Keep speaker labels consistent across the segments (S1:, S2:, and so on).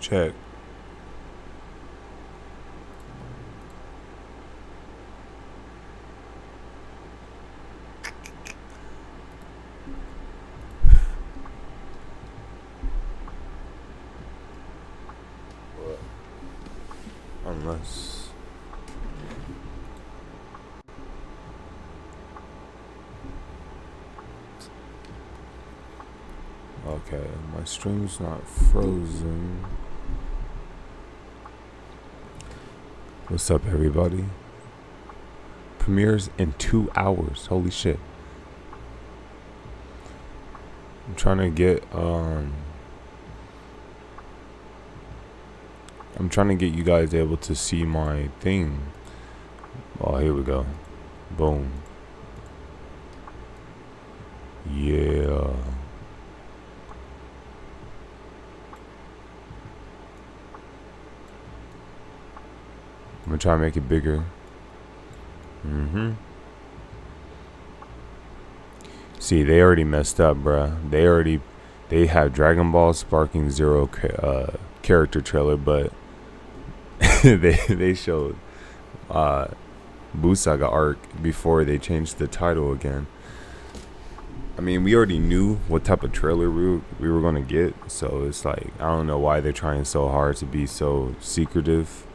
S1: Check. Unless okay, my stream's not frozen. What's up, everybody? Premieres in 2 hours. Holy shit. I'm trying to get you guys able to see my thing. Oh, here we go. Boom. Yeah. I'm gonna try to make it bigger. See, they already messed up, bruh. They have Dragonball Sparking Zero character trailer, but they showed Saga arc before they changed the title again. I mean, we already knew what type of trailer we were gonna get, so it's like I don't know why they're trying so hard to be so secretive,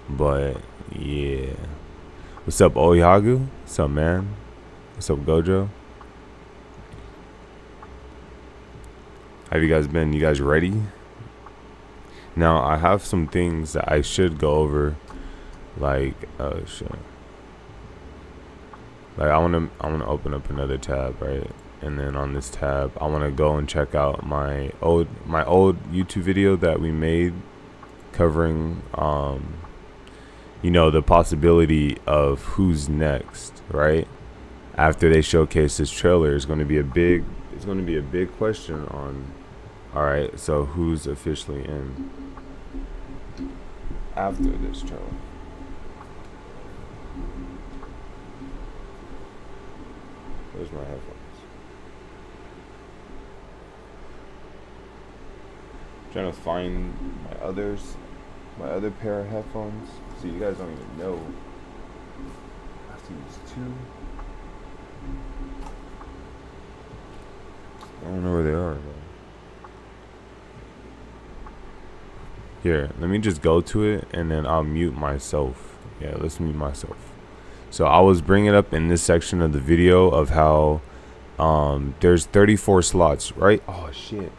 S1: but yeah. What's up, Oyagu? What's up, man? What's up, Gojo? Have you guys been? You guys ready? Now I have some things that I should go over, like shit. Like I wanna open up another tab, right? And then on this tab, I wanna go and check out my old YouTube video that we made, covering you know, the possibility of who's next, right? After they showcase this trailer, it's gonna be a big question on. All right, so who's officially in after this trailer? Where's my headphones? I'm trying to find my other pair of headphones. So you guys don't even know. I have to use two. I don't know where they are, though. Here, let me just go to it and then I'll mute myself. Yeah, let's mute myself. So I was bringing up in this section of the video of how there's 34 slots, right? Oh shit.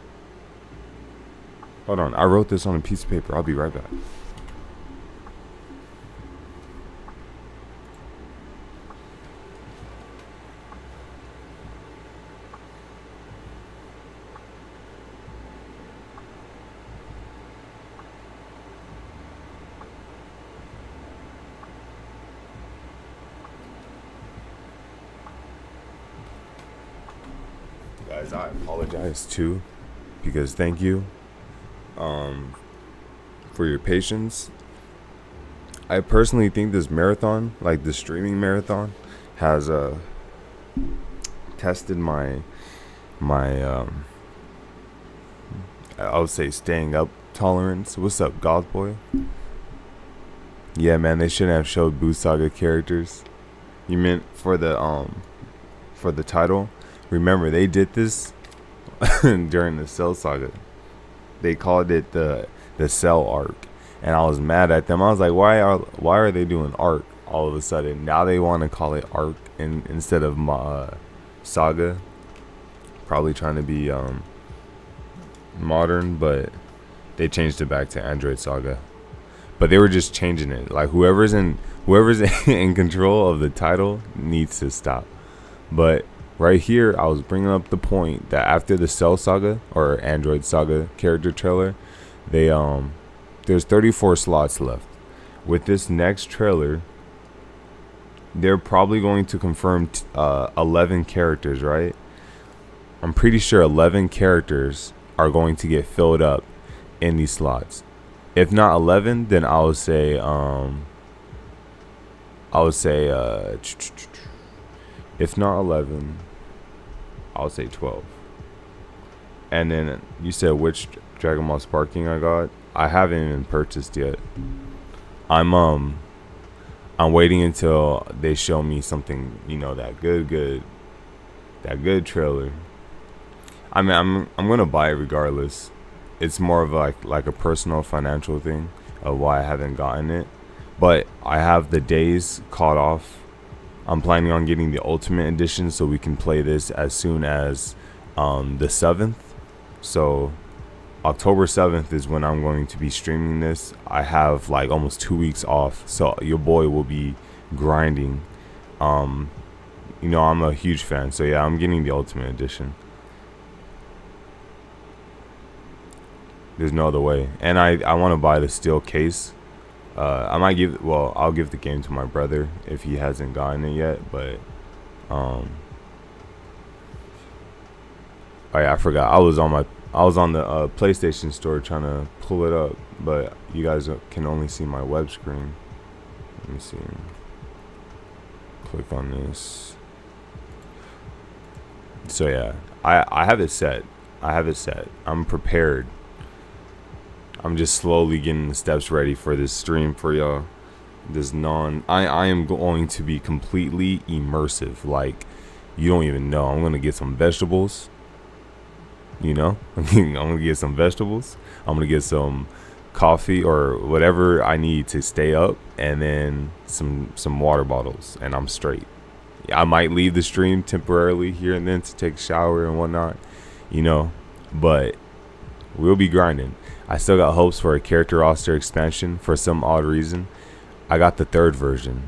S1: Hold on, I wrote this on a piece of paper. I'll be right back. Guys, I apologize too, because thank you for your patience. I personally think this marathon, like the streaming marathon, has tested my I would say staying up tolerance. What's up, Goth Boy? Yeah, man, they shouldn't have showed Boo Saga characters. You meant for the title? Remember, they did this during the Cell Saga. They called it the Cell arc, and I was mad at them. I was like, why are they doing arc all of a sudden? Now they want to call it arc instead of Saga. Probably trying to be modern, but they changed it back to Android Saga. But they were just changing it. Like whoever's in control of the title needs to stop. But right here, I was bringing up the point that after the Cell Saga or Android Saga character trailer, there's 34 slots left. With this next trailer, they're probably going to confirm 11 characters, right? I'm pretty sure 11 characters are going to get filled up in these slots. If not 11, then I would say if not 11, I'll say 12. And then you said which Dragon Ball Sparking I got. I haven't even purchased yet. I'm I'm waiting until they show me something, that good trailer. I mean, I'm gonna buy it regardless. It's more of like a personal financial thing of why I haven't gotten it. But I have the days caught off. I'm planning on getting the Ultimate Edition so we can play this as soon as the 7th. So October 7th is when I'm going to be streaming this. I have like almost 2 weeks off, so your boy will be grinding. I'm a huge fan, so yeah, I'm getting the Ultimate Edition. There's no other way. And I want to buy the steel case. I'll give the game to my brother if he hasn't gotten it yet, but oh yeah, I forgot. I was on the PlayStation store trying to pull it up, but you guys can only see my web screen. Let me see. Click on this. So yeah, I have it set. I'm prepared. I'm just slowly getting the steps ready for this stream for y'all. I am going to be completely immersive. Like, you don't even know. I'm gonna get some vegetables. I'm gonna get some vegetables. I'm gonna get some coffee or whatever I need to stay up, and then some water bottles, and I'm straight. I might leave the stream temporarily here and then to take a shower and whatnot, but we'll be grinding. I still got hopes for a character roster expansion for some odd reason. I got the 3rd version.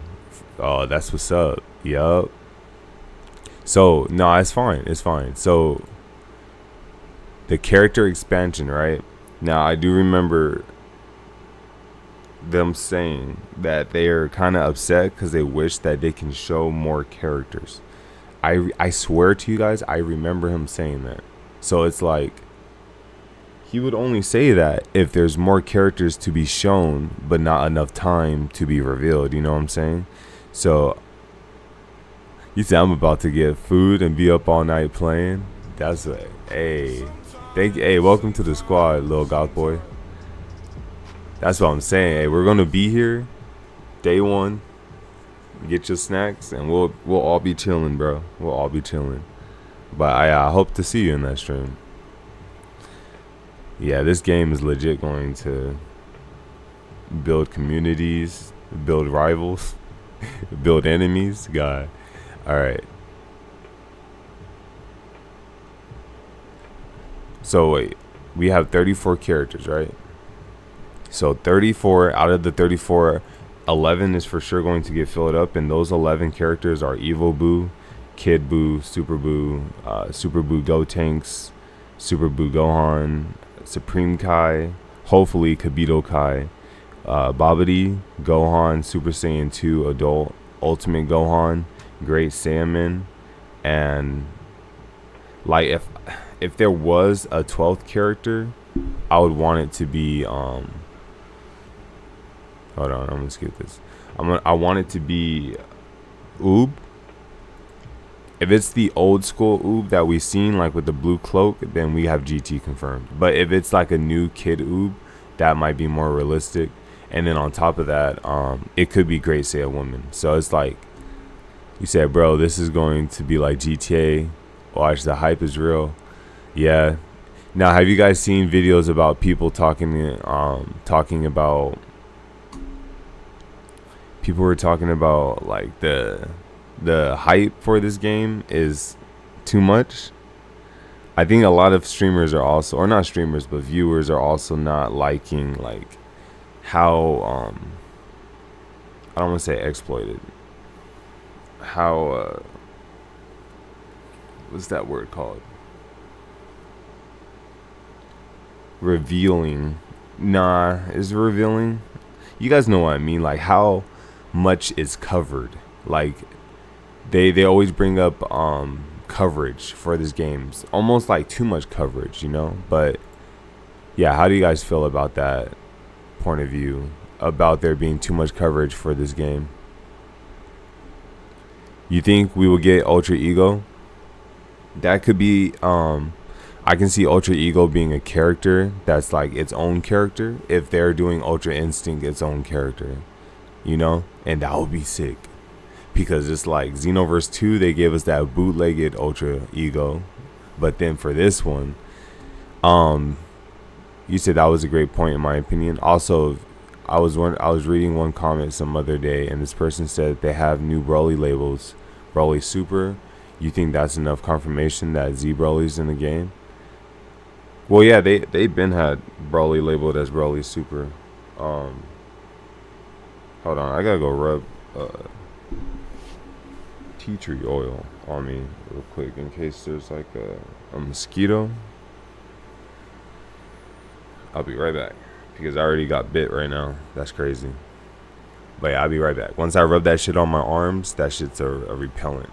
S1: Oh, that's what's up. Yup. So, no, it's fine. So, the character expansion, right? Now, I do remember them saying that they are kind of upset because they wish that they can show more characters. I swear to you guys, I remember him saying that. So, it's like, he would only say that if there's more characters to be shown, but not enough time to be revealed. You know what I'm saying? So, you say I'm about to get food and be up all night playing? That's what, hey, welcome to the squad, little goth boy. That's what I'm saying. Hey, we're gonna be here, day 1. Get your snacks, and we'll all be chilling, bro. We'll all be chilling. But I hope to see you in that stream. Yeah, this game is legit going to build communities, build rivals, build enemies. God. Alright. So wait, we have 34 characters, right? So 34 out of the 34, 11 is for sure going to get filled up, and those 11 characters are Evo Boo, Kid Boo, Super Boo, Super Boo Gotenks, Super Boo Gohan, Supreme Kai, hopefully Kibito Kai, Babidi, Gohan, Super Saiyan 2 Adult, Ultimate Gohan, Great Saiyaman, and like if there was a 12th character, I would want it to be hold on, I'm gonna skip this. I want it to be Oob. If it's the old school Oob that we've seen, like with the blue cloak, then we have GT confirmed. But if it's like a new kid Oob, that might be more realistic. And then on top of that, it could be Great Saiyan Woman. So it's like, you said, bro, this is going to be like GTA. Watch, the hype is real. Yeah. Now, have you guys seen videos about people talking about, people were talking about like the hype for this game is too much? I think a lot of streamers are also, or not streamers, but viewers are also not liking like how I don't want to say exploited, how what's that word called? Revealing. Nah, is revealing? You guys know what I mean, like how much is covered. Like they always bring up coverage for this game, almost like too much coverage, but yeah, how do you guys feel about that point of view, about there being too much coverage for this game? You think we will get Ultra Ego? That could be a I can see Ultra Ego being a character that's like its own character if they're doing Ultra Instinct its own character, you know? And that would be sick. Because it's like Xenoverse 2, they gave us that bootlegged Ultra Ego. But then for this one, you said that was a great point in my opinion. Also, I was reading one comment some other day, and this person said they have new Broly labels, Broly Super. You think that's enough confirmation that Z Broly's in the game? Well, yeah, they've been had Broly labeled as Broly Super. Hold on, I gotta go rub tea tree oil on me real quick in case there's like a mosquito. I'll be right back because I already got bit right now. That's crazy. But yeah, I'll be right back. Once I rub that shit on my arms, that shit's a repellent.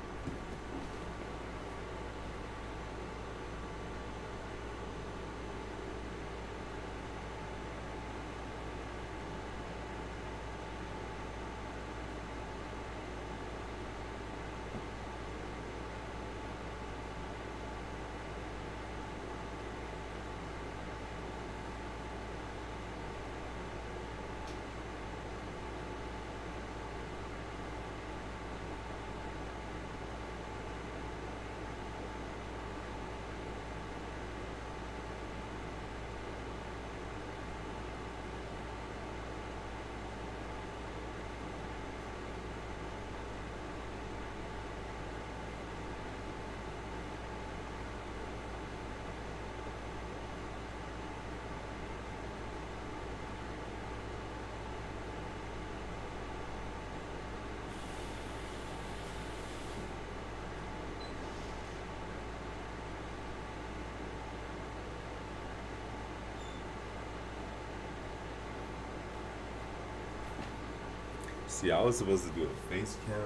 S1: See, I was supposed to do a face cam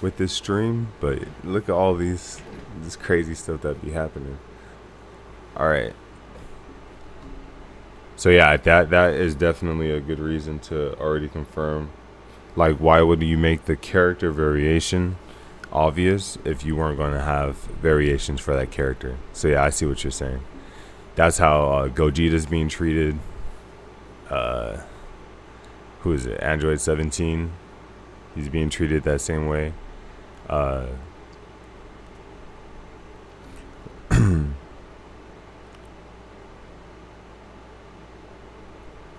S1: with this stream, but look at all this crazy stuff that be happening. All right. So yeah, that is definitely a good reason to already confirm. Like, why would you make the character variation obvious if you weren't going to have variations for that character? So yeah, I see what you're saying. That's how Gogeta's being treated. Who is it? Android 17. He's being treated that same way. Oh,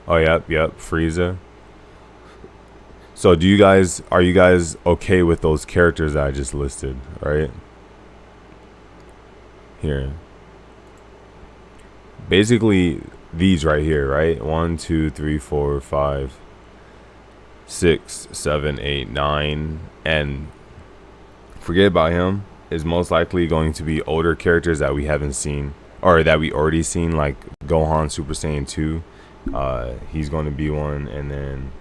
S1: yep, Frieza. So are you guys okay with those characters that I just listed, right? Here. Basically, these right here, right? 1, 2, 3, 4, 5, 6, 7, 8, 9, and forget about him, is most likely going to be older characters that we haven't seen, or that we already seen, like Gohan Super Saiyan 2. He's going to be one, and then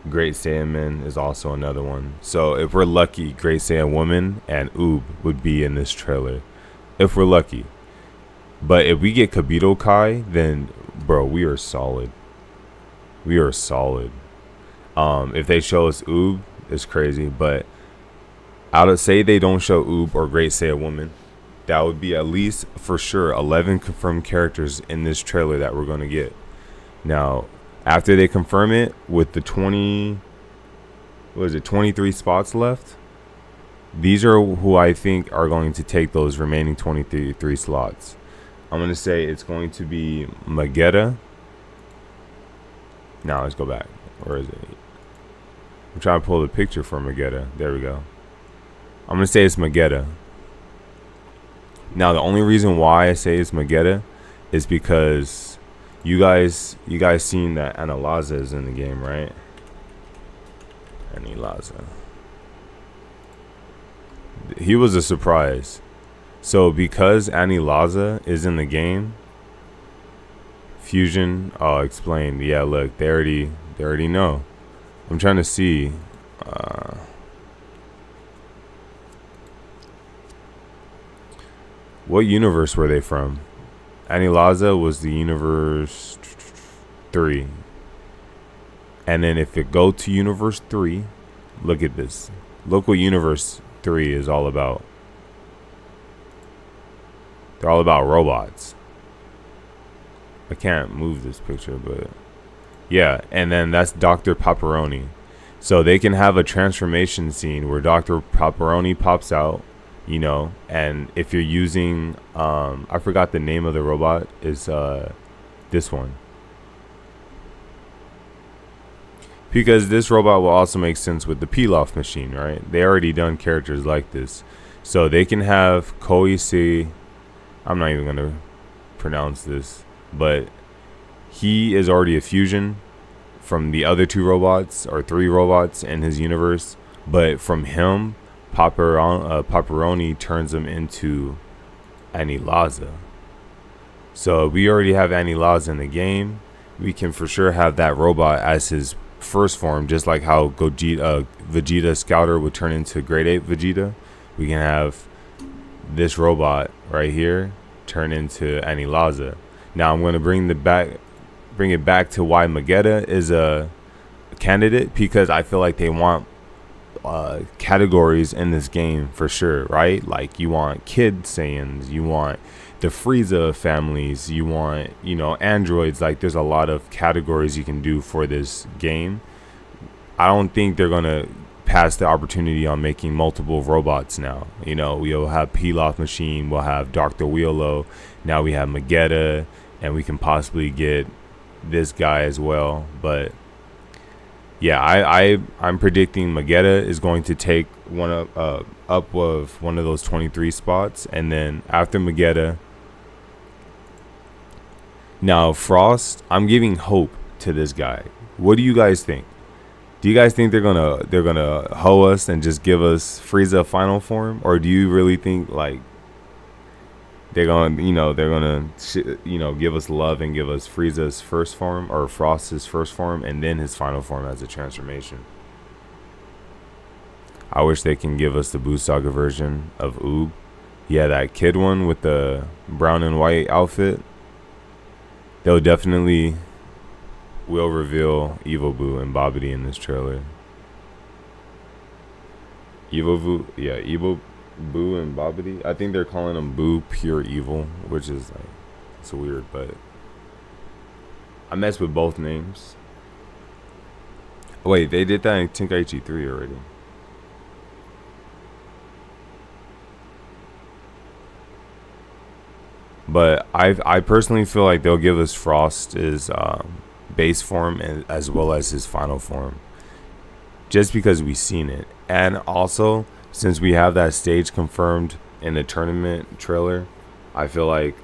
S1: Great Saiyaman is also another one. So if we're lucky, Great Saiyan Woman and Oob would be in this trailer, if we're lucky. But if we get Kabito Kai, then bro, we are solid. We are solid. If they show us Oob, it's crazy. But out of, say they don't show Oob or Great Saiyan Woman, that would be at least for sure 11 confirmed characters in this trailer that we're gonna get. Now, after they confirm it with the 23 spots left, these are who I think are going to take those remaining 23 slots. I'm gonna say it's going to be Magetta. Now let's go back. Where is it? I'm trying to pull the picture for Magetta. There we go. I'm gonna say it's Magetta. Now the only reason why I say it's Magetta is because you guys seen that Anilaza is in the game, right? Anilaza. He was a surprise. So because Anilaza is in the game, Fusion explained. Yeah, look, they already know. I'm trying to see. What universe were they from? Anilaza was the universe 3. And then if it go to universe 3, look at this. Look what universe 3 is all about. They're all about robots. I can't move this picture, but yeah. And then that's Dr. Pepperoni. So they can have a transformation scene where Dr. Pepperoni pops out, you know, and if you're using, I forgot the name of the robot, is this one. Because this robot will also make sense with the peel-off machine, right? They already done characters like this. So they can have Koise, I'm not even going to pronounce this, but he is already a fusion from the other two robots or three robots in his universe. But from him, Pepperoni turns him into Anilaza. So we already have Anilaza in the game. We can for sure have that robot as his first form, just like how Vegeta Scouter would turn into Grade 8 Vegeta. We can have this robot right here turn into Anilaza. Now I'm going to bring it back to why Magetta is a candidate, because I feel like they want categories in this game for sure, right? Like you want Kid Saiyans, you want the Frieza families, you want, you know, androids. Like there's a lot of categories you can do for this game. I don't think they're gonna pass the opportunity on making multiple robots now. You know, we'll have Pilaf Machine, we'll have Dr. Wheelo, now we have Magetta, and we can possibly get this guy as well. But yeah, I'm predicting Magetta is going to take one up of one of those 23 spots, and then after Magetta, now Frost, I'm giving hope to this guy. What do you guys think? Do you guys think they're gonna hoe us and just give us Frieza final form, or do you really think like they're gonna give us love and give us Frieza's first form or Frost's first form and then his final form as a transformation? I wish they can give us the Buu Saga version of Oob. Yeah, that kid one with the brown and white outfit. They'll definitely will reveal Evo Buu and Babidi in this trailer. Evo Buu and Babidi. I think they're calling them Buu Pure Evil, which is like, it's weird, but I mess with both names. Wait, they did that in Tenkaichi 3 already. But I personally feel like they'll give us Frost's base form as well as his final form, just because we've seen it. And also, since we have that stage confirmed in the tournament trailer, I feel like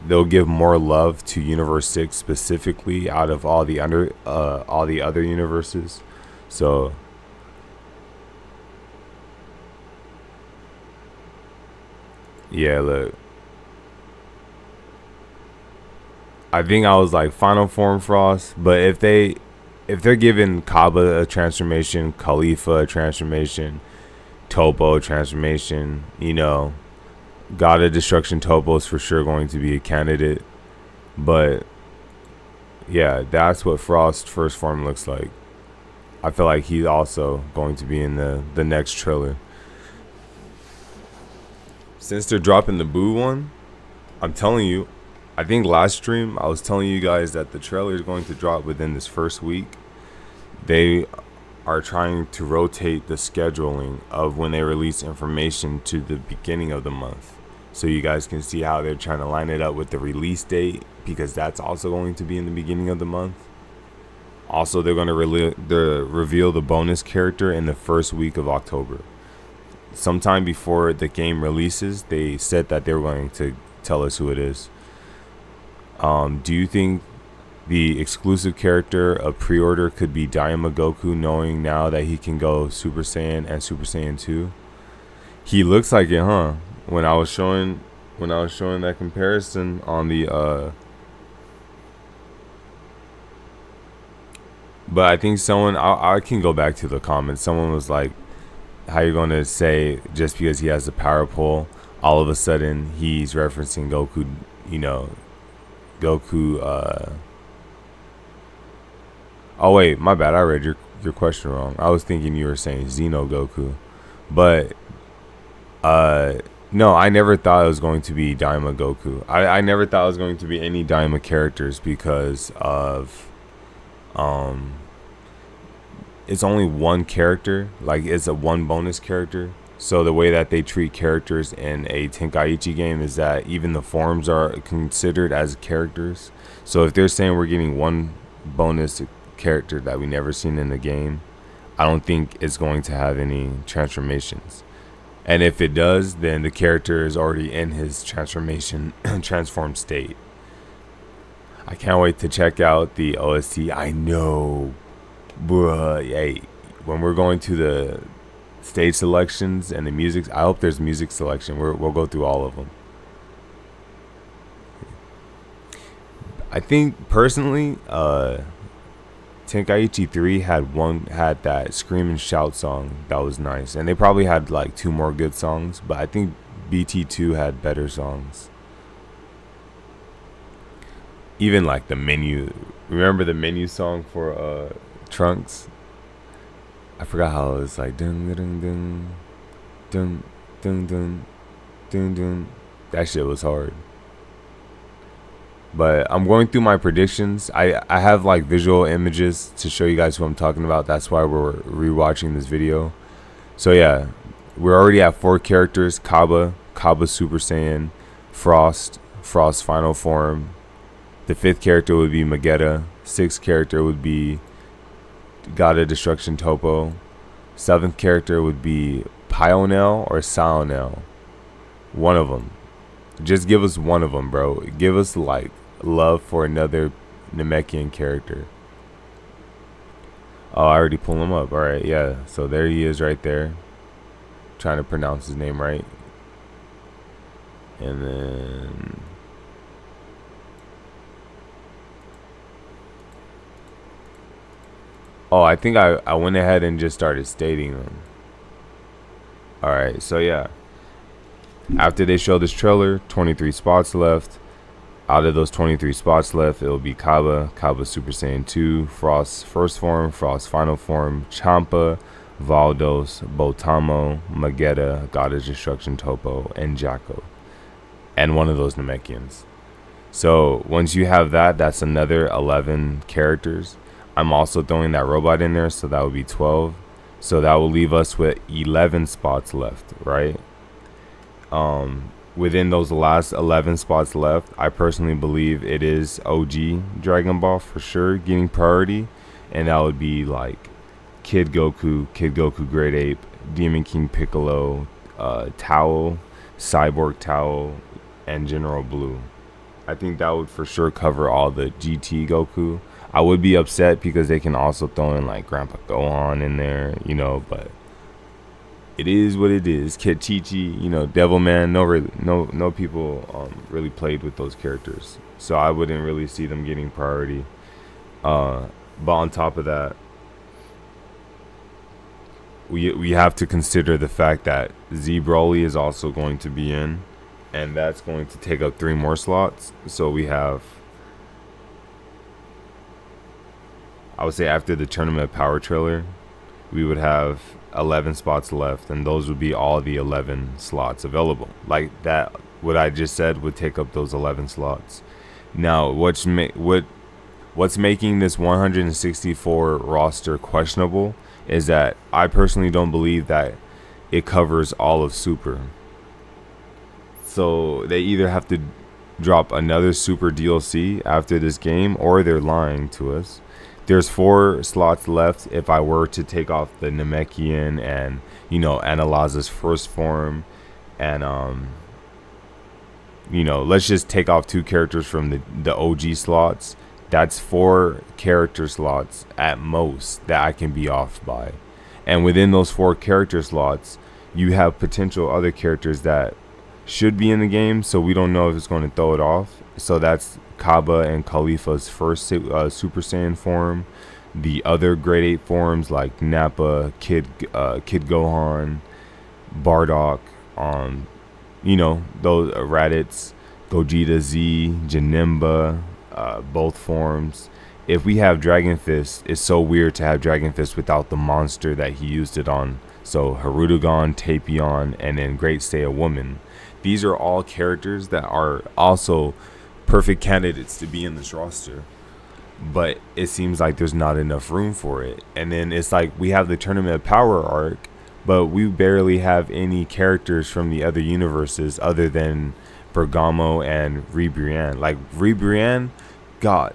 S1: they'll give more love to Universe 6 specifically out of all the other universes. So yeah, look, I think I was like final form Frost, but if they're giving Kaba a transformation, Khalifa a transformation, Topo a transformation, you know, God of Destruction Topo is for sure going to be a candidate. But yeah, that's what Frost's first form looks like. I feel like he's also going to be in the next trailer. Since they're dropping the Buu one, I'm telling you, I think last stream I was telling you guys that the trailer is going to drop within this first week. They are trying to rotate the scheduling of when they release information to the beginning of the month, so you guys can see how they're trying to line it up with the release date, because that's also going to be in the beginning of the month. Also, they're going to reveal the bonus character in the first week of October. Sometime before the game releases, they said that they were going to tell us who it is. Do you think the exclusive character of pre-order could be Daima Goku, knowing now that he can go Super Saiyan and Super Saiyan 2? He looks like it, huh? When I was showing that comparison on the but I think someone, I can go back to the comments. Someone was like, how you going to say just because he has the power pole, all of a sudden he's referencing Goku, you know, Goku, oh wait, my bad, I read your question wrong. I was thinking you were saying Xeno Goku. But No, I never thought it was going to be Daima Goku. I never thought it was going to be any Daima characters because of um it's only one character, like it's a one bonus character. So the way that they treat characters in a Tenkaichi game is that even the forms are considered as characters. So if they're saying we're getting one bonus character that we never seen in the game, I don't think it's going to have any transformations. And if it does, then the character is already in his transformation transformed state. I can't wait to check out the OST. I know, bruh. Hey, when we're going to the stage selections and the music, I hope there's music selection. We'll go through all of them. I think personally, Tenkaichi 3 had that scream and shout song that was nice, and they probably had like 2 more good songs, but I think BT2 had better songs. Even like the menu. Remember the menu song for Trunks? I forgot how it was like dun dun dun dun dun dun dun dun. That shit was hard. But I'm going through my predictions. I have like visual images to show you guys who I'm talking about. That's why we're rewatching this video. So yeah, we're already at 4 characters: Kaba Super Saiyan, Frost final form. The 5th character would be Magetta. 6th character would be God of Destruction Topo. 7th character would be Pionel or Saonel. One of them. Just give us one of them, bro. Give us like love for another Namekian character. Oh, I already pulled him up. Alright, yeah. So there he is right there. Trying to pronounce his name right. And then oh, I think I went ahead and just started stating them. Alright, so yeah. After they show this trailer, 23 spots left. Out of those 23 spots left, it will be Kaba Super Saiyan 2, Frost's first form, Frost's final form, Champa, Valdos, Botamo, Magetta, God of Destruction Topo, and Jacko. And one of those Namekians. So once you have that, that's another 11 characters. I'm also throwing that robot in there, so that would be 12. So that will leave us with 11 spots left, right? Within those last 11 spots left, I personally believe it is OG Dragon Ball for sure getting priority, and that would be like Kid Goku Great Ape, Demon King Piccolo, Towel, Cyborg Towel, and General Blue. I think that would for sure cover all the GT Goku. I would be upset because they can also throw in like Grandpa Gohan in there, you know, but it is what it is. Kid Chi-Chi, you know, Devilman. No people really played with those characters, so I wouldn't really see them getting priority. But on top of that, we have to consider the fact that Z Broly is also going to be in, and that's going to take up 3 more slots. So we have, I would say, after the Tournament Power trailer, we would have 11 spots left, and those would be all the 11 slots available. Like that, what I just said would take up those 11 slots. Now, what's making this 164 roster questionable is that I personally don't believe that it covers all of Super. So they either have to drop another Super DLC after this game, or they're lying to us. There's 4 slots left if I were to take off the Namekian and, you know, Anilaza's first form, and you know, let's just take off 2 characters from the OG slots. That's 4 character slots at most that I can be off by. And within those 4 character slots, you have potential other characters that should be in the game, so we don't know if it's going to throw it off. So that's Kaba and Khalifa's first Super Saiyan form. The other grade 8 forms like Nappa, Kid Gohan, Bardock, you know, those Raditz, Gogeta Z, Janemba, both forms. If we have Dragon Fist, it's so weird to have Dragon Fist without the monster that he used it on. So Hirudegarn, Tapion, and then Great Saiyan Woman. these are all characters that are also perfect candidates to be in this roster. But it seems like there's not enough room for it. And then it's like we have the Tournament of Power arc, but we barely have any characters from the other universes other than Bergamo and Ribrianne. Like Ribrianne got.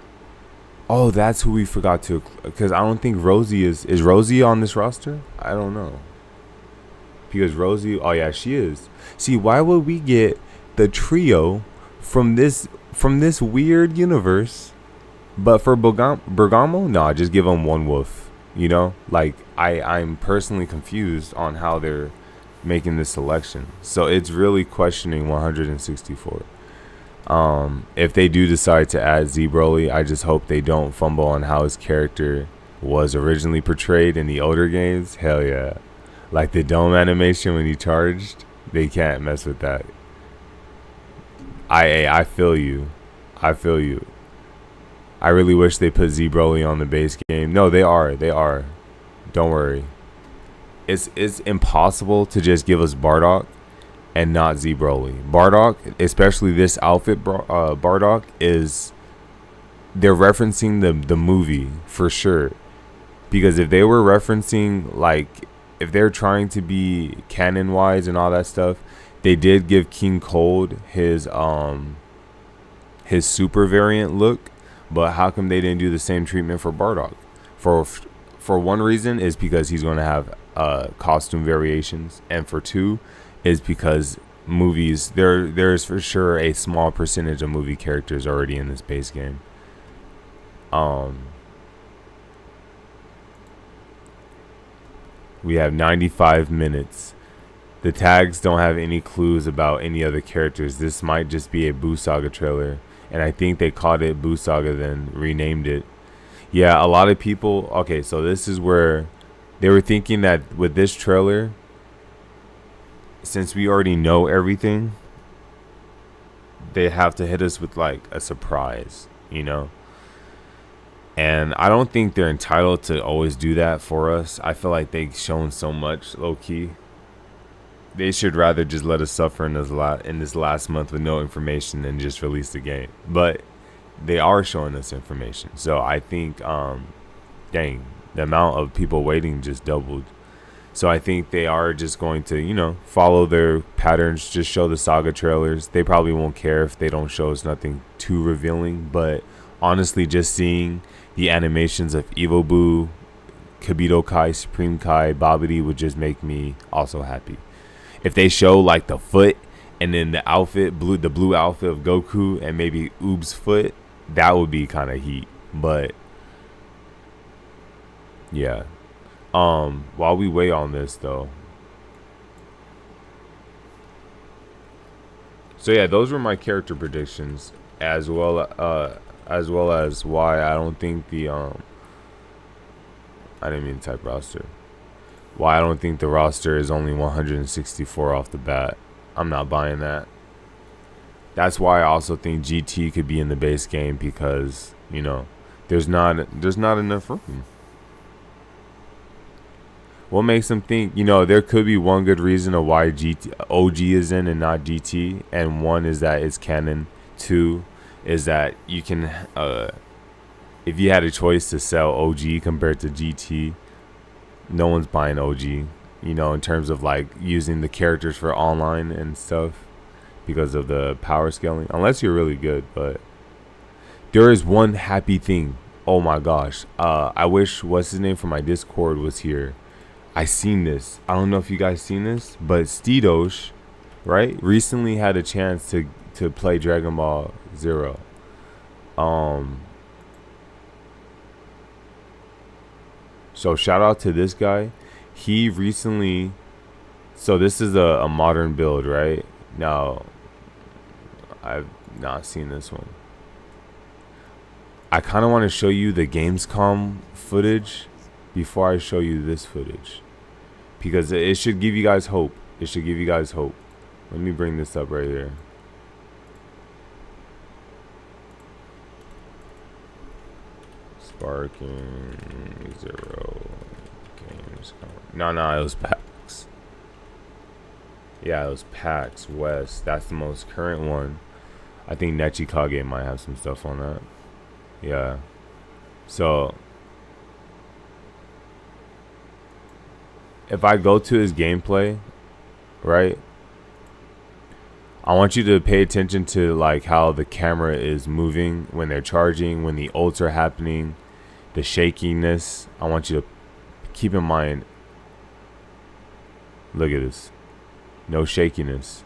S1: Oh, that's who we forgot to. Because I don't think Rosie is Rosie on this roster? I don't know. Because Rosie, oh yeah, she is. See, why would we get the trio from this weird universe? But for Bergamo, no, just give them one wolf. You know, like I'm personally confused on how they're making this selection. So it's really questioning 164. If they do decide to add Z Broly, I just hope they don't fumble on how his character was originally portrayed in the older games. Hell yeah. Like the dome animation when he charged, they can't mess with that. I feel you. I feel you. I really wish they put Z Broly on the base game. No, they are. Don't worry. It's impossible to just give us Bardock and not Z Broly. Bardock, especially this outfit, Bardock is. They're referencing the movie for sure. Because if they were referencing, like, if they're trying to be canon wise and all that stuff, they did give King Cold his super variant look. But how come they didn't do the same treatment for Bardock? For one reason is because he's going to have costume variations, and for two is because movies there's for sure a small percentage of movie characters already in this base game. We have 95 minutes. The tags don't have any clues about any other characters. This might just be a Boo Saga trailer. And I think they called it Boo Saga, then renamed it. Yeah, a lot of people. Okay, so this is where they were thinking that with this trailer, since we already know everything, they have to hit us with like a surprise, you know? And I don't think they're entitled to always do that for us. I feel like they've shown so much, low key. They should rather just let us suffer in this last month with no information and just release the game. But they are showing us information. So I think, dang, the amount of people waiting just doubled. So I think they are just going to, you know, follow their patterns, just show the Saga trailers. They probably won't care if they don't show us nothing too revealing. But honestly, just seeing the animations of Evo Boo, Kibito Kai, Supreme Kai, Babidi would just make me also happy. If they show like the foot and then the outfit, the blue outfit of Goku and maybe Oob's foot, that would be kind of heat. But yeah. While we wait on this though. So yeah, those were my character predictions as well as why I don't think the I didn't mean to type roster. Why I don't think the roster is only 164 off the bat. I'm not buying that. That's why I also think GT could be in the base game because, you know, there's not enough room. What makes them think, you know, there could be one good reason of why OG is in and not GT, and one is that it's canon. Two is that you can if you had a choice to sell OG compared to GT, no one's buying OG, you know, in terms of like using the characters for online and stuff because of the power scaling, unless you're really good. But there is one happy thing. Oh my gosh. I wish what's his name from my Discord was here. I seen this. I don't know if you guys seen this, but Stidosh, right, recently had a chance to play Dragon Ball Zero. So shout out to this guy. He recently, so this is a modern build, right? Now, I've not seen this one. I kind of want to show you the Gamescom footage before I show you this footage, because it should give you guys hope. It should give you guys hope. Let me bring this up right here. Sparking Zero Games. No, it was packs. Yeah, it was PAX West. That's the most current one. I think Nechikage might have some stuff on that. Yeah. So if I go to his gameplay, right? I want you to pay attention to like how the camera is moving when they're charging, when the ults are happening, the shakiness. I want you to keep in mind. Look at this. No shakiness.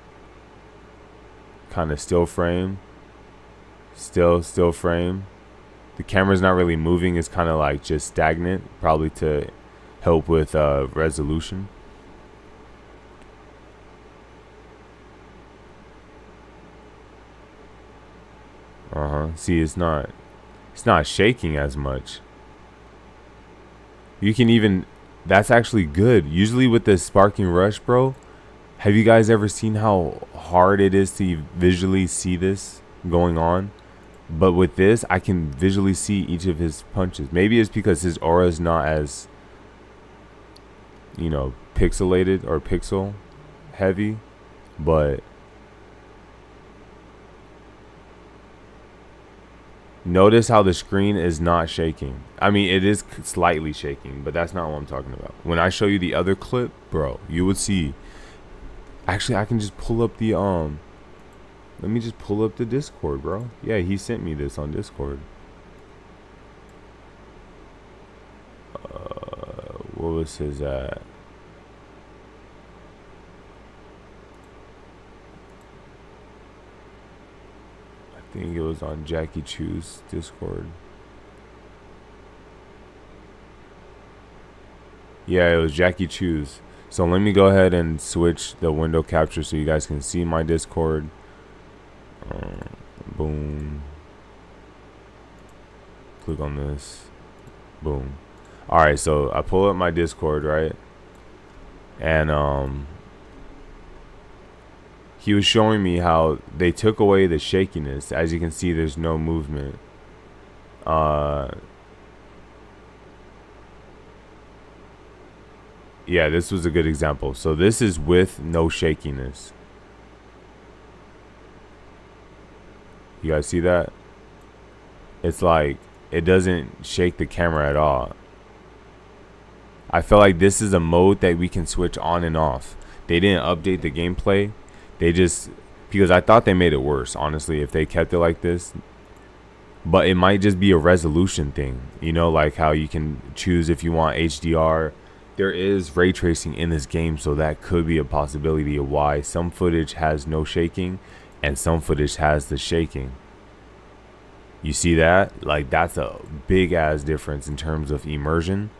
S1: Kind of still frame. Still frame. The camera's not really moving. It's kind of like just stagnant, probably to help with resolution. See, it's not shaking as much. You can even, that's actually good. Usually with this sparking rush, bro, have you guys ever seen how hard it is to visually see this going on? But with this, I can visually see each of his punches. Maybe it's because his aura is not as, you know, pixelated or pixel heavy, but notice how the screen is not shaking. I mean, it is slightly shaking, but that's not what I'm talking about. When I show you the other clip, bro, you would see. Actually, I can just pull up the let me just pull up the Discord, bro. Yeah, he sent me this on Discord. What was his I think it was on Jackie Chu's Discord. Yeah, it was Jackie Chu's. So let me go ahead and switch the window capture so you guys can see my Discord. Boom. Click on this. Boom. Alright, so I pull up my Discord, right? And he was showing me how they took away the shakiness. As you can see, there's no movement. Yeah, this was a good example. So this is with no shakiness. You guys see that? It's like it doesn't shake the camera at all. I feel like this is a mode that we can switch on and off. They didn't update the gameplay. They just, because I thought they made it worse, honestly, if they kept it like this. But it might just be a resolution thing, you know, like how you can choose if you want HDR. There is ray tracing in this game, so that could be a possibility of why some footage has no shaking and some footage has the shaking. You see that? Like, that's a big ass difference in terms of immersion.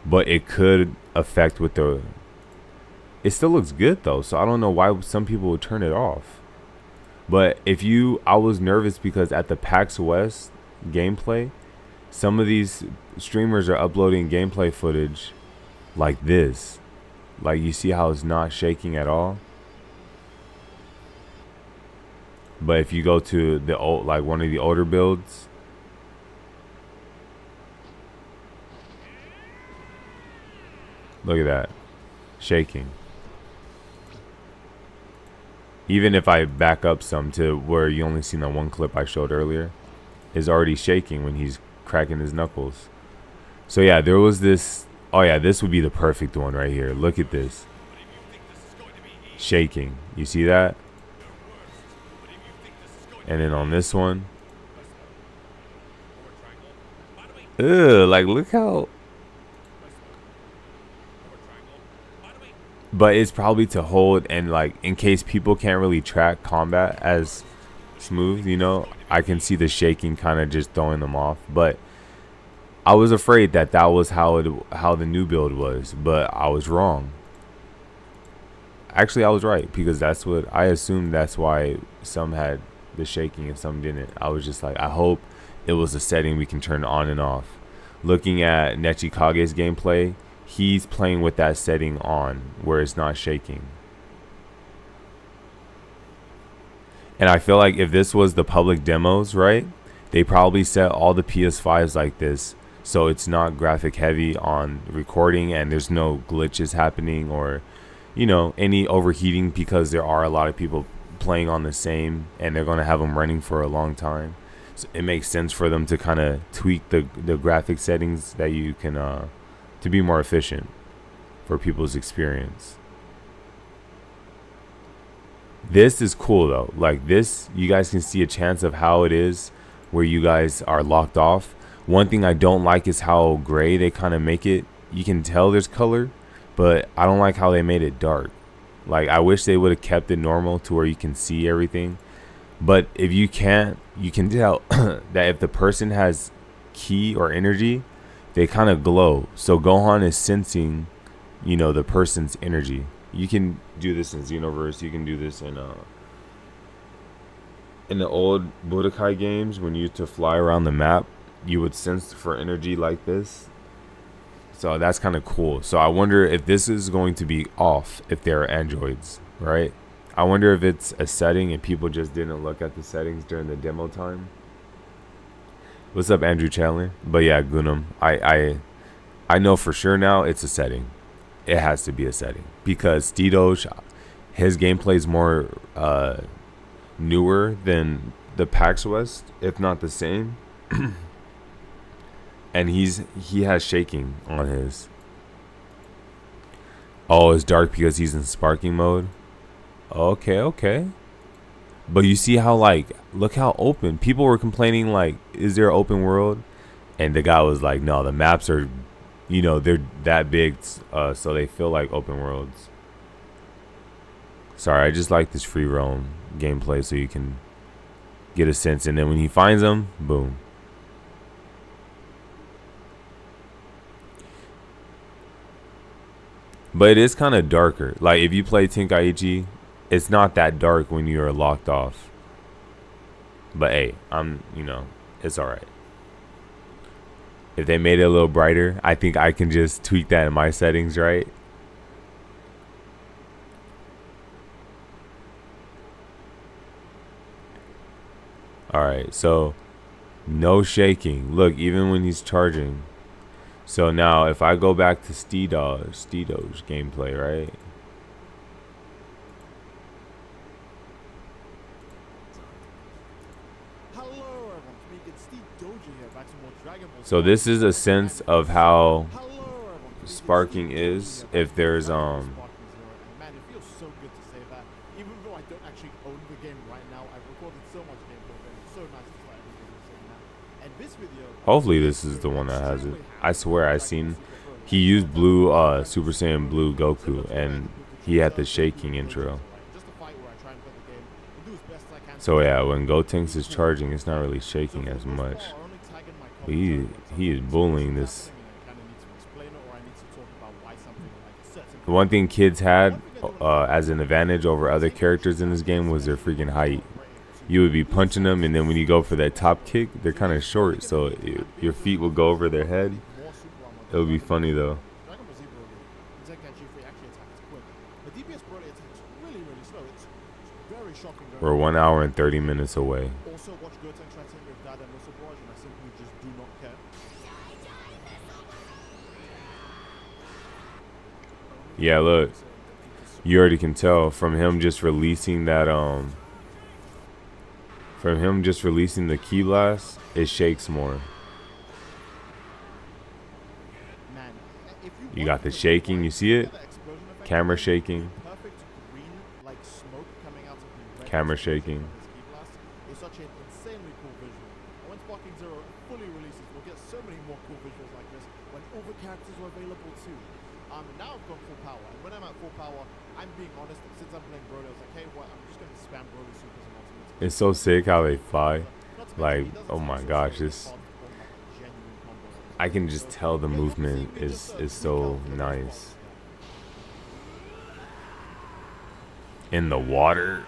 S1: But it could affect with the, it still looks good though, so I don't know why some people would turn it off. But if you, I was nervous because at the PAX West gameplay, some of these streamers are uploading gameplay footage like this. Like, you see how it's not shaking at all? But if you go to the old, like one of the older builds, look at that, shaking. Even if I back up some to where you only seen that one clip I showed earlier, is already shaking when he's cracking his knuckles. So yeah, there was this. Oh yeah, this would be the perfect one right here. Look at this, shaking. You see that? And then on this one, like look how. But it's probably to hold and like in case people can't really track combat as smooth, you know, I can see the shaking kind of just throwing them off. But I was afraid that that was how the new build was, but I was wrong. Actually, I was right, because that's what I assumed. That's why some had the shaking and some didn't. I was just like, I hope it was a setting we can turn on and off. Looking at Nechikage's gameplay, he's playing with that setting on where it's not shaking. And I feel like if this was the public demos, right, they probably set all the PS5s like this, so it's not graphic heavy on recording and there's no glitches happening or, you know, any overheating, because there are a lot of people playing on the same, and they're going to have them running for a long time. So it makes sense for them to kind of tweak the graphic settings that you can to be more efficient for people's experience. This is cool though. Like this, you guys can see a chance of how it is where you guys are locked off. One thing I don't like is how gray they kind of make it. You can tell there's color, but I don't like how they made it dark. Like I wish they would have kept it normal to where you can see everything. But if you can't, you can tell that if the person has ki or energy, they kind of glow. So Gohan is sensing, you know, the person's energy. You can do this in Xenoverse. You can do this in the old Budokai games when you used to fly around the map. You would sense for energy like this. So that's kind of cool. So I wonder if this is going to be off if they're androids, right? I wonder if it's a setting and people just didn't look at the settings during the demo time. What's up, Andrew Chandler? But yeah, Gunam, I know for sure now it's a setting. It has to be a setting because Steedosh, his gameplay is more newer than the PAX West, if not the same. And he has shaking on his. Oh, it's dark because he's in sparking mode. Okay. But you see how, like, look how open. People were complaining, like, is there an open world? And the guy was like, no, the maps are, you know, they're that big, so they feel like open worlds. Sorry, I just like this free roam gameplay so you can get a sense. And then when he finds them, boom. But it is kind of darker. Like, if you play Tenkaichi, it's not that dark when you're locked off. But hey, you know, it's alright. If they made it a little brighter, I think I can just tweak that in my settings, right? Alright, so no shaking. Look, even when he's charging. So now if I go back to Steedosh gameplay, right? So this is a sense of how sparking is if there's
S2: Man, it feels so good to say that. Even though I don't actually own the game right now, I've recorded so much gameplay and it's so nice to play everything saying that. And this video,
S1: hopefully this is the one that has it. I swear I seen he used blue Super Saiyan Blue Goku and he had the shaking intro. So yeah, when Gotenks is charging, it's not really shaking as much. But he is bullying this. The one thing kids had as an advantage over other characters in this game was their freaking height. You would be punching them, and then when you go for that top kick, they're kind of short, so your feet will go over their head. It would be funny though. We're 1 hour and 30 minutes away. Yeah, look, you already can tell from him just releasing that from him just releasing the key blast, it shakes more. You got the shaking, you see it? Camera shaking. Camera shaking.
S2: It's such an insanely cool visual. And when Sparking Zero fully releases, we'll get so many more cool visuals like this when all the characters are available too. Now I've gone full power, and when I'm at full power, I'm being honest, since I'm playing Broly, I was like, hey, what, I'm just going to spam Broly Supers and Ultimates.
S1: It's so sick how they fly. Like, oh my gosh, I can just tell the movement is so nice. In the water.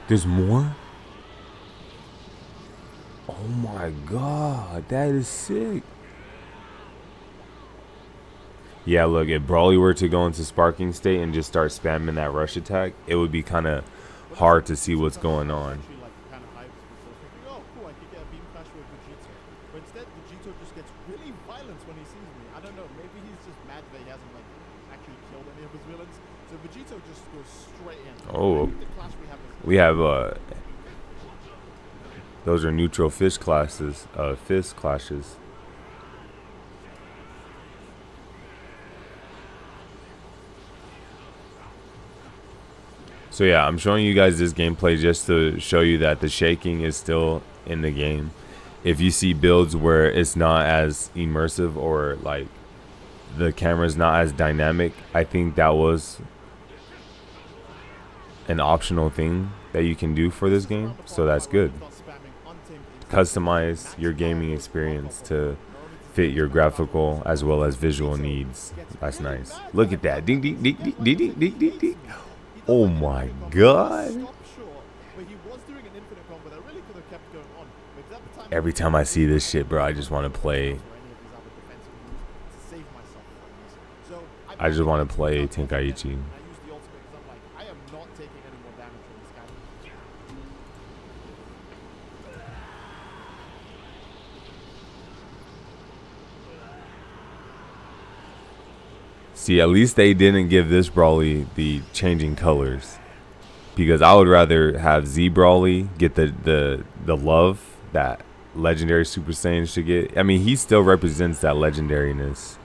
S1: There's more? Oh my god, that is sick. Yeah, look, if Brawly were to go into sparking state and just start spamming that rush attack, it would be kind of hard to see what's going on.
S2: But instead, Vegito just gets really violent when he sees me. I don't know, maybe he's just mad that he hasn't like actually killed any of his villains. So Vegito just goes straight in.
S1: Oh,
S2: The clash we have is
S1: we have those are neutral fist classes, fist clashes. So yeah, I'm showing you guys this gameplay just to show you that the shaking is still in the game. If you see builds where it's not as immersive or like the camera's not as dynamic, I think that was an optional thing that you can do for this game, so that's good. Customize your gaming experience to fit your graphical as well as visual needs. That's nice. Look at that. Ding, ding, ding, ding, ding, ding, ding, ding, ding. Oh my god. Every time I see this shit, bro, I just want to play. I just want to play Tenkaichi. See, at least they didn't give this Brawly the changing colors, because I would rather have Z Brawly get the love that legendary Super Saiyan should get. I mean, he still represents that legendariness.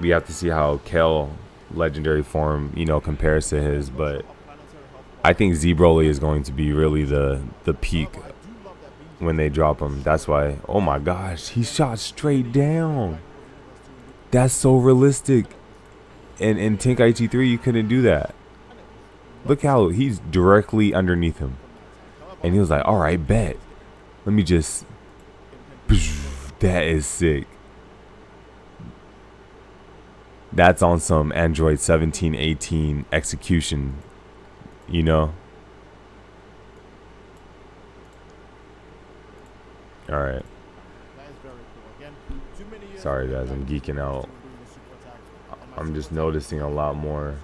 S1: We have to see how Kale legendary form, you know, compares to his, but I think Z Brawly is going to be really the peak when they drop him. That's why. Oh my gosh, he shot straight down. That's so realistic. And in Tenkaichi 3, you couldn't do that. Look how he's directly underneath him. And he was like, all right, bet. Let me just... That is sick. That's on some Android 17, 18 execution, you know? All right. Sorry guys, I'm geeking out. I'm just noticing a lot more.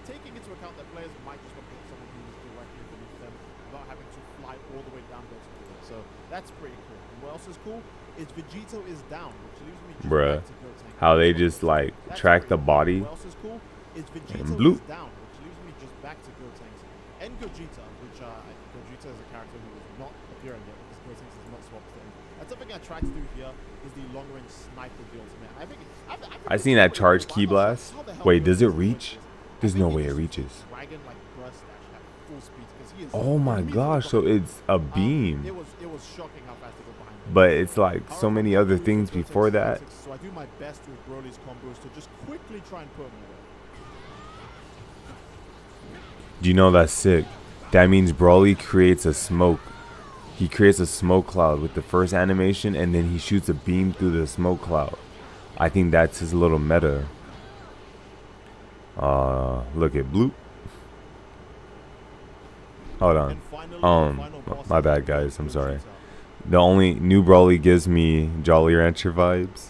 S2: Taking into account that players might just want to hit someone who is directly beneath them without having to fly all the way down there to do it. So that's pretty cool. And what else is cool is Vegito is down, which leaves me just
S1: bruh,
S2: back to Gotenks.
S1: how they just like track the body.
S2: What else is cool is Vegito
S1: bloop.
S2: is down, which leaves me just back to Gotenks and Gogeta, which Gogeta is a character who is not appearing yet because Gotenks is not swapped in. And something I tried to do here is the long range snipe with the ultimate.
S1: I seen that charge key blast. Wait, does it reach? There's no way it reaches. Oh my gosh, so it's a beam.
S2: It was shocking how fast it got behind him.
S1: But it's like so many other things before that.
S2: So I do my best with Broly's combos to just quickly try and put him away.
S1: Do you know that's sick? That means Broly creates a smoke. He creates a smoke cloud with the first animation, and then he shoots a beam through the smoke cloud. I think that's his little meta. Look at bloop. Hold on. My bad guys, I'm sorry. The only new Brawly gives me Jolly Rancher vibes.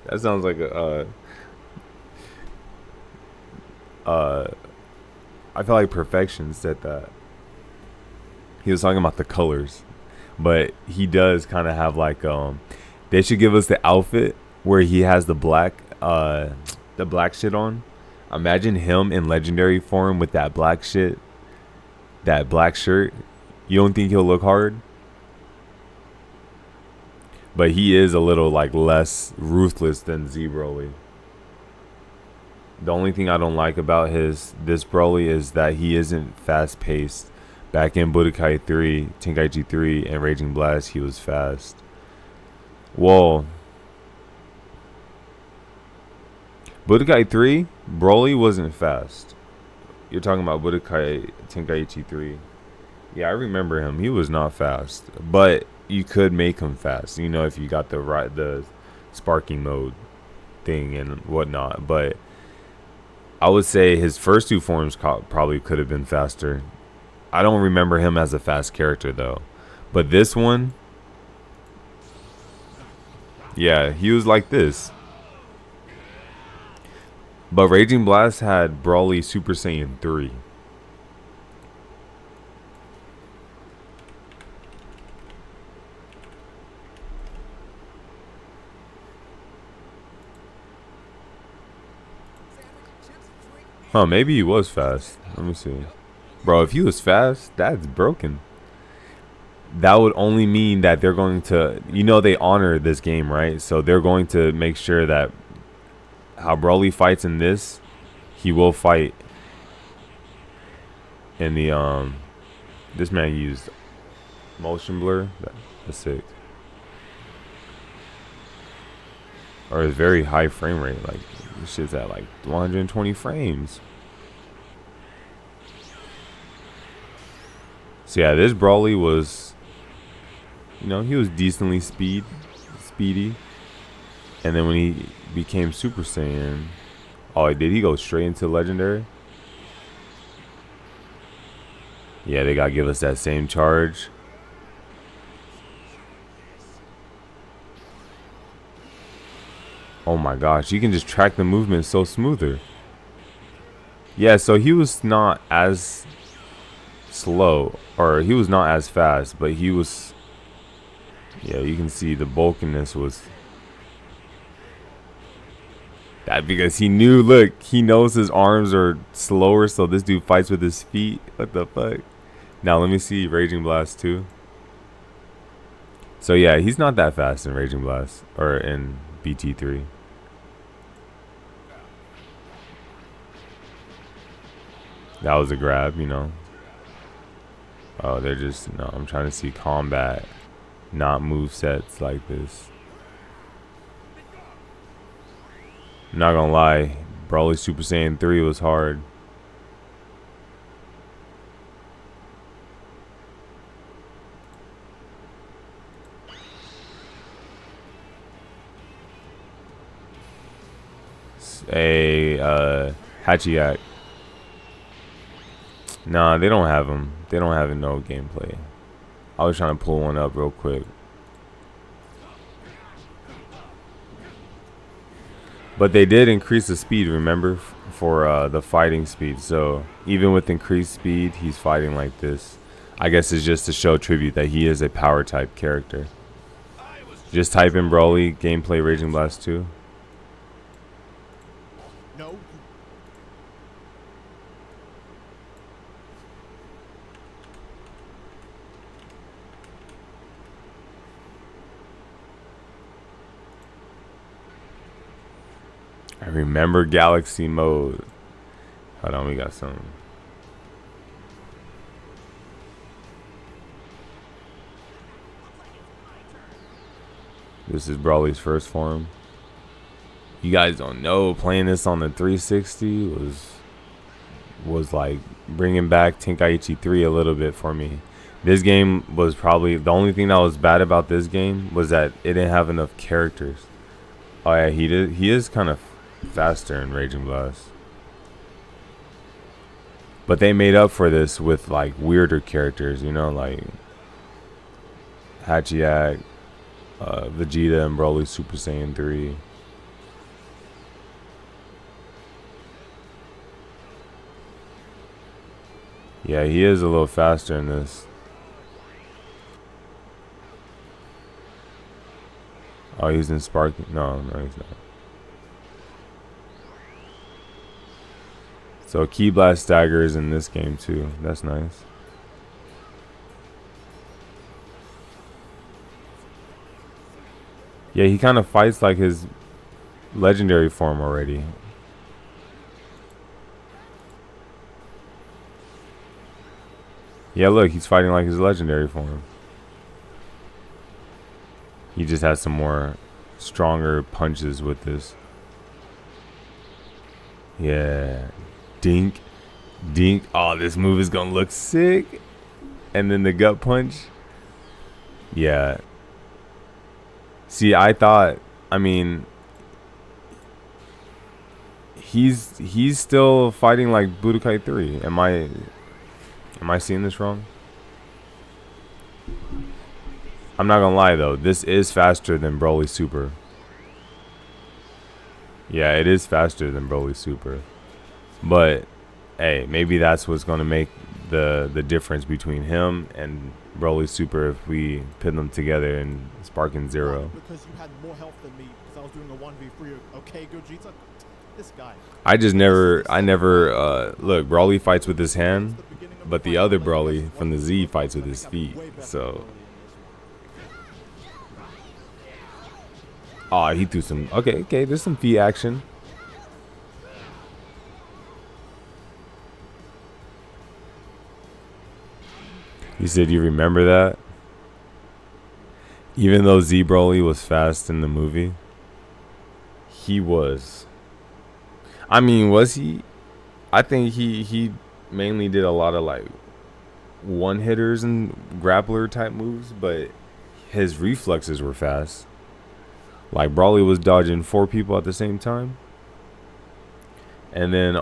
S1: That sounds like a I feel like Perfection said that. He was talking about the colors. But he does kind of have like they should give us the outfit where he has the black shit on. Imagine him in legendary form with that black shit, that black shirt. You don't think he'll look hard? But he is a little like less ruthless than Z Broly. The only thing I don't like about this Broly is that he isn't fast paced. Back in Budokai 3, Tenkaichi 3, and Raging Blast, he was fast. Whoa. Budokai 3, Broly wasn't fast. You're talking about Budokai Tenkaichi 3. Yeah, I remember him. He was not fast. But you could make him fast, you know, if you got the sparking mode thing and whatnot. But I would say his first two forms probably could have been faster. I don't remember him as a fast character, though. But this one, Yeah, he was like this. But Raging Blast had Broly Super Saiyan 3. Huh, maybe he was fast. Let me see. Bro, if he was fast, that's broken. That would only mean that they're going to, they honor this game, right? So they're going to make sure that how Broly fights in this, he will fight in the, this man used motion blur. That's sick. Or a very high frame rate. Like, this shit's at like 120 frames. So yeah, this Broly was, he was decently speedy. And then when he became Super Saiyan, oh, did he go straight into Legendary? Yeah, they gotta give us that same charge. Oh my gosh, you can just track the movement so smoother. Yeah, so he was not as slow, or he was not as fast, but he was, yeah, you can see the bulkiness was that because he knew, look, he knows his arms are slower, so this dude fights with his feet. What the fuck? Now let me see Raging Blast 2. So yeah, he's not that fast in Raging Blast or in BT3. That was a grab, Oh, they're just, no, I'm trying to see combat, not move sets like this. I'm not gonna lie, Broly Super Saiyan 3 was hard. A Hachiyak. Nah, they don't have him. They don't have no gameplay. I was trying to pull one up real quick. But they did increase the speed, remember, for the fighting speed. So even with increased speed, he's fighting like this. I guess it's just to show tribute that he is a power type character. Just type in Broly gameplay Raging Blast 2.
S2: No.
S1: I remember Galaxy Mode. Hold on, we got some. This is Broly's first form. You guys don't know, playing this on the 360 was like bringing back Tenkaichi 3 a little bit for me. This game was probably the only thing that was bad about this game was that it didn't have enough characters. Oh yeah, he is kind of faster in Raging Blast. But they made up for this with like weirder characters, like Hachiyak, Vegeta, and Broly Super Saiyan 3. Yeah, he is a little faster in this. Oh, he's in Spark. No, he's not. So Ki Blast Dagger is in this game too. That's nice. Yeah, he kind of fights like his legendary form already. Yeah, look, he's fighting like his legendary form. He just has some more stronger punches with this. Yeah. Dink. Dink. Oh, this move is gonna look sick. And then the gut punch. Yeah. See, I thought, he's still fighting like Budokai 3. Am I seeing this wrong? I'm not gonna lie though, this is faster than Broly Super. Yeah, it is faster than Broly Super. But hey, maybe that's what's gonna make the difference between him and Broly Super if we put them together in Sparking
S2: Why?
S1: Zero.
S2: Because you had more health than me because I was doing a 1v3. Okay, Gogeta. This guy.
S1: I just never look, Broly fights with his hand,
S2: The beginning of
S1: but the
S2: fight,
S1: other
S2: like, you guys
S1: Broly
S2: just
S1: from the
S2: watched
S1: Z
S2: it.
S1: fights with
S2: I
S1: his
S2: think I'm
S1: feet.
S2: way better than
S1: So
S2: Broly in this one.
S1: oh, he threw some okay, there's some feet action. You said you remember that? Even though Z Broly was fast in the movie, he was. I mean, was he? I think he mainly did a lot of like one hitters and grappler type moves, but his reflexes were fast. Like Broly was dodging 4 people at the same time. And then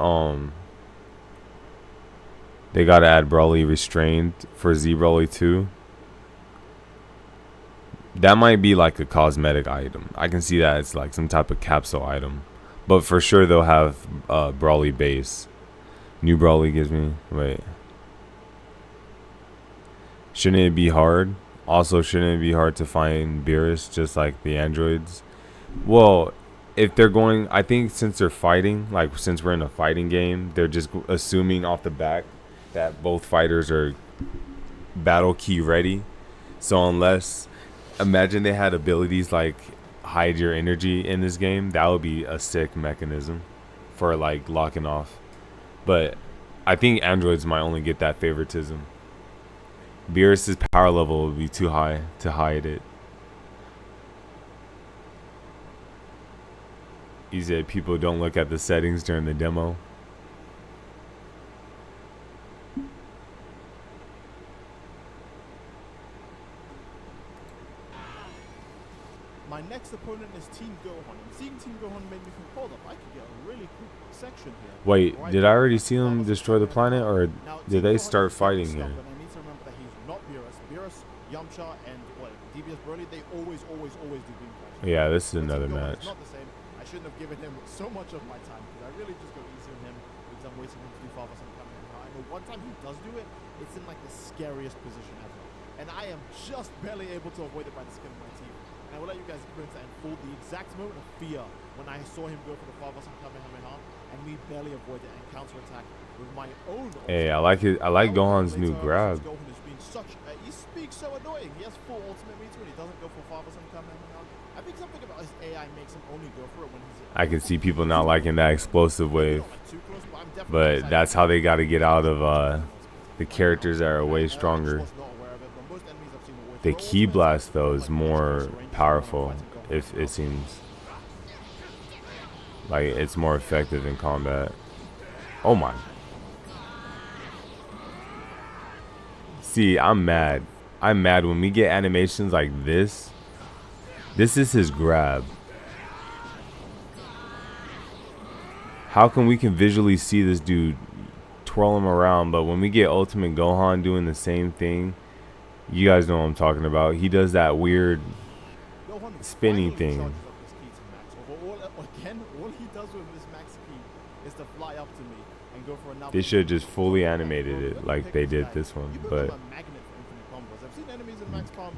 S1: they gotta add Broly restrained for Z Broly 2. That might be like a cosmetic item. I can see that it's like some type of capsule item. But for sure they'll have Broly base. New Broly gives me wait. Shouldn't it be hard? Also, shouldn't it be hard to find Beerus just like the androids? Well, if they're going, I think since they're fighting, like since we're in a fighting game, they're just assuming off the back that both fighters are battle key ready. So unless, imagine they had abilities like hide your energy in this game, that would be a sick mechanism for like locking off. But I think androids might only get that favoritism. Beerus's power level would be too high to hide it. He said people don't look at the settings during the demo.
S2: My next opponent is Team Gohan. And seeing Team Gohan made me think, hold up, I could get a really cool section here.
S1: Wait,
S2: Right
S1: did I
S2: now,
S1: already
S2: that's
S1: see them
S2: Farmer's
S1: destroy the
S2: Planet.
S1: planet, or
S2: Now,
S1: did
S2: Team
S1: they
S2: Gohan
S1: start
S2: is
S1: fighting
S2: stuff,
S1: here?
S2: But I need to remember that he's not Beerus. Beerus, Yamcha, and what, DBS Broly, they always do Beam Clash.
S1: Yeah, this is
S2: But
S1: another
S2: Team Gohan
S1: match.
S2: is not the same. I shouldn't have given him so much of my time because I really just go easy on him because I'm waiting for him to do Father Son Kamehameha. I know one time he does do it, it's in like the scariest position ever. And I am just barely able to avoid it by the skin of my teeth. And I will let you guys experience that in full. The exact moment of fear when I saw him go for the Father Son Kamehameha and me barely avoid it and counterattack with my own.
S1: Hey, I like it. I like Gohan's new grab.
S2: Gohan is being such. He speaks so annoying. He has full ultimate meter and he doesn't go for Father Son Kamehameha. I think something about his AI makes him only go for it when he's.
S1: I can see people not liking that explosive wave,
S2: Too close, but I'm definitely
S1: but
S2: excited.
S1: that's how they got to get out of the characters that are way stronger. The Ki Blast though is more powerful. If it seems like it's more effective in combat. Oh my! See, I'm mad. I'm mad when we get animations like this. This is his grab. How come we can visually see this dude twirl him around, but when we get Ultimate Gohan doing the same thing, you guys know what I'm talking about. He does that weird spinning thing.
S2: All he does with this max key is to fly up to me and go for another.
S1: They should have just fully animated it like they did this one, but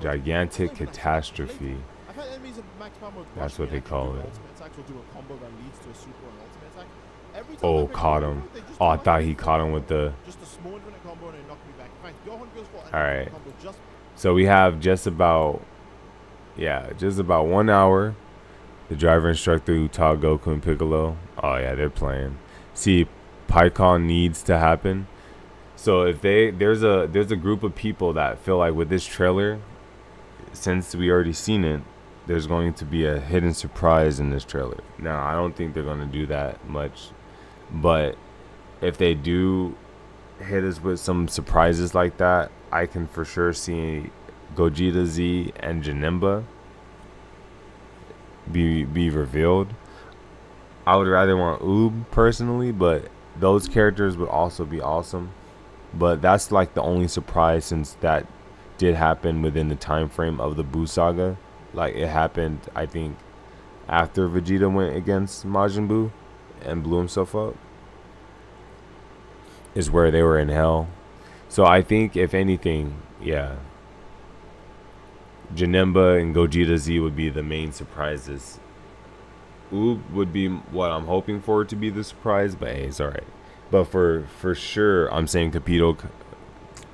S1: gigantic catastrophe.
S2: I've had enemies in max power mode.
S1: That's what they call it.
S2: Ultimate attacks will do a combo that leads to a super and ultimate attack. Every time
S1: Oh,
S2: I pick
S1: caught
S2: a
S1: him.
S2: combo, they just
S1: Oh, I
S2: knock
S1: thought
S2: me
S1: he
S2: back.
S1: caught him with the.
S2: Just a small infinite combo and it knocked me back. In fact, Gohan goes for an
S1: All right.
S2: infinite combo just
S1: So we have just about 1 hour. The driver instructor Uta, Goku, and Piccolo. Oh yeah, they're playing. See, PyCon needs to happen. So if there's a group of people that feel like with this trailer, since we already seen it, there's going to be a hidden surprise in this trailer. Now I don't think they're gonna do that much, but if they do hit us with some surprises like that, I can for sure see Gogeta Z and Janemba be revealed. I would rather want Oob personally, but those characters would also be awesome. But that's like the only surprise since that did happen within the time frame of the Buu saga. Like it happened, I think, after Vegeta went against Majin Buu and blew himself up, is where they were in hell. So I think, if anything, yeah, Janemba and Gogeta Z would be the main surprises. Oob would be what I'm hoping for it to be the surprise, but hey, it's alright. But for sure, I'm saying Capito.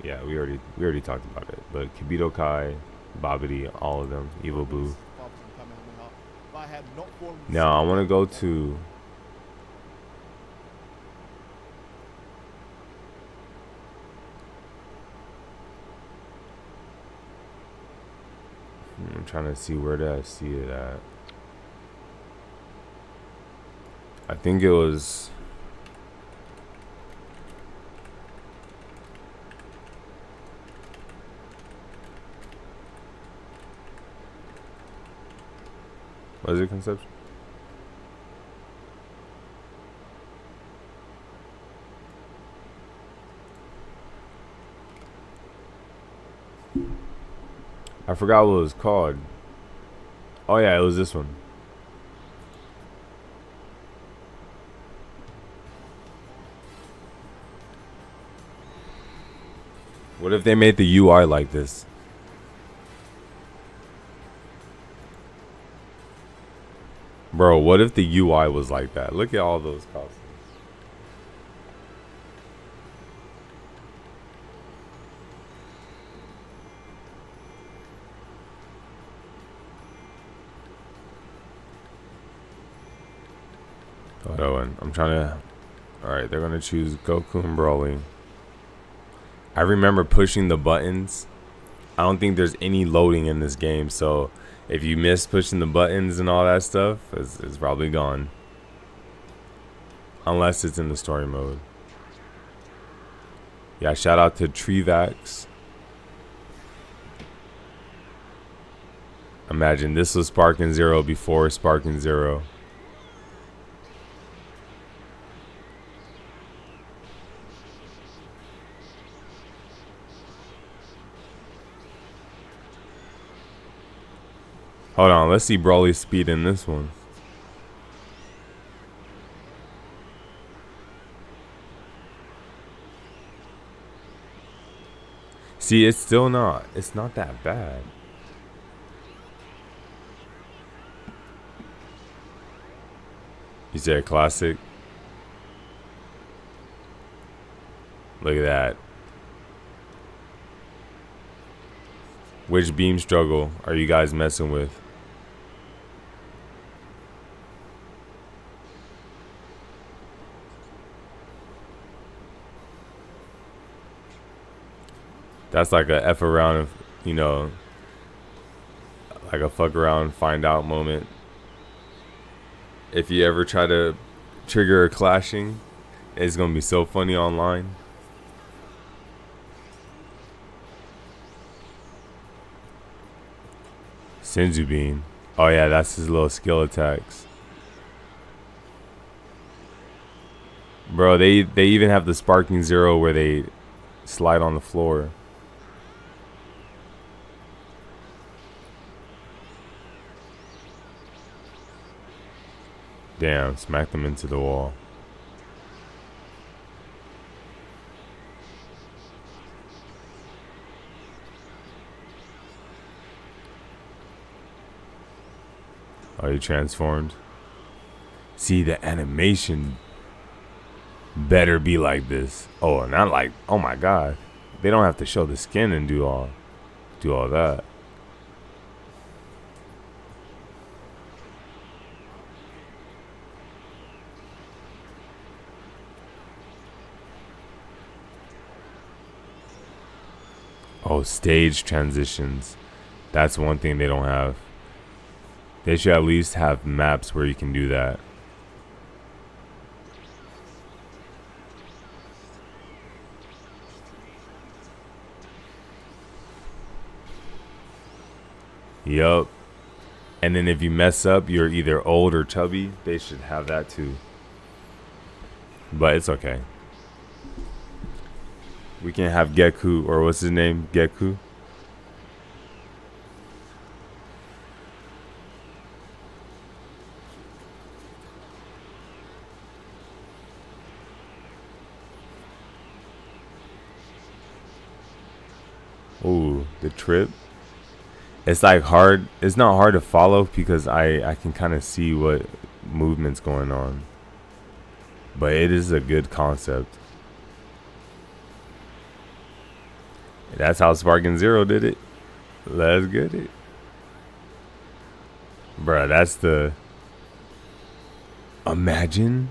S1: Yeah, we already talked about it. But Kibito Kai, Babidi, all of them, Evil Boo. Now I want to go to. I'm trying to see where did I see it at. I think it was. Was it Conception? I forgot what it was called. Oh yeah, it was this one. What if they made the UI like this? Bro, what if the UI was like that? Look at all those costumes. Hold on, I'm trying to. Alright, they're gonna choose Goku and Broly. I remember pushing the buttons. I don't think there's any loading in this game, so if you miss pushing the buttons and all that stuff, it's probably gone. Unless it's in the story mode. Yeah, shout out to Treevax. Imagine this was Sparking Zero before Sparking Zero. Hold on, let's see Broly's speed in this one. See, it's not that bad. You said classic? Look at that. Which beam struggle are you guys messing with? That's like a F around, of, you know, like a fuck around, find out moment. If you ever try to trigger a clashing, it's gonna be so funny online. Senzu Bean. Oh yeah, that's his little skill attacks. Bro, they even have the Sparking Zero where they slide on the floor. Damn, smack them into the wall. Oh, you transformed? See, the animation better be like this. Oh, not like, oh my god. They don't have to show the skin and do all that. Oh, stage transitions. That's one thing they don't have. They should at least have maps where you can do that. Yup. And then if you mess up, you're either old or chubby. They should have that too. But it's okay. We can have Geku, or what's his name? Geku. Ooh, the trip. It's like hard. It's not hard to follow because I can kind of see what movement's going on. But it is a good concept. That's how Sparking Zero did it. Let's get it. Bruh, that's the... Imagine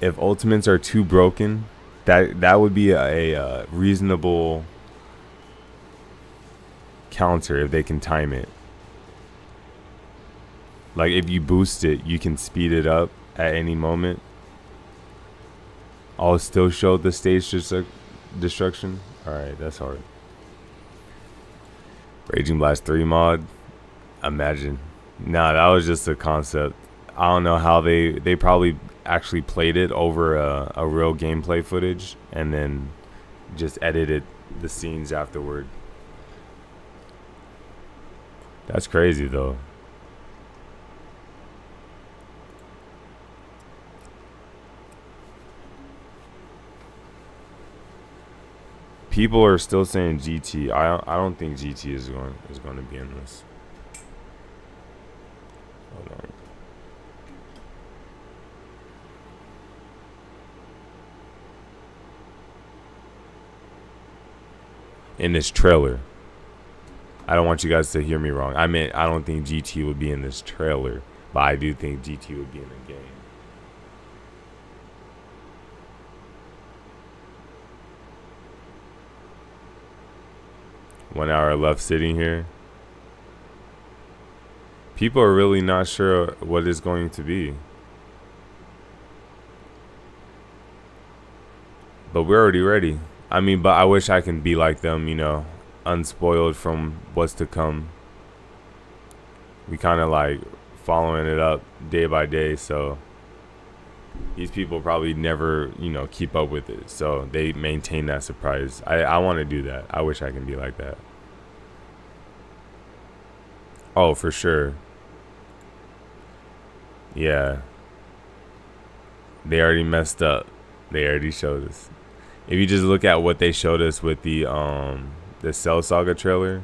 S1: if ultimates are too broken. That would be a reasonable counter if they can time it. Like if you boost it, you can speed it up at any moment. I'll still show the stage destruction. Alright, that's hard. Raging Blast 3 mod. Imagine. Nah, that was just a concept. I don't know how they probably actually played it over a real gameplay footage and then just edited the scenes afterward. That's crazy though. People are still saying GT. I don't think GT is going to be in this. Hold on. In this trailer. I don't want you guys to hear me wrong. I meant I don't think GT would be in this trailer, but I do think GT would be in the game. One hour left sitting here. People are really not sure what it's going to be. But we're already ready. I mean, but I wish I can be like them, you know, unspoiled from what's to come. We kind of like following it up day by day, so these people probably never, you know, keep up with it. So they maintain that surprise. I want to do that. I wish I can be like that. Oh, for sure. Yeah. They already messed up. They already showed us. If you just look at what they showed us with the Cell Saga trailer.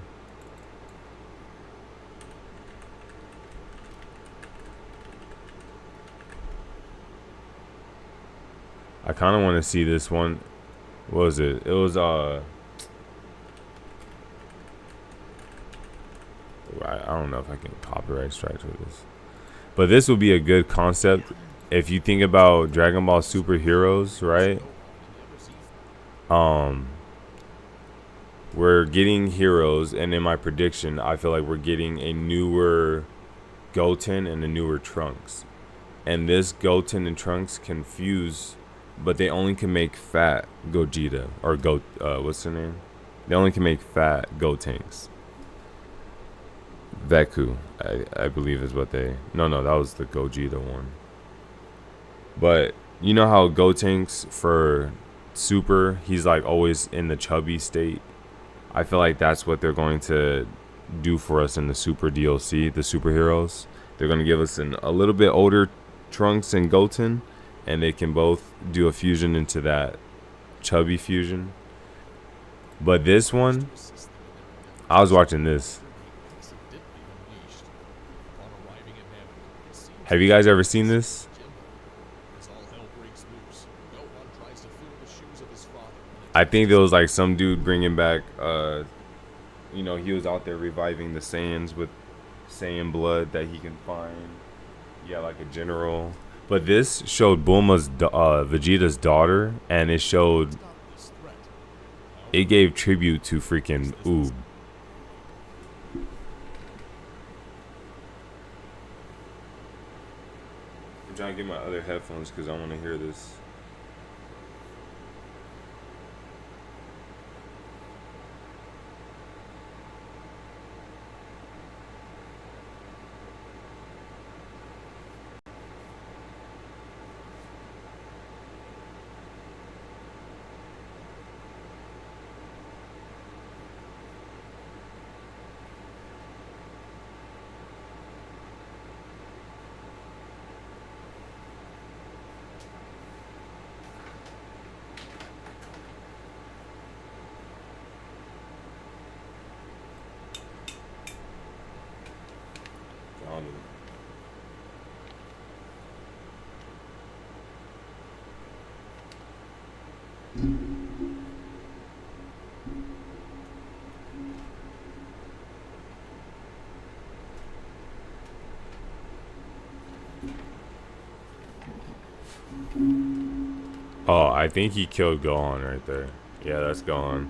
S1: I kind of want to see this one. What was it? It was I don't know if I can copyright strike for this, but this would be a good concept if you think about Dragon Ball superheroes, right? We're getting heroes, and in my prediction, I feel like we're getting a newer Goten and a newer Trunks, and this Goten and Trunks can fuse, but they only can make fat Gogeta or what's her name? They only can make fat Gotenks. Veku, I believe is what they... No, that was the Gogeta one. But you know how Gotenks for Super, he's like always in the chubby state. I feel like that's what they're going to do for us in the Super DLC, the superheroes. They're going to give us a little bit older Trunks and Goten, and they can both do a fusion into that chubby fusion. But this one, I was watching this. Have you guys ever seen this? I think there was like some dude bringing back, you know, he was out there reviving the Saiyans with Saiyan blood that he can find. Yeah, like a general. But this showed Bulma's, Vegeta's daughter, and it showed, it gave tribute to freaking Oob. I'm trying to get my other headphones because I want to hear this. on him. Oh, I think he killed Gohan right there. Yeah, that's Gohan.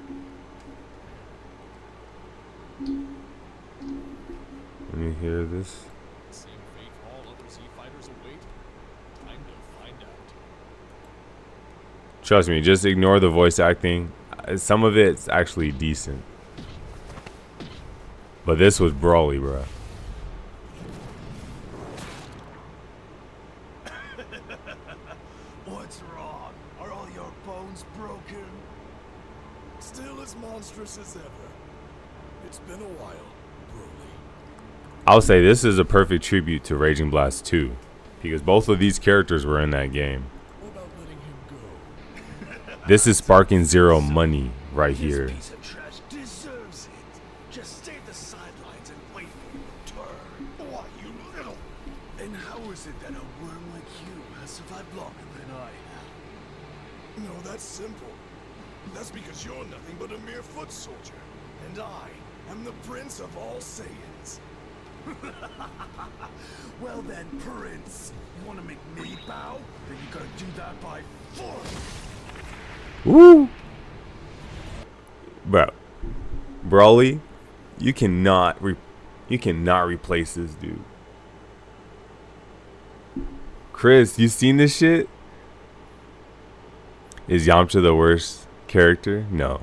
S1: Let me hear this.
S3: Same fate all other Z fighters await. Time to find out.
S1: Trust me, just ignore the voice acting. Some of it's actually decent. But this was Broly, bro.
S4: What's wrong? Are all your bones broken? Still as monstrous as ever. It's been a while, Broly.
S1: I'll say this is a perfect tribute to Raging Blast 2. Because both of these characters were in that game.
S4: What about letting him go?
S1: This is Sparking Zero money right here.
S4: This piece of trash deserves it. Just stay at the sidelines and wait for your turn. Why, you little... And how is it that a worm like you has survived longer than I have? No, that's simple. That's because you're nothing but a mere foot soldier. And I am the Prince of all Saiyans. Well then, Prince. You want to make me bow? Then you gotta do that by force.
S1: Woo! Bro. Broly, you cannot replace this dude. Chris, you seen this shit? Is Yamcha the worst character? No.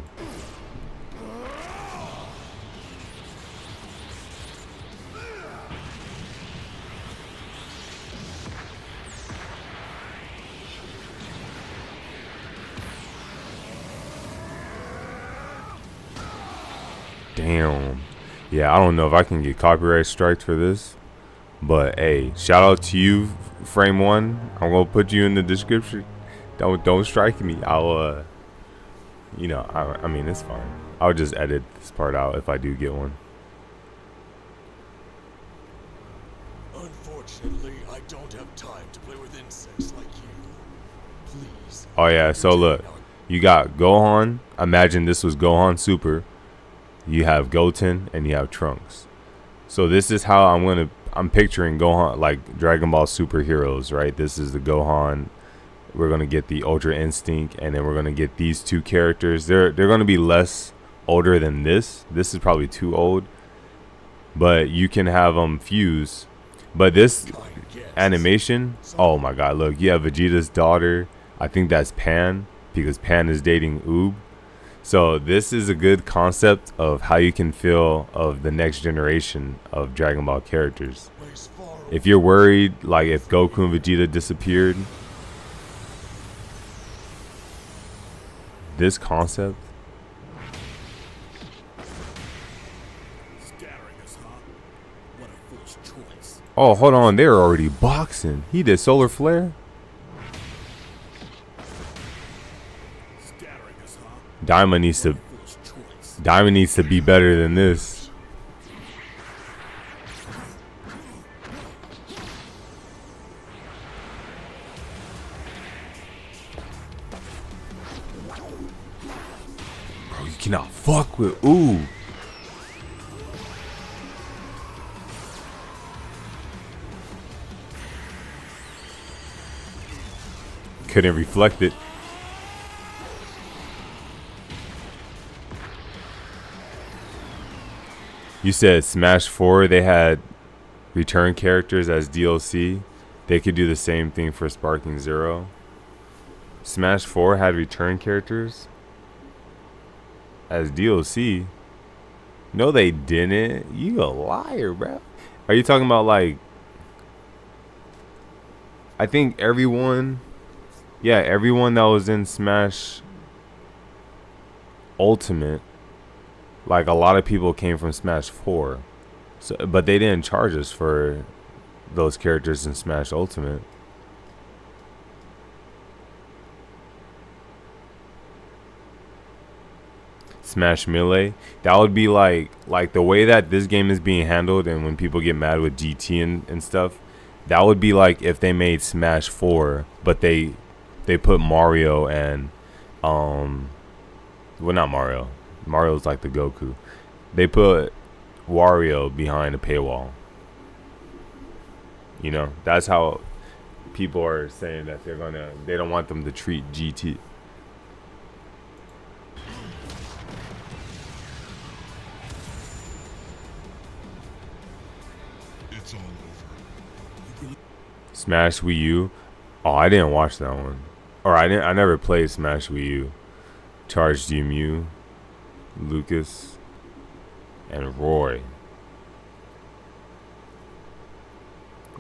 S1: Damn. Yeah, I don't know if I can get copyright strikes for this. But hey, shout out to you, Frame One. I'm gonna put you in the description. Don't strike me. I'll you know, I mean it's fine. I'll just edit this part out if I do get one.
S4: Unfortunately, I don't have time to play with insects like you. Please.
S1: Oh yeah, so look. You got Gohan. Imagine this was Gohan Super. You have Goten and you have Trunks. So this is how I'm picturing Gohan, like Dragon Ball superheroes, right? This is the Gohan. We're gonna get the Ultra Instinct, and then we're gonna get these two characters. They're gonna be less older than this. This is probably too old, but you can have them fuse. But this animation, oh my god! Look, you have Vegeta's daughter. I think that's Pan, because Pan is dating Oob. So this is a good concept of how you can feel of the next generation of Dragon Ball characters. If you're worried, like if Goku and Vegeta disappeared, this concept. Oh, hold on, they're already boxing. He did solar flare. Daima needs to be better than this. Bro, you cannot fuck with ooh. Couldn't reflect it. You said Smash 4, they had return characters as DLC. They could do the same thing for Sparking Zero. Smash 4 had return characters as DLC. No, they didn't. You a liar, bro. Are you talking about like... I think everyone... Yeah, everyone that was in Smash Ultimate, like a lot of people came from Smash 4. So, but they didn't charge us for those characters in Smash Ultimate. Smash Melee. That would be like the way that this game is being handled, and when people get mad with GT and stuff, that would be like if they made Smash 4, but they put Mario and well, not Mario. Mario's like the Goku. They put Wario behind a paywall. You know, that's how people are saying that they don't want them to treat GT.
S4: It's all over.
S1: Smash Wii U. Oh, I didn't watch that one. Or I never played Smash Wii U. Charged Mew, Lucas, and Roy.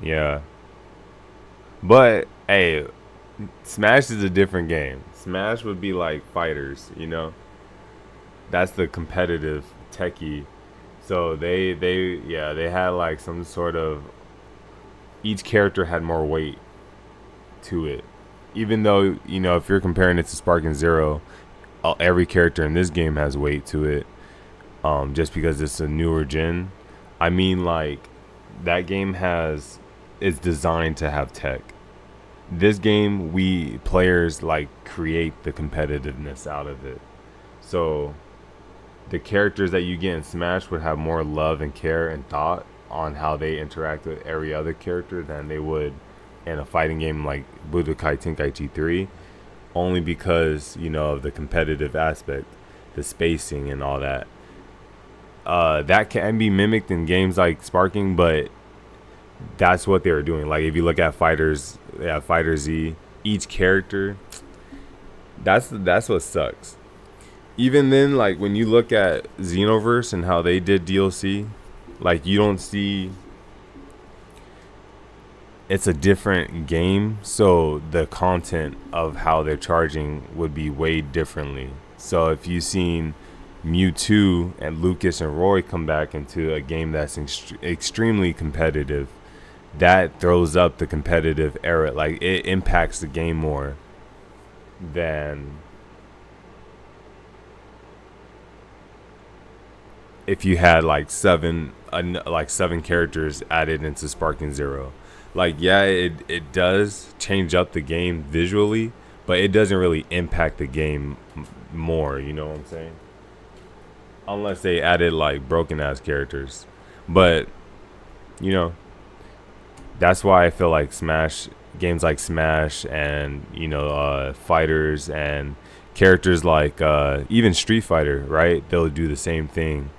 S1: Yeah. But hey, Smash is a different game. Smash would be like fighters, you know. That's the competitive techie. So they had like some sort of, each character had more weight to it. Even though, you know, if you're comparing it to Sparking Zero, every character in this game has weight to it. Just because it's a newer gen. I mean, like, that game is designed to have tech. This game, we players like create the competitiveness out of it. So the characters that you get in Smash would have more love and care and thought on how they interact with every other character than they would in a fighting game like Budokai Tenkaichi 3, only because, you know, of the competitive aspect, the spacing and all that. That can be mimicked in games like Sparking, but that's what they were doing. Like, if you look at Fighter Z, each character, that's what sucks. Even then, like, when you look at Xenoverse and how they did DLC, like, you don't see, it's a different game, so the content of how they're charging would be weighed differently. So if you've seen Mewtwo and Lucas and Roy come back into a game that's extremely competitive, that throws up the competitive era. Like, it impacts the game more than if you had like seven characters added into Sparking Zero. Like, yeah, it does change up the game visually, but it doesn't really impact the game more, you know what I'm saying? Unless they added like broken ass characters. But, you know, that's why I feel like games like Smash and, you know, fighters and characters like even Street Fighter, right? They'll do the same thing.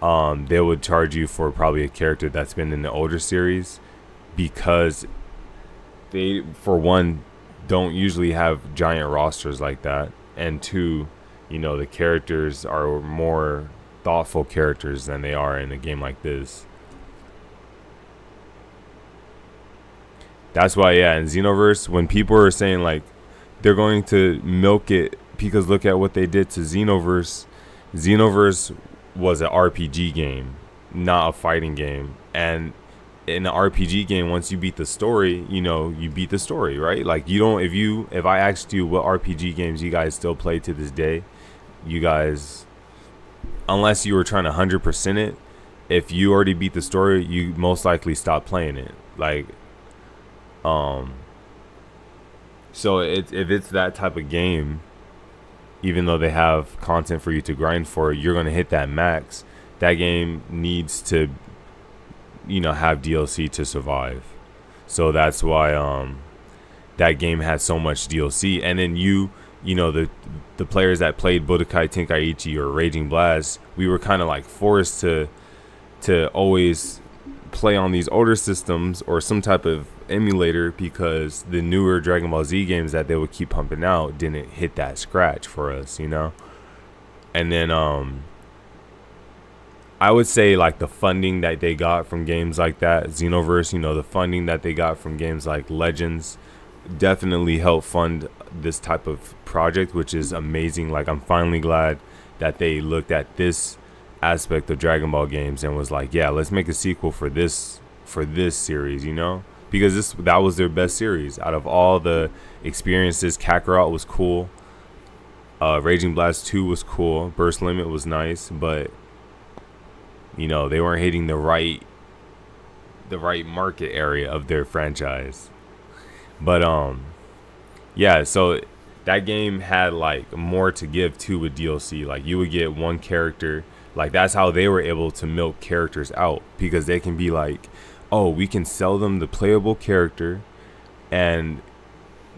S1: They would charge you for probably a character that's been in the older series, because they, for one, don't usually have giant rosters like that, and two, you know, the characters are more thoughtful characters than they are in a game like this. That's why, yeah, in Xenoverse, when people are saying like they're going to milk it because look at what they did to Xenoverse was an RPG game, not a fighting game. And in an RPG game, once you beat the story, you know, you beat the story, right? Like, you don't, if I asked you what RPG games you guys still play to this day, you guys, unless you were trying to 100% it, if you already beat the story, you most likely stop playing it. Like, so if it's that type of game, even though they have content for you to grind for, you're going to hit that max. That game needs to, you know, have DLC to survive. So that's why that game had so much DLC. And then you know, the players that played Budokai Tenkaichi or Raging Blast, we were kind of like forced to always play on these older systems or some type of emulator, because the newer Dragon Ball Z games that they would keep pumping out didn't hit that scratch for us, you know. And then I would say like the funding that they got from games like that, Xenoverse, you know, the funding that they got from games like Legends definitely helped fund this type of project, which is amazing. Like, I'm finally glad that they looked at this aspect of Dragon Ball games and was like, yeah, let's make a sequel for this series, you know, because that was their best series out of all the experiences. Kakarot was cool. Raging Blast 2 was cool. Burst Limit was nice, but you know, they weren't hitting the right market area of their franchise. But yeah, so that game had like more to give to with DLC. Like you would get one character. Like that's how they were able to milk characters out, because they can be like, oh, we can sell them the playable character, and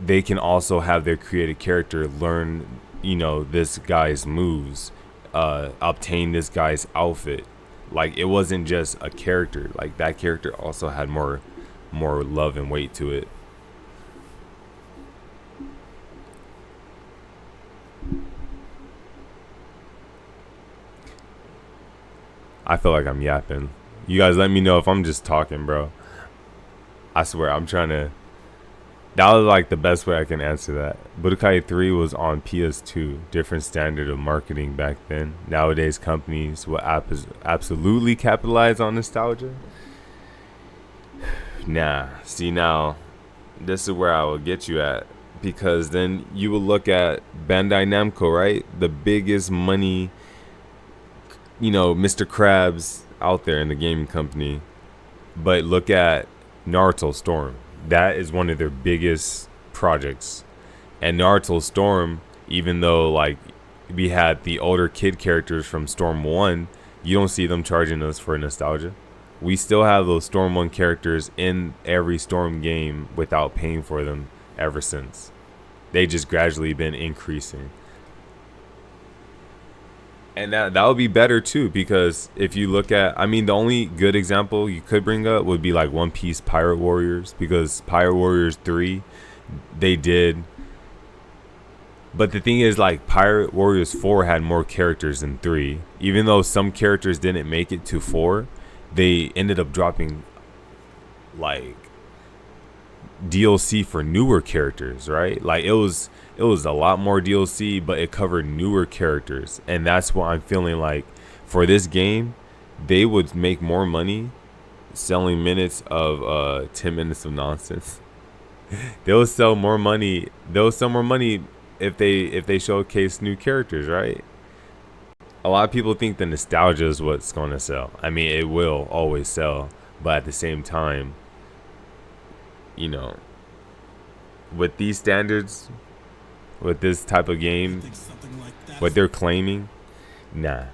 S1: they can also have their created character learn, you know, this guy's moves, obtain this guy's outfit. Like it wasn't just a character. Like that character also had more love and weight to it. I feel like I'm yapping. You guys let me know if I'm just talking, bro. I swear, I'm trying to... That was like the best way I can answer that. Budokai 3 was on PS2. Different standard of marketing back then. Nowadays, companies will absolutely capitalize on nostalgia. Nah. See, now, this is where I will get you at. Because then you will look at Bandai Namco, right? The biggest money... You know, Mr. Krabs out there in the gaming company. But look at Naruto Storm. That is one of their biggest projects. And Naruto Storm, even though like we had the older kid characters from Storm 1, you don't see them charging us for nostalgia. We still have those Storm 1 characters in every Storm game without paying for them ever since. They just gradually been increasing. And that would be better too, because if you look at, I mean, the only good example you could bring up would be like One Piece Pirate Warriors, because Pirate Warriors 3, they did. But the thing is, like, Pirate Warriors 4 had more characters than 3. Even though some characters didn't make it to 4, they ended up dropping like DLC for newer characters, right? Like it was a lot more DLC, but it covered newer characters. And that's what I'm feeling like for this game. They would make more money selling minutes of 10 minutes of nonsense. They'll sell more money if they showcase new characters, right? A lot of people think the nostalgia is what's going to sell. I mean, it will always sell, but at the same time, you know, with these standards, with this type of game, what they're claiming, nah.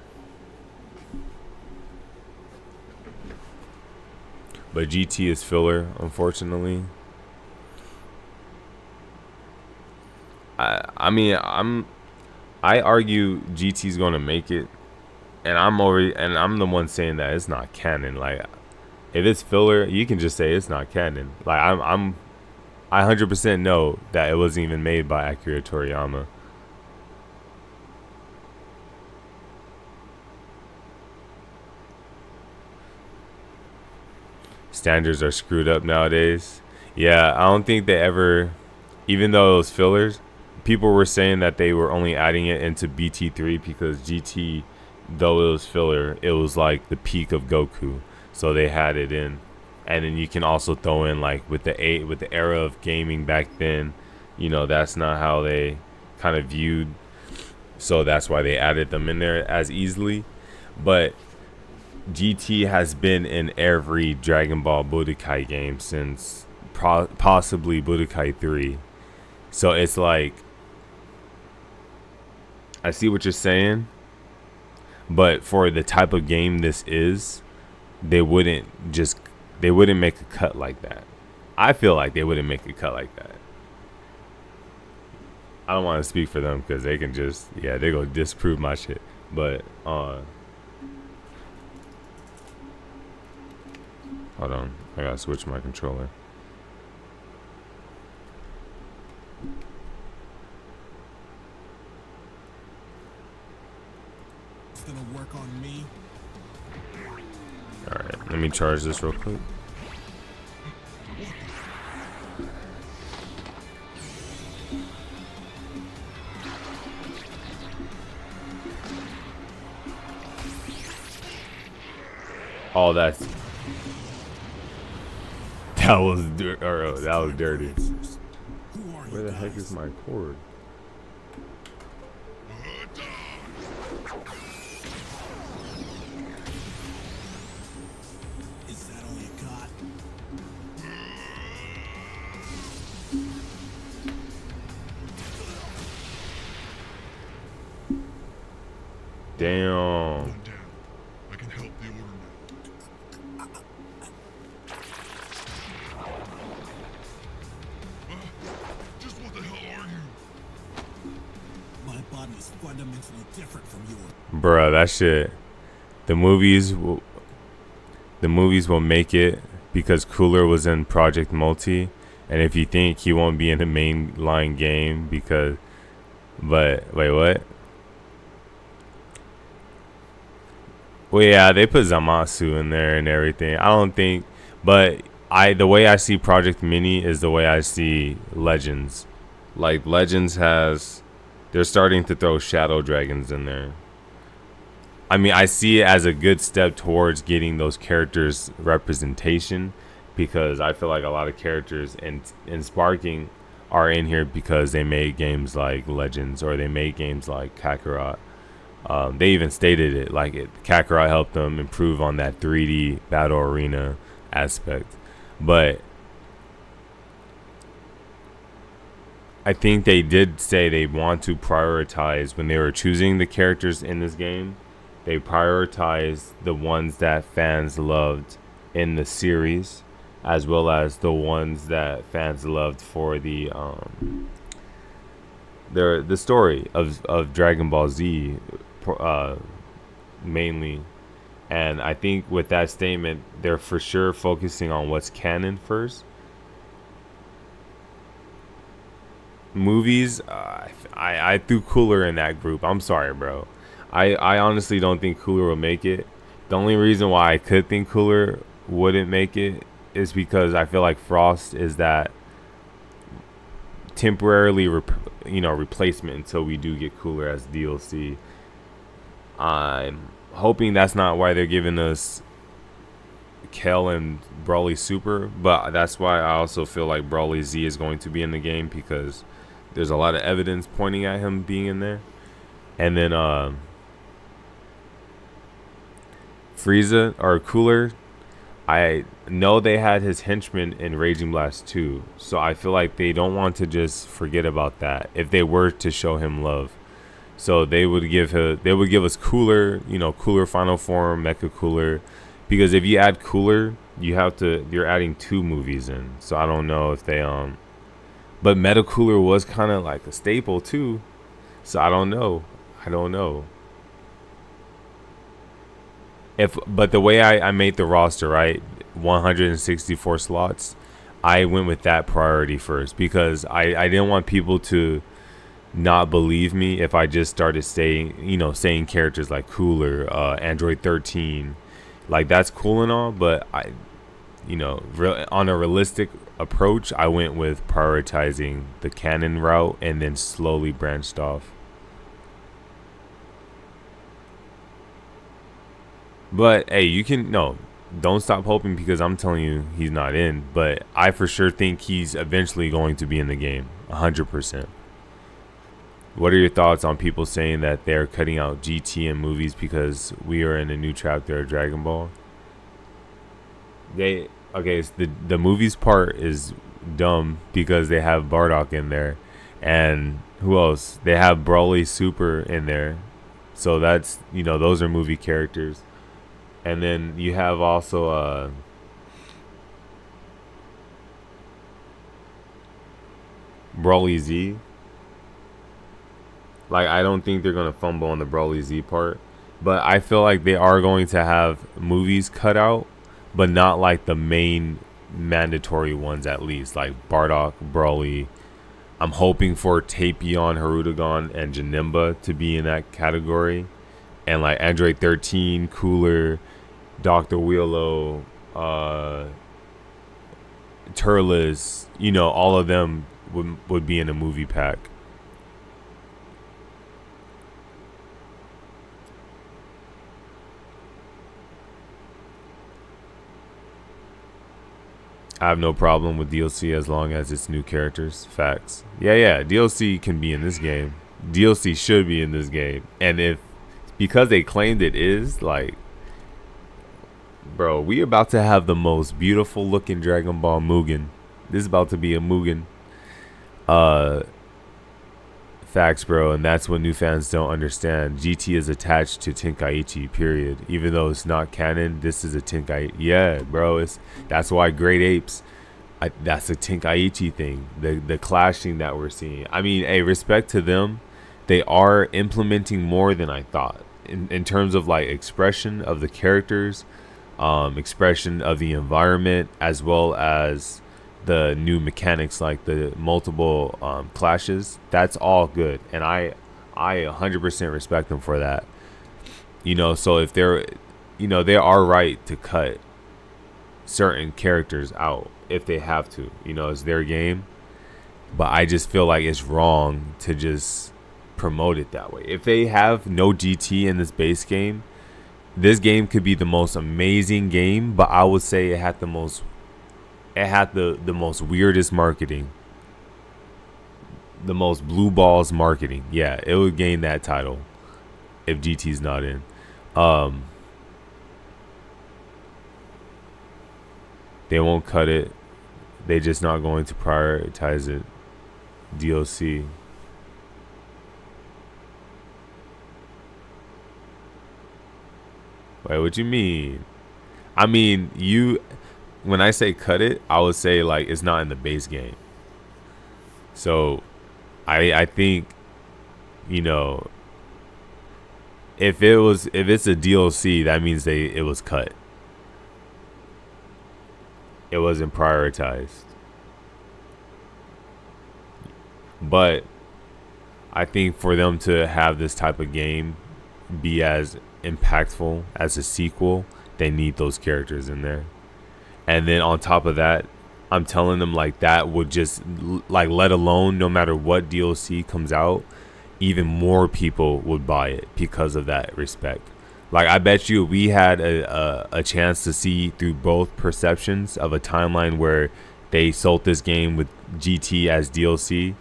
S1: But GT is filler, unfortunately. I mean, I argue GT's gonna make it, and I'm the one saying that it's not canon. Like, if it's filler, you can just say it's not canon. Like I 100% know that it wasn't even made by Akira Toriyama. Standards are screwed up nowadays. Yeah, I don't think they ever, even though it was fillers, people were saying that they were only adding it into BT3 because GT, though it was filler, it was like the peak of Goku. So they had it in. And then you can also throw in, like, with the era of gaming back then, you know, that's not how they kind of viewed. So that's why they added them in there as easily. But GT has been in every Dragon Ball Budokai game since possibly Budokai 3. So it's like, I see what you're saying, but for the type of game this is, they wouldn't make a cut like that. I feel like they wouldn't make a cut like that. I don't want to speak for them because they can just, yeah, they go disprove my shit. But hold on, I gotta switch my controller.
S4: It's gonna work on me.
S1: All right, let me charge this real quick. Oh, that was that was dirty. Where the heck is my cord? Damn.
S5: One down. I can help the order now. Just what the hell are you?
S4: My body is fundamentally different from yours.
S1: Bruh, that shit. The movies will make it because Cooler was in Project Multi, and if you think he won't be in the mainline game because, but wait, what? Well, yeah, they put Zamasu in there and everything. I don't think, but the way I see Project Mini is the way I see Legends. Like Legends they're starting to throw Shadow Dragons in there. I mean, I see it as a good step towards getting those characters representation, because I feel like a lot of characters in Sparking are in here because they made games like Legends or they made games like Kakarot. They even stated it, like Kakarot helped them improve on that 3D battle arena aspect. But I think they did say they want to prioritize when they were choosing the characters in this game. They prioritized the ones that fans loved in the series, as well as the ones that fans loved for the story of Dragon Ball Z, mainly. And I think with that statement, they're for sure focusing on what's canon first. Movies, I threw Cooler in that group. I'm sorry, bro. I honestly don't think Cooler will make it. The only reason why I could think Cooler wouldn't make it is because I feel like Frost is that temporarily replacement until we do get Cooler as DLC. I'm hoping that's not why they're giving us Kel and Brawly Super, but that's why I also feel like Brawly Z is going to be in the game, because there's a lot of evidence pointing at him being in there. And then Frieza or Cooler, I know they had his henchman in Raging Blast 2, so I feel like they don't want to just forget about that if they were to show him love. So they would give us Cooler, Cooler Final Form, Mecha Cooler, because if you add Cooler, you're adding 2 movies in. So I don't know if they but Meta Cooler was kind of like a staple too. So I don't know. But the way I made the roster, right, 164 slots, I went with that priority first, because I didn't want people to not believe me if I just started saying characters like Cooler, Android 13. Like, that's cool and all, but on a realistic approach, I went with prioritizing the canon route and then slowly branched off. But hey, don't stop hoping, because I'm telling you he's not in. But I for sure think he's eventually going to be in the game, 100%. What are your thoughts on people saying that they're cutting out GT in movies because we are in a new chapter of Dragon Ball? The movies part is dumb because they have Bardock in there, and who else? They have Brawly Super in there, so that's those are movie characters. And then you have also Brawly Z. Like, I don't think they're going to fumble on the Brawly Z part. But I feel like they are going to have movies cut out, but not like the main mandatory ones, at least. Like Bardock, Brawly. I'm hoping for Tapion, Hirudegan, and Janemba to be in that category. And like Android 13, Cooler, Dr. Wheelo, Turles, all of them would be in a movie pack. I have no problem with DLC as long as it's new characters. Facts. Yeah, DLC can be in this game. DLC should be in this game. And because they claimed it is, like, bro, we about to have the most beautiful looking Dragon Ball Mugen. This is about to be a Mugen. Facts, bro, and that's what new fans don't understand. GT is attached to Tenkaichi, period. Even though it's not canon, this is a Tenkaichi. Yeah, bro, that's why Great Apes, that's a Tenkaichi thing. The clashing that we're seeing. I mean, hey, respect to them. They are implementing more than I thought in terms of like expression of the characters, expression of the environment, as well as the new mechanics like the multiple clashes. That's all good, and I 100% respect them for that. So if they're, they are right to cut certain characters out if they have to. It's their game, but I just feel like it's wrong to just promote it that way. If they have no GT in this base game, this game could be the most amazing game, but I would say it had the most weirdest marketing, the most blue balls marketing. Yeah, it would gain that title if GT's not in. They won't cut it. They just not going to prioritize it. DLC. Wait, what you mean? I mean, when I say cut it, I would say like it's not in the base game. So I think, if it's a DLC, that means it was cut. It wasn't prioritized. But I think for them to have this type of game be as impactful as a sequel, they need those characters in there. And then on top of that, I'm telling them like that would just like, let alone no matter what DLC comes out, even more people would buy it because of that respect. Like I bet you we had a chance to see through both perceptions of a timeline where they sold this game with GT as DLC,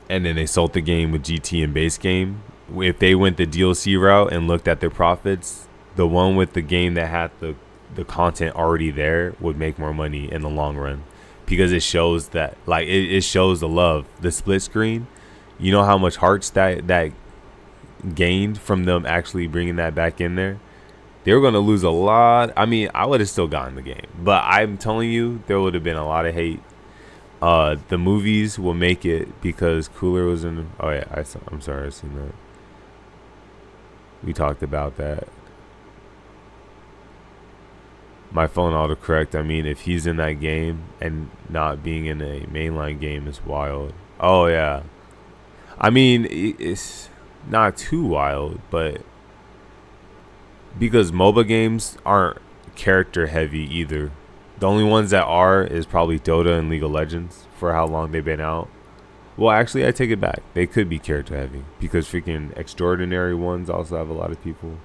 S1: and then they sold the game with GT and base game. If they went the DLC route and looked at their profits, the one with the game that had the content already there would make more money in the long run, because it shows that like it shows the love. The split screen, you know how much hearts that gained from them actually bringing that back in there. They were going to lose a lot. I mean, I would have still gotten the game, but I'm telling you, there would have been a lot of hate. The movies will make it because Cooler was in. Oh yeah, I'm sorry, I seen that. We talked about that. My phone autocorrect. I mean, if he's in that game and not being in a mainline game is wild. Oh yeah, I mean it's not too wild, but because MOBA games aren't character heavy either. The only ones that are is probably Dota and League of Legends for how long they've been out. Well, actually, I take it back. They could be character heavy because freaking Extraordinary ones also have a lot of people.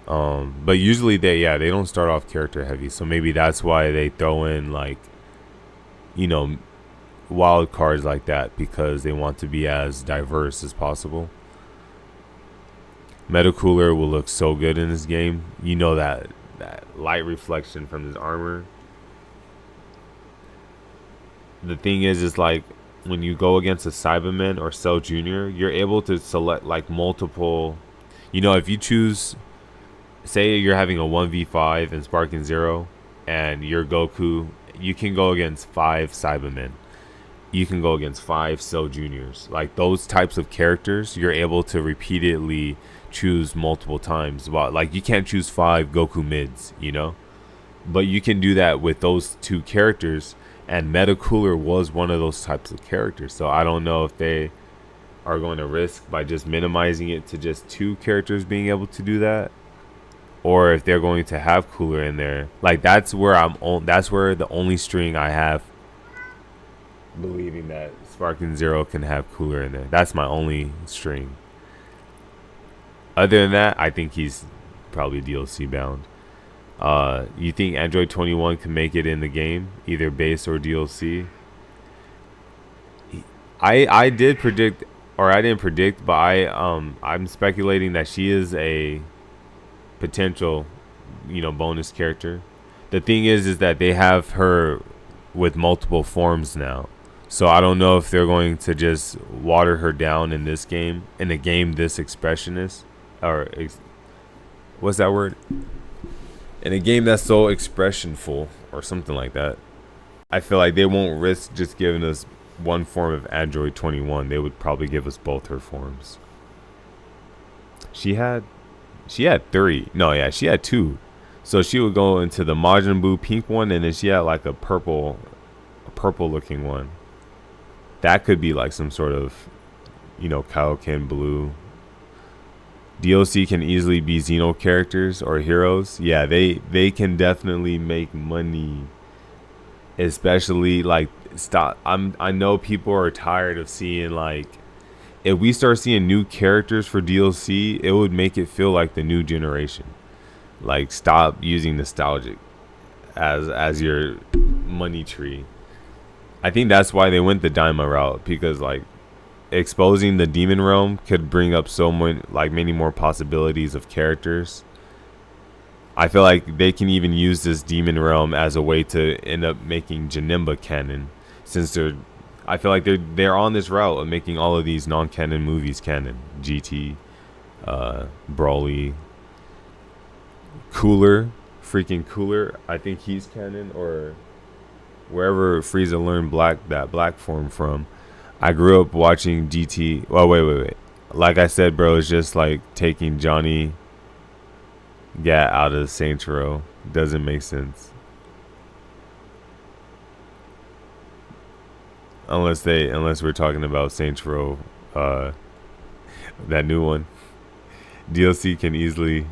S1: But usually they don't start off character heavy. So maybe that's why they throw in like, wild cards like that, because they want to be as diverse as possible. Metacooler will look so good in this game. That light reflection from his armor. The thing is like when you go against a Cyberman or Cell Jr., you're able to select like multiple. If you choose, say you're having a 1v5 in Sparking Zero, and you're Goku, you can go against 5 Cybermen. You can go against 5 Cell Juniors. Like those types of characters, you're able to repeatedly choose multiple times. Well, like you can't choose 5 Goku mids, but you can do that with those 2 characters, and Metacooler was one of those types of characters. So I don't know if they are going to risk by just minimizing it to just 2 characters being able to do that, or if they're going to have Cooler in there. Like that's where the only string I have believing that Sparking Zero can have Cooler in there. That's my only string. Other than that, I think he's probably DLC bound. You think Android 21 can make it in the game, either base or DLC? I did predict, or I didn't predict, but I'm speculating that she is a potential, bonus character. The thing is that they have her with multiple forms now. So I don't know if they're going to just water her down in this game, in a game this expressionist, or what's that word? In a game that's so expressionful or something like that. I feel like they won't risk just giving us one form of Android 21. They would probably give us both her forms. She had 3. No, yeah, she had 2. So she would go into the Majin Buu pink one, and then she had like a purple looking one. That could be like some sort of, Kaioken blue. DLC can easily be Xeno characters or heroes. Yeah, they can definitely make money. Especially like I know people are tired of seeing, like, if we start seeing new characters for DLC, it would make it feel like the new generation. Like, stop using nostalgic as your money tree. I think that's why they went the Daima route, because like exposing the demon realm could bring up many more possibilities of characters. I feel like they can even use this demon realm as a way to end up making Janemba canon, since I feel like they're on this route of making all of these non-canon movies canon. GT, Broly, freaking Cooler. I think he's canon, or wherever Frieza learned that black form from. I grew up watching GT. Well, wait. Like I said, bro, it's just like taking Johnny Gat out of Saints Row. Doesn't make sense. Unless we're talking about Saints Row, that new one. DLC can easily.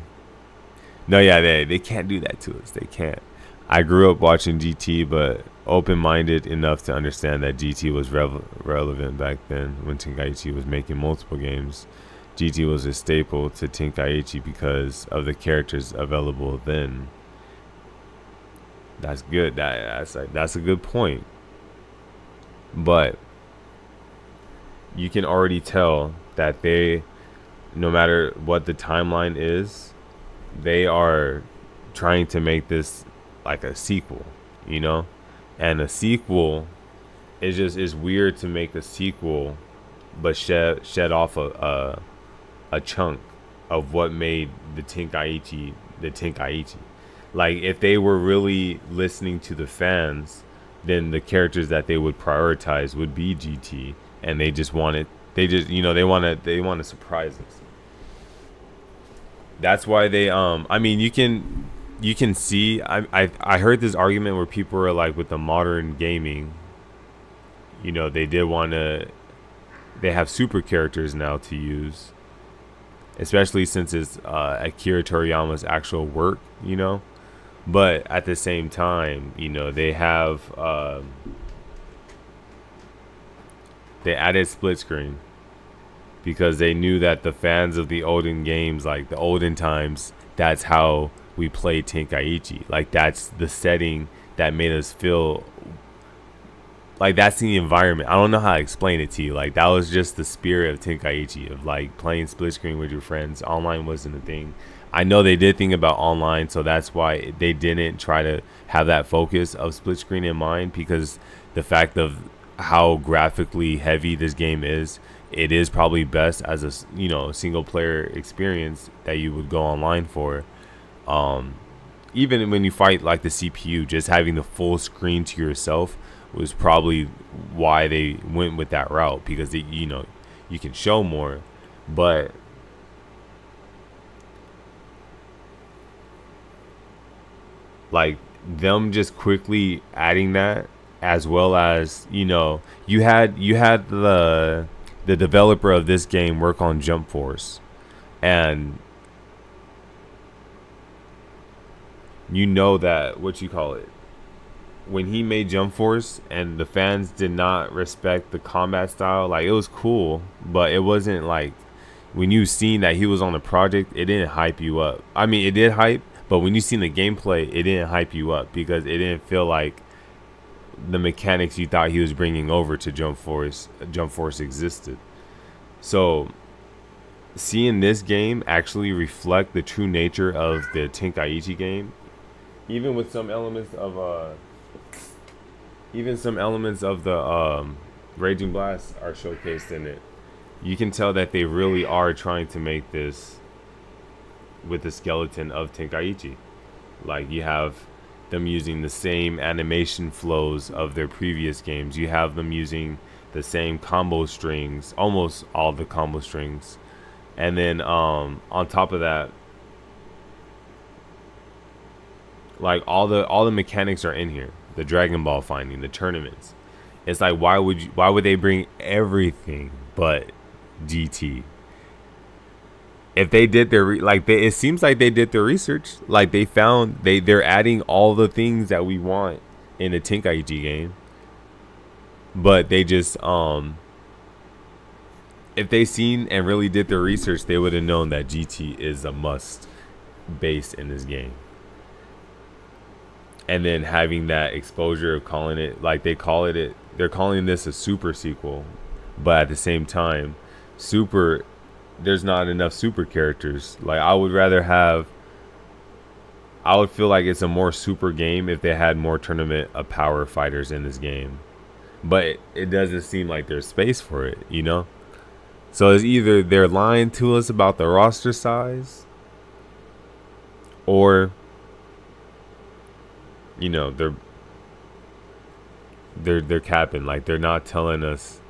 S1: No, yeah, they can't do that to us. They can't. I grew up watching GT, but open-minded enough to understand that GT was relevant back then when Tenkaichi was making multiple games. GT was a staple to Tenkaichi because of the characters available then. That's good. That's a good point. But you can already tell that no matter what the timeline is, they are trying to make this like a sequel, and a sequel is weird to make a sequel, but shed off a chunk of what made the Tenkaichi. Like, if they were really listening to the fans, then the characters that they would prioritize would be GT, and they want to surprise us. That's why they I mean, you can see, I heard this argument where people were like, with the modern gaming, they have super characters now to use, especially since it's Akira Toriyama's actual work, but at the same time, they have they added split screen because they knew that the fans of the olden games, like the olden times, that's how we played Tenkaichi. Like, that's the setting that made us feel like that's the environment. I don't know how to explain it to you. Like, that was just the spirit of Tenkaichi, of like playing split screen with your friends. Online wasn't a thing. I know they did think about online, so that's why they didn't try to have that focus of split screen in mind, because the fact of how graphically heavy this game is, it is probably best as a single player experience that you would go online for. Even when you fight like the CPU, just having the full screen to yourself was probably why they went with that route, because you can show more. But like, them just quickly adding that, as well as you had the developer of this game work on Jump Force, and that when he made Jump Force and the fans did not respect the combat style, like, it was cool, but it wasn't like, when you seen that he was on the project, it didn't hype you up. I mean, it did hype, but when you seen the gameplay, it didn't hype you up, because it didn't feel like the mechanics you thought he was bringing over to Jump Force existed. So seeing this game actually reflect the true nature of the Tenkaichi game, even with some elements of the Raging Blasts are showcased in it. You can tell that they really are trying to make this with the skeleton of Tenkaichi. Like, you have them using the same animation flows of their previous games. You have them using the same combo strings, almost all the combo strings. And then on top of that, like all the mechanics are in here. The Dragon Ball finding, the tournaments. It's like, why would they bring everything but GT? If they did their it seems like they did their research. Like, they found they're adding all the things that we want in a Tenkaichi game. But they just if they seen and really did their research, they would have known that GT is a must base in this game. And then having that exposure of calling it, like they're calling this a super sequel, but at the same time, there's not enough super characters. Like, I would feel like it's a more super game if they had more tournament of power fighters in this game. But it doesn't seem like there's space for it, you know? So it's either they're lying to us about the roster size, or, you know, they're capping. Like, they're not telling us.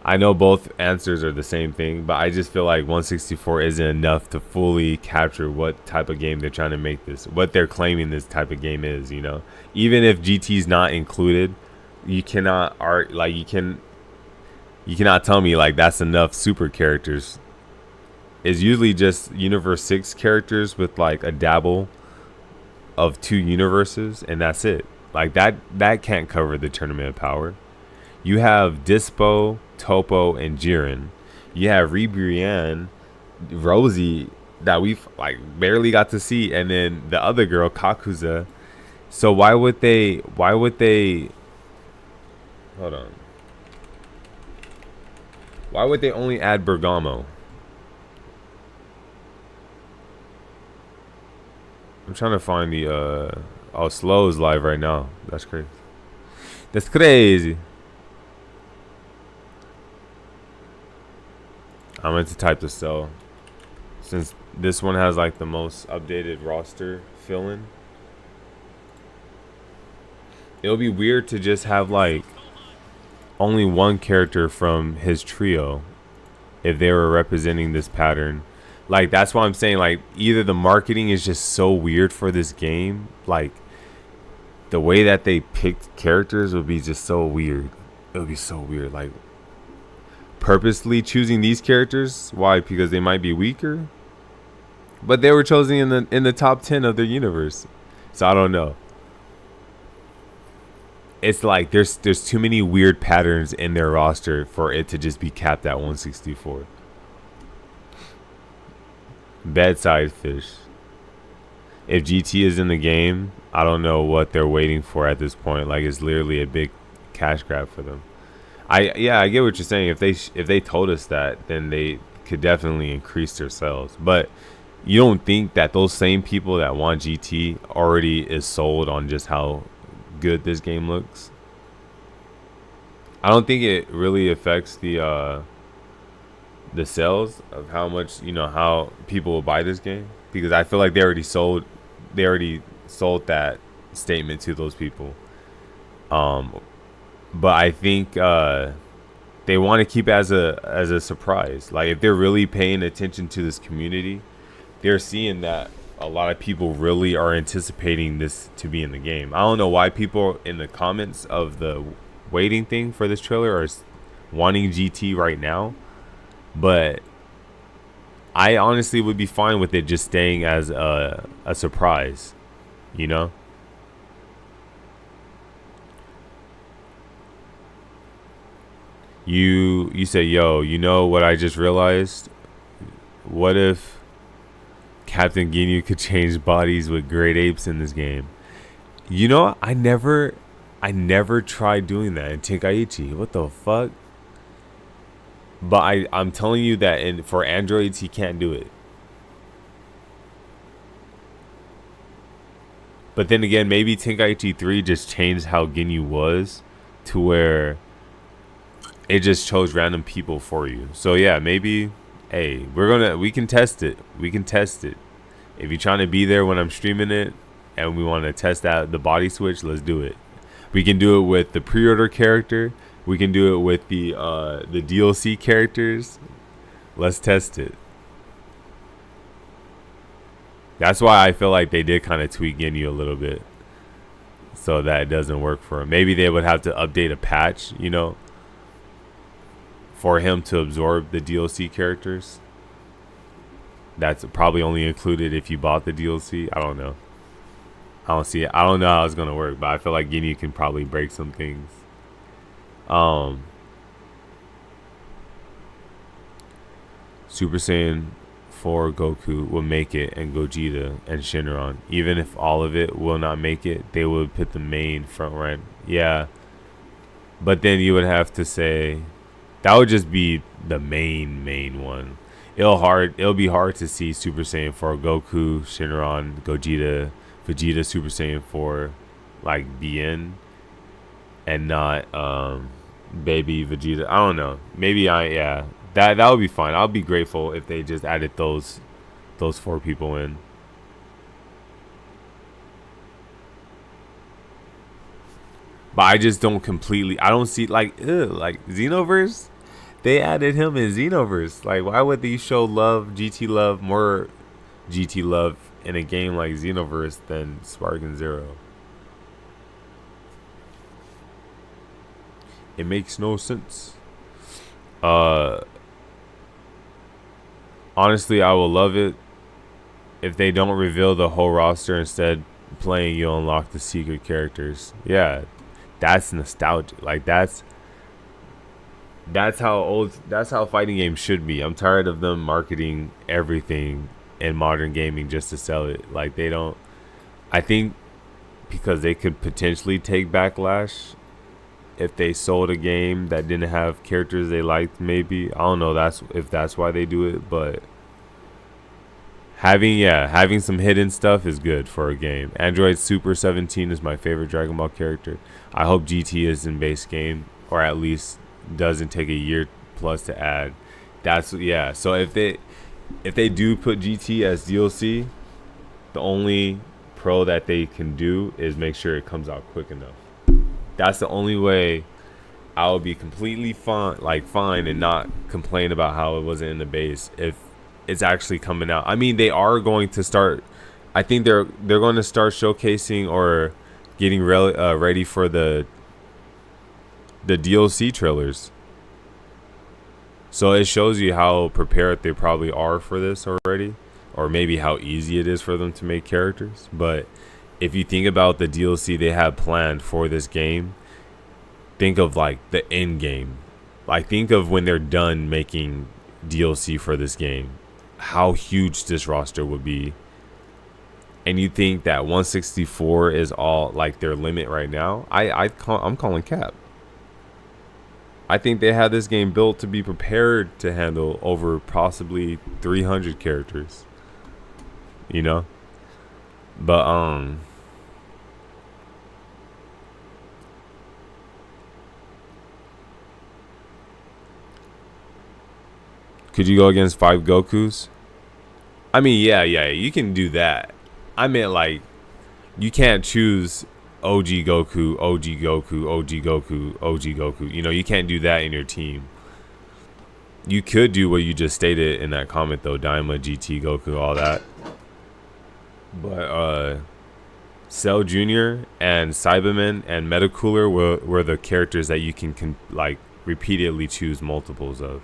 S1: I know both answers are the same thing, but I just feel like 164 isn't enough to fully capture what type of game they're trying to make this, what they're claiming this type of game is, you know? Even if GT's not included, you cannot you cannot tell me like that's enough super characters. It's usually just Universe 6 characters with like a dabble of 2 universes, and that's it. Like, that can't cover the tournament of power. You have Dispo, Topo, and Jiren. You have Ribrianne, Rosie, that we've like barely got to see, and then the other girl, Kakuza. So why would they hold on. Why would they only add Bergamo? I'm trying to find the oh, Slow is live right now. That's crazy. That's crazy. I meant to type the cell, since this one has like the most updated roster fill-in. It'll be weird to just have like only one character from his trio if they were representing this pattern. Like, that's why I'm saying, like, either the marketing is just so weird for this game, like the way that they picked characters would be just so weird. It would be so weird, like purposely choosing these characters. Why? Because they might be weaker, but they were chosen in the top 10 of their universe. So I don't know. It's like there's too many weird patterns in their roster for it to just be capped at 164. Bedside Fish. If GT is in the game, I don't know what they're waiting for at this point. Like, it's literally a big cash grab for them. I get what you're saying. If they told us that, then they could definitely increase their sales. But you don't think that those same people that want GT already is sold on just how good this game looks? I don't think it really affects the sales of how much, you know, how people will buy this game, because I feel like they already sold that statement to those people. But I think they want to keep it as a surprise. Like, if they're really paying attention to this community, they're seeing that a lot of people really are anticipating this to be in the game. I don't know why people in the comments of the waiting thing for this trailer are wanting GT right now, but I honestly would be fine with it just staying as a surprise, you know? You say, yo, you know what I just realized? What if Captain Ginyu could change bodies with great apes in this game? You know, I never tried doing that in Tenkaichi. What the fuck? But I'm telling you that for androids, he can't do it. But then again, maybe Tenkaichi 3 just changed how Ginyu was to where it just chose random people for you. So yeah, maybe, hey, we can test it. We can test it. If you're trying to be there when I'm streaming it and we want to test out the body switch, let's do it. We can do it with the pre-order character. We can do it with the DLC characters. Let's test it. That's why I feel like they did kind of tweak Ginyu a little bit, so that it doesn't work for him. Maybe they would have to update a patch, you know, for him to absorb the DLC characters. That's probably only included if you bought the DLC. I don't know. I don't see it. I don't know how it's gonna work, but I feel like Ginyu can probably break some things. Super Saiyan 4 Goku will make it, and Gogeta and Shenron. Even if all of it will not make it, they would put the main front rank. Yeah, but then you would have to say that would just be the main one. It'll be hard to see Super Saiyan 4 Goku, Shenron, Gogeta, Vegeta, Super Saiyan 4 like be in, and not baby Vegeta. I don't know. Maybe that would be fine. I'll be grateful if they just added those 4 people in. But I just don't completely. I don't see like Xenoverse. They added him in Xenoverse. Like, why would they show love, GT love, more GT love in a game like Xenoverse than Sparking Zero? It makes no sense. Honestly, I will love it if they don't reveal the whole roster. Instead, playing, you unlock the secret characters. Yeah, that's nostalgic. Like that's how fighting games should be. I'm tired of them marketing everything in modern gaming just to sell it. Like they don't. I think because they could potentially take backlash if they sold a game that didn't have characters they liked. Maybe, I don't know, that's why they do it. But having some hidden stuff is good for a game. Android Super 17 is my favorite Dragon Ball character. I hope GT is in base game, or at least doesn't take a year plus to add. So if they do put GT as DLC, the only pro that they can do is make sure it comes out quick enough. That's the only way I will be completely fine and not complain about how it wasn't in the base if it's actually coming out. I mean, they are going to start. I think they're going to start showcasing or getting ready for the DLC trailers. So it shows you how prepared they probably are for this already, or maybe how easy it is for them to make characters. But if you think about the DLC they have planned for this game, think of like the end game. Like think of when they're done making DLC for this game, how huge this roster would be. And you think that 164 is all like their limit right now? I'm calling cap. I think they had this game built to be prepared to handle over possibly 300 characters. You know? But could you go against 5 Gokus? I mean, yeah, you can do that. I meant like you can't choose OG Goku, OG Goku, OG Goku, OG Goku. You know, you can't do that in your team. You could do what you just stated in that comment though, Daima, GT, Goku, all that. But Cell Jr. and Cyberman and Metacooler were the characters that you can like repeatedly choose multiples of.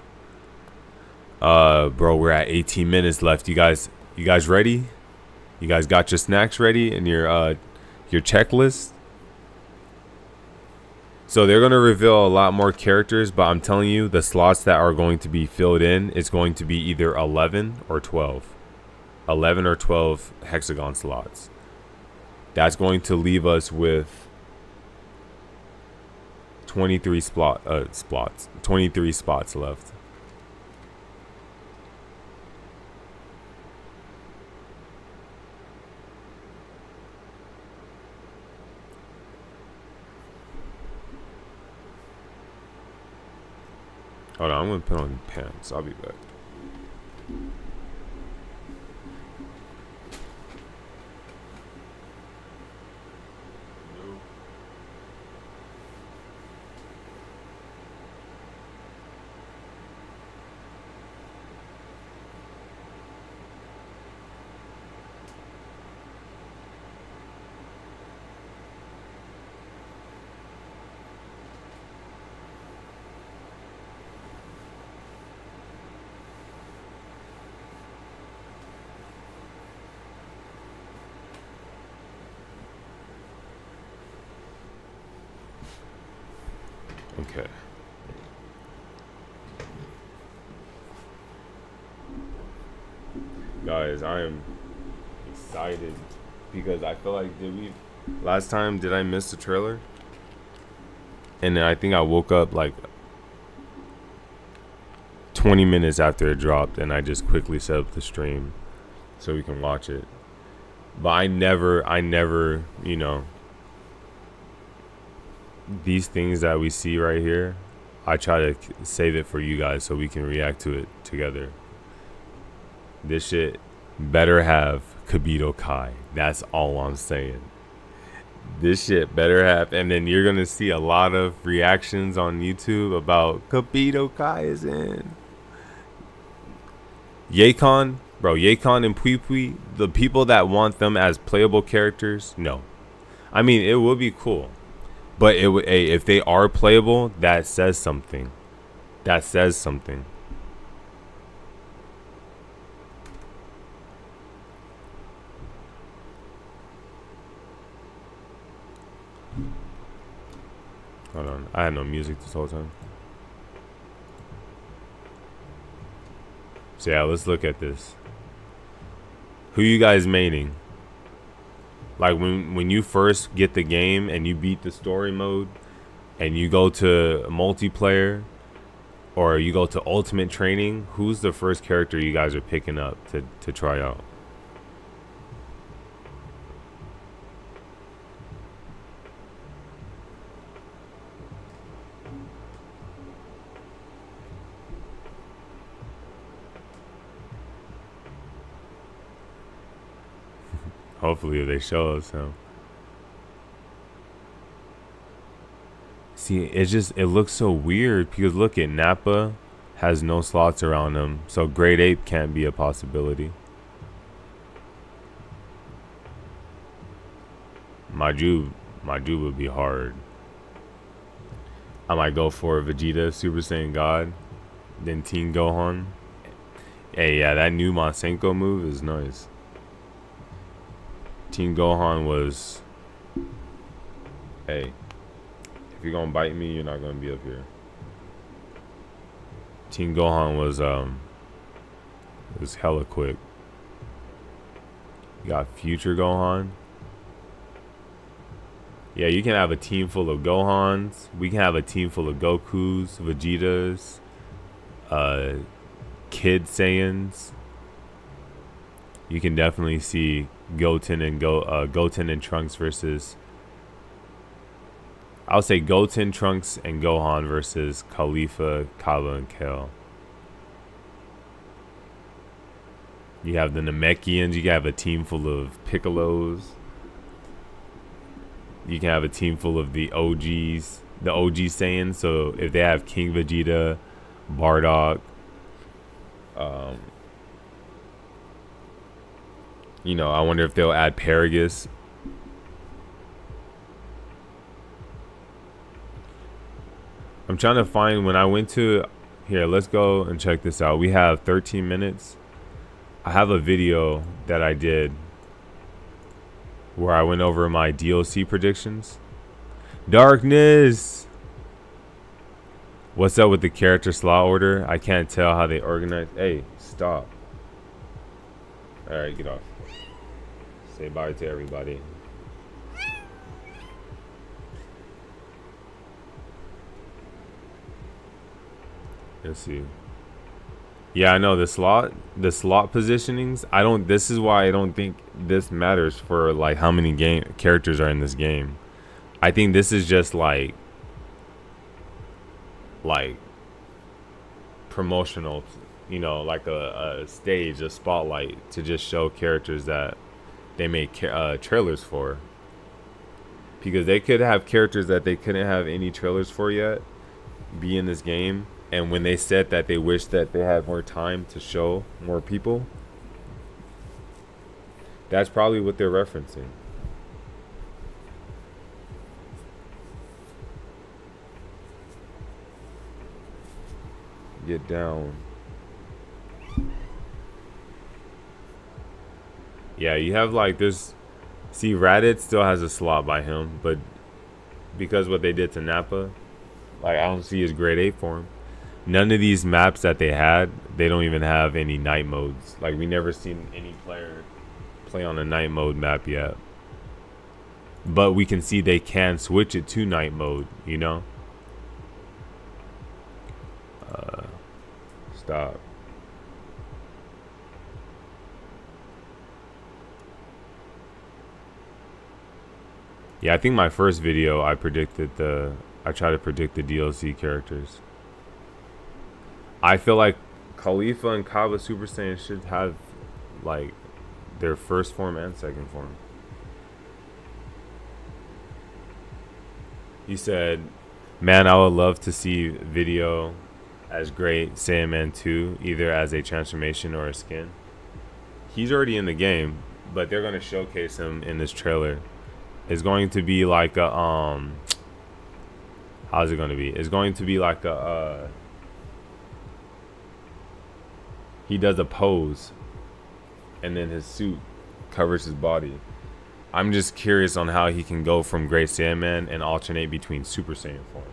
S1: Bro, we're at 18 minutes left. You guys ready? You guys got your snacks ready and your checklist? So they're going to reveal a lot more characters, but I'm telling you, the slots that are going to be filled in is going to be either 11 or 12. 11 or 12 hexagon slots. That's going to leave us with 23 spots left. Hold on, I'm gonna put on pants. I'll be back. Okay. Guys, I am excited because I feel like last time did I miss the trailer? And then I think I woke up like 20 minutes after it dropped and I just quickly set up the stream so we can watch it. But I never, you know, these things that we see right here, I try to save it for you guys so we can react to it together. This shit better have Kibito Kai. That's all I'm saying. This shit better have, and then you're gonna see a lot of reactions on YouTube about Kibito Kai is in. Yacon, bro, Yacon and Pui Pui, the people that want them as playable characters, no. I mean, it would be cool. But it would, hey, if they are playable, that says something. That says something. Hold on, I had no music this whole time. So yeah, let's look at this. Who you guys maining? Like when you first get the game and you beat the story mode and you go to multiplayer or you go to ultimate training, who's the first character you guys are picking up to try out? Hopefully if they show us him. See, it looks so weird because look at Nappa has no slots around him, so Great Ape can't be a possibility. Maju would be hard. I might go for Vegeta, Super Saiyan God, then Teen Gohan. Hey, yeah, that new Masenko move is nice. Teen Gohan was, hey, if you're gonna bite me, you're not gonna be up here. Teen Gohan was hella quick. You got Future Gohan. Yeah, you can have a team full of Gohans. We can have a team full of Gokus, Vegetas, Kid Saiyans. You can definitely see Goten and Trunks versus, I'll say Goten, Trunks, and Gohan versus Khalifa, Kaba, and Kale. You have the Namekians. You can have a team full of Piccolos. You can have a team full of the OGs, the OG Saiyans. So if they have King Vegeta, Bardock, you know, I wonder if they'll add Paragus. I'm trying to find when I went to here. Let's go and check this out. We have 13 minutes. I have a video that I did where I went over my DLC predictions. Darkness. What's up with the character slot order? I can't tell how they organize. Hey, stop. All right, get off. Say bye to everybody. Let's see. Yeah, I know the slot positionings. This is why I don't think this matters for like how many characters are in this game. I think this is just like promotional, you know, like a stage, a spotlight to just show characters that they make trailers for. Because they could have characters that they couldn't have any trailers for yet be in this game, and when they said that they wish that they had more time to show more people, that's probably what they're referencing. Get down. Yeah, you have like this. See, Raditz still has a slot by him, but because what they did to Nappa, like I don't see his grade 8 form. None of these maps that they had, they don't even have any night modes. Like we never seen any player play on a night mode map yet. But we can see they can switch it to night mode, you know? Stop. Yeah, I think my first video I tried to predict the DLC characters. I feel like Khalifa and Kaba Super Saiyan should have like their first form and second form. He said, man, I would love to see video as Great Saiyaman 2, either as a transformation or a skin. He's already in the game, but they're going to showcase him in this trailer. It's going to be like a how's it going to be? It's going to be like a he does a pose and then his suit covers his body. I'm just curious on how he can go from Great Saiyaman and alternate between Super Saiyan forms.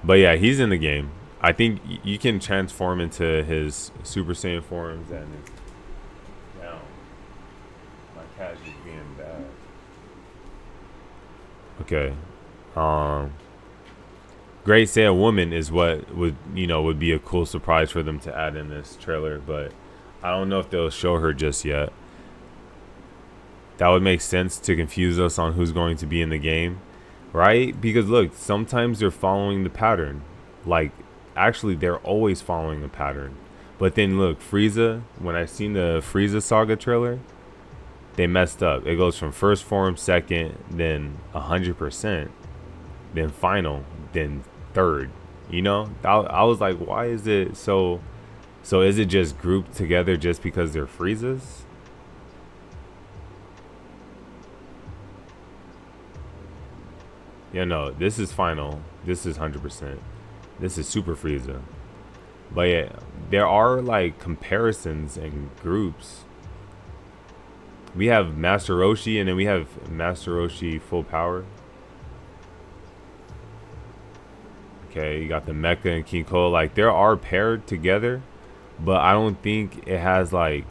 S1: But yeah, he's in the game. I think you can transform into his Super Saiyan forms and now my cat is being bad. Okay. Great Saiyan Woman is what would be a cool surprise for them to add in this trailer, but I don't know if they'll show her just yet. That would make sense to confuse us on who's going to be in the game, right? Because look, sometimes they're following the pattern. Like, actually, they're always following a pattern. But then look, Frieza, when I seen the Frieza Saga trailer, they messed up. It goes from first form, second, then 100%, then final, then third. You know, I was like, why is it so is it just grouped together just because they're Friezas? Yeah, no, this is final. This is 100%. This is Super Frieza. But yeah, there are like comparisons and groups. We have Master Roshi and then we have Master Roshi Full Power. Okay, you got the Mecha and King Cole. Like, there are paired together, but I don't think it has like,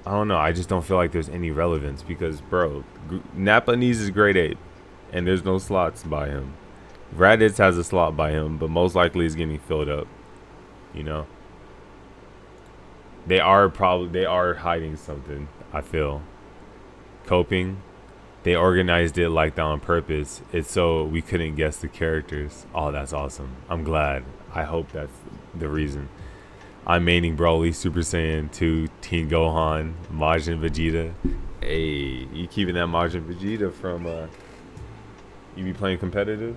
S1: I don't know. I just don't feel like there's any relevance because, bro, Nappa needs his grade 8 and there's no slots by him. Raditz has a slot by him, but most likely is getting filled up. You know, they are hiding something. I feel coping. They organized it like that on purpose. It's so we couldn't guess the characters. Oh, that's awesome. I'm glad. I hope that's the reason. I'm maining Broly, Super Saiyan 2, Teen Gohan, Majin Vegeta. Hey, you keeping that Majin Vegeta from you be playing competitive?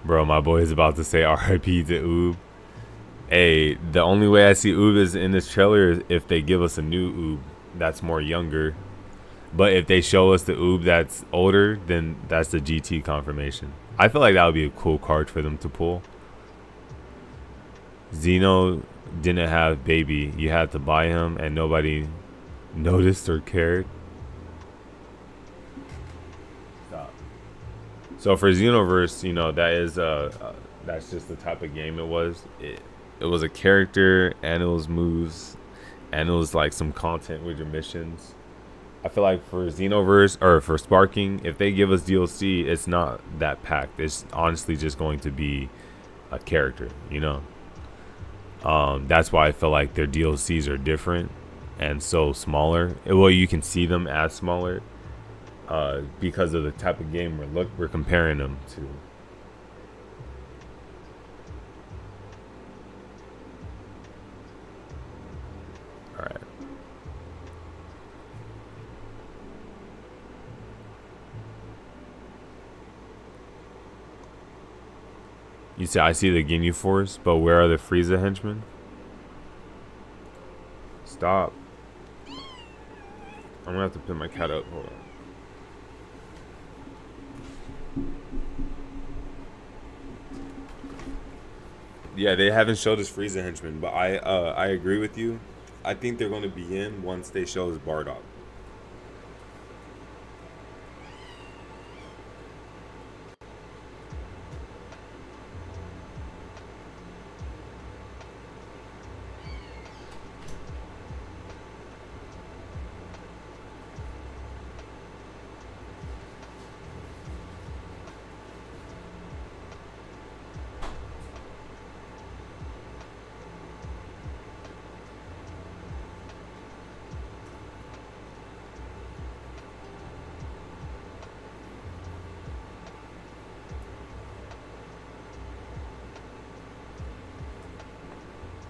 S1: Bro, my boy is about to say RIP to Oob. Hey, the only way I see Oob is in this trailer is if they give us a new Oob that's more younger. But if they show us the Oob that's older, then that's the GT confirmation. I feel like that would be a cool card for them to pull. Zeno didn't have baby. You had to buy him and nobody noticed or cared. So for Xenoverse, you know, that is that's just the type of game it was. It was a character and it was moves and it was like some content with your missions. I feel like for Xenoverse or for Sparking, if they give us DLC, it's not that packed. It's honestly just going to be a character, you know. That's why I feel like their DLCs are different and so smaller. Well, you can see them as smaller because of the type of game we're comparing them to. All right. You see, I see the Ginyu Force, but where are the Frieza henchmen? Stop. I'm gonna have to put my cat up. Hold on. Yeah, they haven't showed us Frieza henchmen, but I agree with you. I think they're gonna be in once they show us Bardock.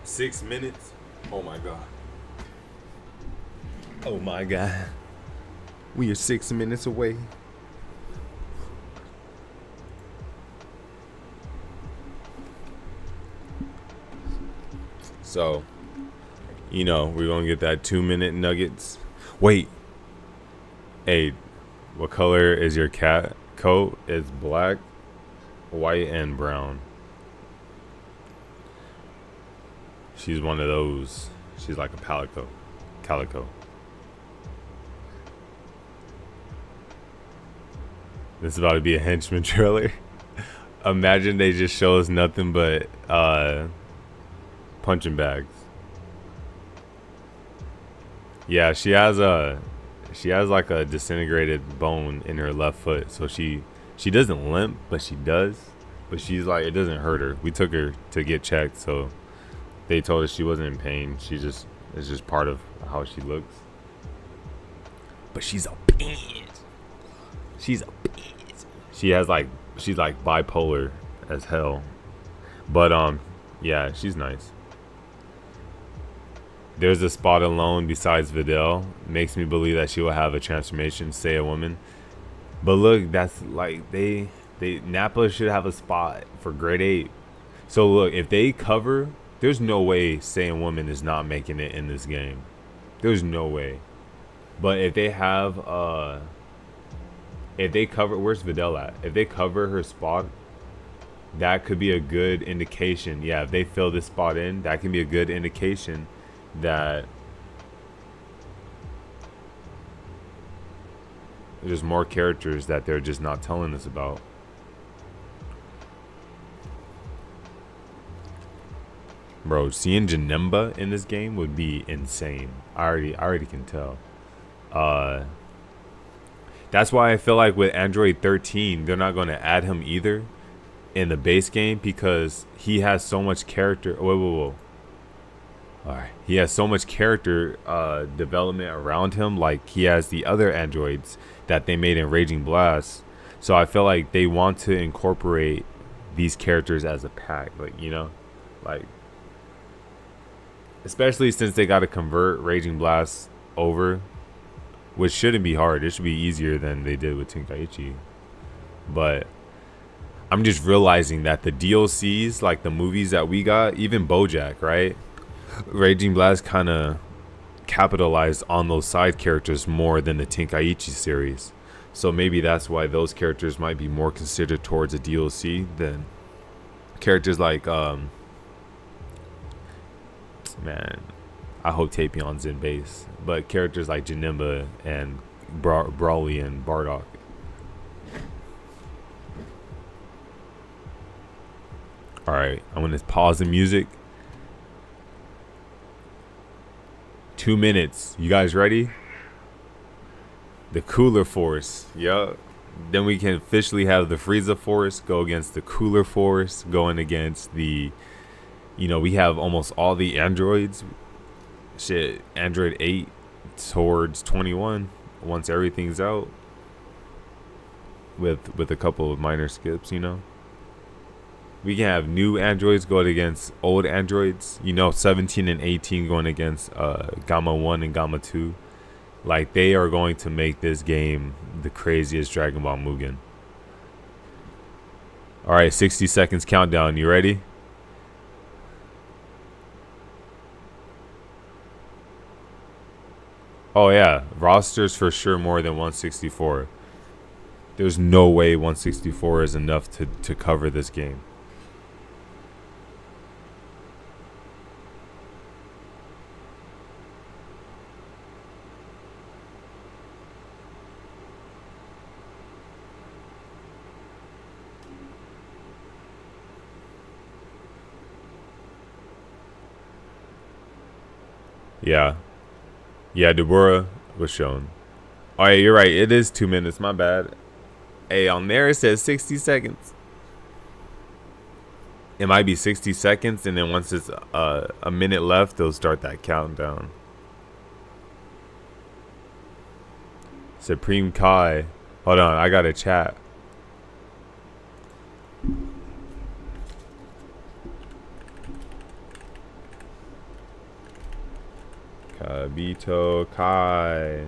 S1: Six minutes? Oh my god. Oh my god. We are 6 minutes away. So, you know, we're gonna get that 2-minute nuggets. Wait. Hey, what color is your cat coat? It's black, white, and brown. She's one of those. She's like a calico. This is about to be a henchman trailer. Imagine they just show us nothing but punching bags. Yeah, she has like a disintegrated bone in her left foot, so she doesn't limp, but she does. But she's like, it doesn't hurt her. We took her to get checked, so they told us she wasn't in pain. It's just part of how she looks. But she's a bitch. She's like bipolar as hell. But yeah, she's nice. There's a spot alone besides Videl. Makes me believe that she will have a transformation, say a woman. But look, that's like they Nappa should have a spot for grade 8. So look, if they cover, there's no way Saiyan Woman is not making it in this game. There's no way. But if they have if they cover, where's Videl at? If they cover her spot, that could be a good indication. Yeah, if they fill this spot in, that can be a good indication that there's more characters that they're just not telling us about. Bro, seeing Janemba in this game would be insane. I already can tell. That's why I feel like with Android 13, they're not going to add him either in the base game, because he has so much character. Whoa. Alright. He has so much character development around him, like he has the other androids that they made in Raging Blast. So I feel like they want to incorporate these characters as a pack, like, you know, like, especially since they got to convert Raging Blast over, which shouldn't be hard. It should be easier than they did with Tenkaichi. But I'm just realizing that the DLCs, like the movies that we got, even BoJack, right? Raging Blast kind of capitalized on those side characters more than the Tenkaichi series. So maybe that's why those characters might be more considered towards a DLC than characters like man, I hope Tapion's in base, but characters like Janemba and Brawly and Bardock. Alright, I'm gonna pause the music. 2 minutes. You guys ready? The Cooler Force. Yup. Then we can officially have the Frieza Force go against the Cooler Force, going against the You know, we have almost all the androids. Shit, Android 8 towards 21 once everything's out. With a couple of minor skips, you know. We can have new androids going against old androids. You know, 17 and 18 going against Gamma 1 and Gamma 2. Like, they are going to make this game the craziest Dragon Ball Mugen. Alright, 60 seconds countdown. You ready? Oh yeah, rosters for sure more than 164. There's no way 164 is enough to cover this game. Yeah. Yeah, Deborah was shown. Oh, yeah, you're right. It is 2 minutes. My bad. Hey, on there it says 60 seconds. It might be 60 seconds, and then once it's a minute left, they'll start that countdown. Supreme Kai. Hold on, I got a chat. Kabito Kai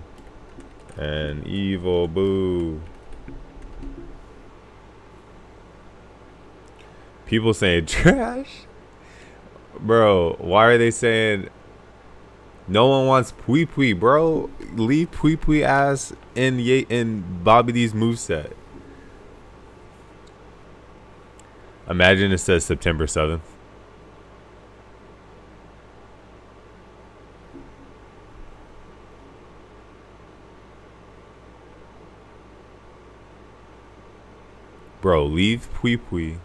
S1: and Evil Boo. People saying trash? Bro, why are they saying no one wants Pui Pui, bro? Leave Pui Pui ass in Bobby D's moveset. Imagine it says September 7th. Bro, leave Pui Pui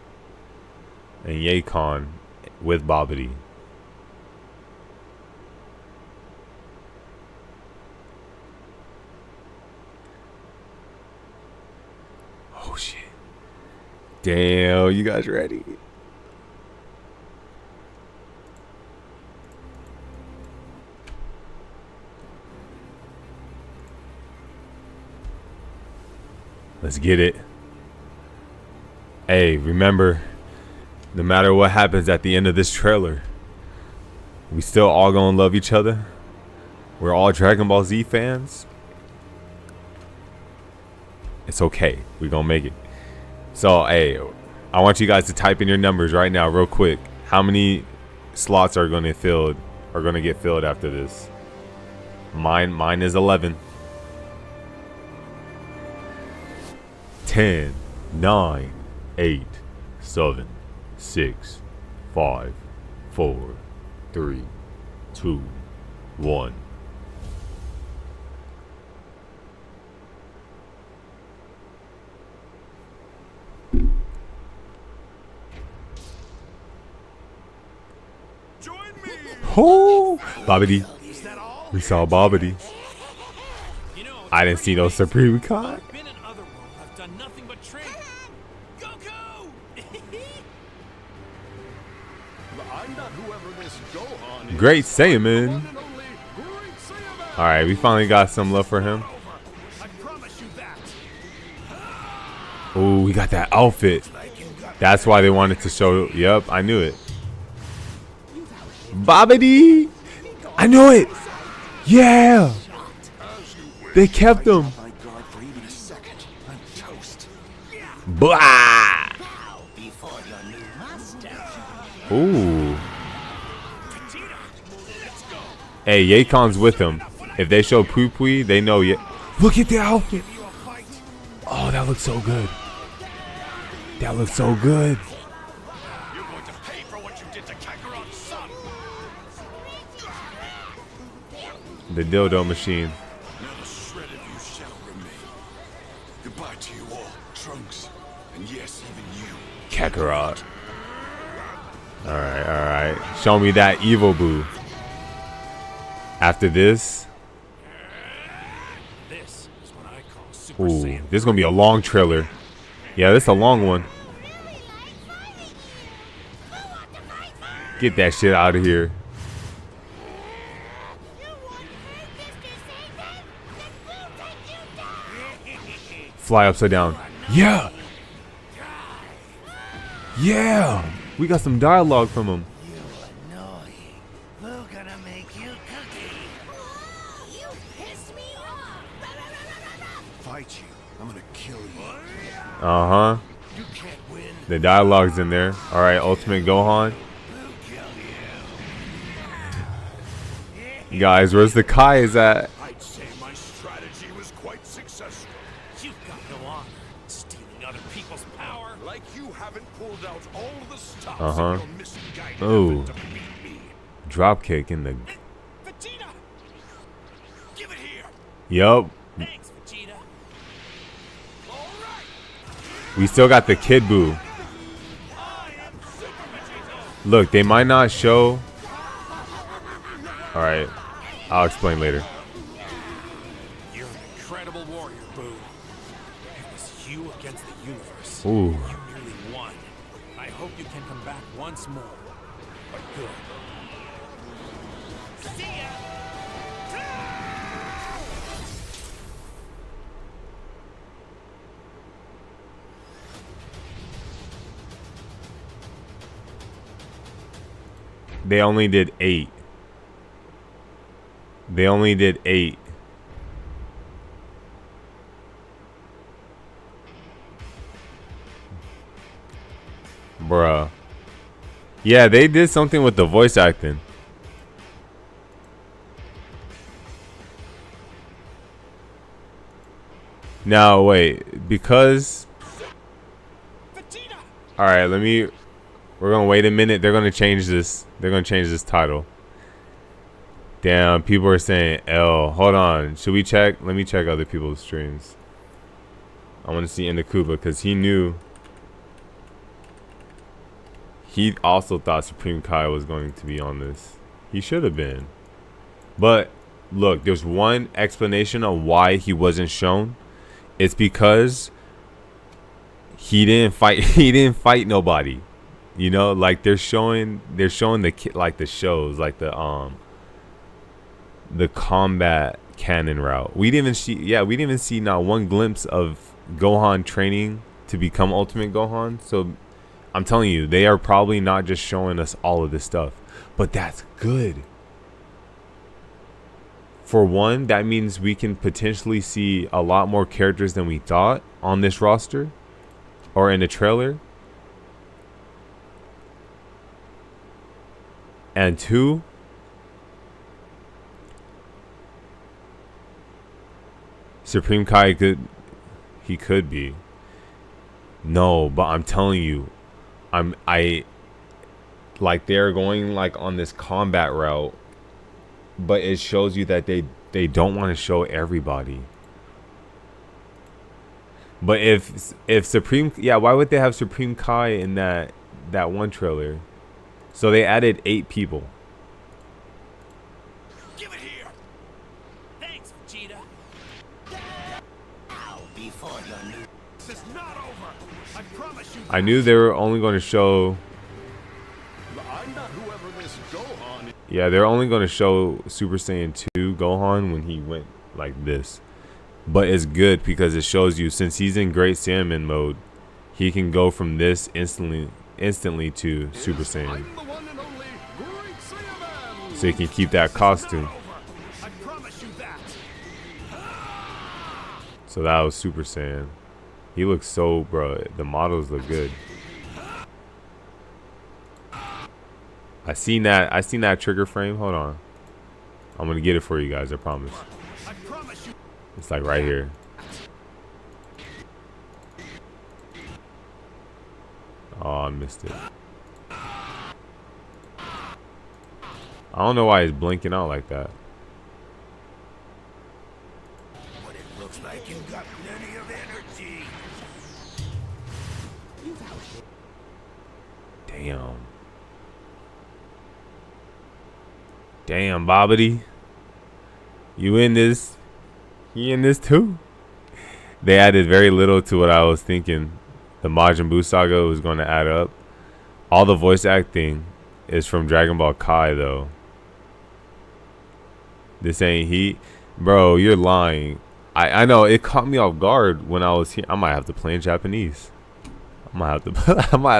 S1: and Yacon with Bobbity. Oh shit. Damn, you guys ready? Let's get it. Hey, remember, no matter what happens at the end of this trailer, we still all gonna love each other. We're all Dragon Ball Z fans. It's okay. We're gonna make it. So, hey, I want you guys to type in your numbers right now, real quick. How many slots are gonna get filled after this? Mine is 11. 10, 9, 8, 7, 6, 5, 4, 3, 2, 1.
S4: Join me!
S1: Oh, Bobbity. We saw Bobbity.
S3: You know,
S1: I didn't see no Supreme Kai.
S3: I've been in other worlds. I've done nothing but train. Goku!
S4: I'm not whoever this Gohan is.
S1: Great Saiyaman.
S4: One and only Great Saiyaman.
S1: All right, we finally got some love for him.
S4: I promise you that.
S1: Oh, we got that outfit. That's why they wanted to show. Yep, I knew it. Bobbity. I knew it. Yeah. They kept him.
S4: My guard for even a second. I'm toast.
S1: Blah.
S6: Before your new master.
S1: Ooh. Hey, Yakon's with him. If they show Pui Pui, they know. Look at the outfit. Oh, that looks so good. That looks so good.
S4: You're going to pay for what you did to Kakarot's son.
S1: The dildo machine.
S5: Not a shred of you shall remain. Goodbye to you all, Trunks. And yes, even you.
S1: Kakarot. Alright. Show me that evil boo. After this.
S3: This is what I call Super
S1: Ooh,
S3: Saiyan.
S1: this is gonna be a long trailer. Yeah, this is a long one. Get that shit out of here. Fly upside down. Yeah. Yeah. We got some dialogue from him.
S6: You annoying. We're gonna make you cookie. You pissed me off.
S5: Fight you. I'm gonna kill you.
S1: Uh-huh.
S5: You can't win.
S1: The dialogue's in there. All right, Ultimate Gohan. Guys, where's the Kai's at?
S5: I'd say my strategy was quite successful.
S3: You've got no honor. Stealing other people's power.
S5: Like you haven't pulled out all the stops
S1: Uh-huh.
S5: in your misguided
S1: Oh.
S5: effort to beat me.
S1: Drop kick in the...
S3: Vegeta!
S5: Give it here.
S1: Yup.
S3: Thanks, Vegeta.
S5: All right.
S1: We still got the Kid Buu. Look, they might not show... All right. I'll explain later.
S3: You're an incredible warrior, Boo. It was you against the universe.
S1: Ooh.
S3: You nearly won. I hope you can come back once more. But good. See ya!
S1: They only did 8. They only did 8. Bruh. Yeah, they did something with the voice acting. Now, wait. Because...
S3: Vegeta!
S1: Alright, we're gonna wait a minute. They're gonna change this. They're gonna change this title. Damn, people are saying L. Hold on. Should we check? Let me check other people's streams. I want to see Indakuba because he knew. He also thought Supreme Kai was going to be on this. He should have been. But look, there's one explanation of why he wasn't shown. It's because he didn't fight. He didn't fight nobody. You know, like they're showing the shows, like the combat canon route. We didn't even see not one glimpse of Gohan training to become Ultimate Gohan. So I'm telling you, they are probably not just showing us all of this stuff, but that's good. For one, that means we can potentially see a lot more characters than we thought on this roster or in the trailer. And two, Supreme Kai could be. No, but I'm telling you, they're going like on this combat route, but it shows you that they don't want to show everybody. But if why would they have Supreme Kai in that one trailer? So they added 8 people.
S3: Give it here! Thanks, Vegeta.
S6: Now, before your new...
S4: This is not over. I promise you.
S1: I knew they were only going to show.
S5: I'm not whoever this Gohan is.
S1: Yeah, they're only going to show Super Saiyan 2 Gohan when he went like this. But it's good because it shows you, since he's in Great Saiyaman mode, he can go from this instantly to Super Saiyan.
S5: I'm the one and only Great Saiyaman.
S1: So he can keep that costume.
S4: I promise you that.
S1: So that was Super Saiyan. He looks so, bro, the models look good. I seen that trigger frame. Hold on. I'm going to get it for you guys, I promise.
S4: I promise you.
S1: It's like right here. Oh, I missed it. I don't know why he's blinking out like that.
S4: But it looks like you got plenty of energy.
S1: Damn. Damn, Bobbity. You in this? He in this too? They added very little to what I was thinking. The Majin Buu saga was going to add up. All the voice acting is from Dragon Ball Kai though. This ain't Heat. Bro, you're lying. I know it caught me off guard when I was here. I might have to play in Japanese. I might have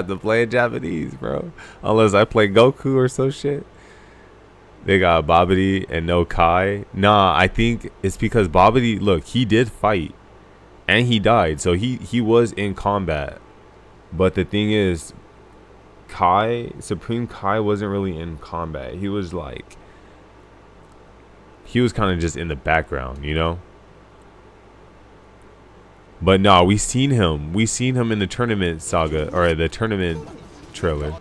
S1: to play in Japanese, bro. Unless I play Goku or some shit. They got Babidi and no Kai. Nah, I think it's because Babidi, look, he did fight and he died. So he was in combat. But the thing is, Supreme Kai wasn't really in combat. He was like, he was kind of just in the background, you know? But no, we seen him. We seen him in the tournament saga, or the tournament trailer.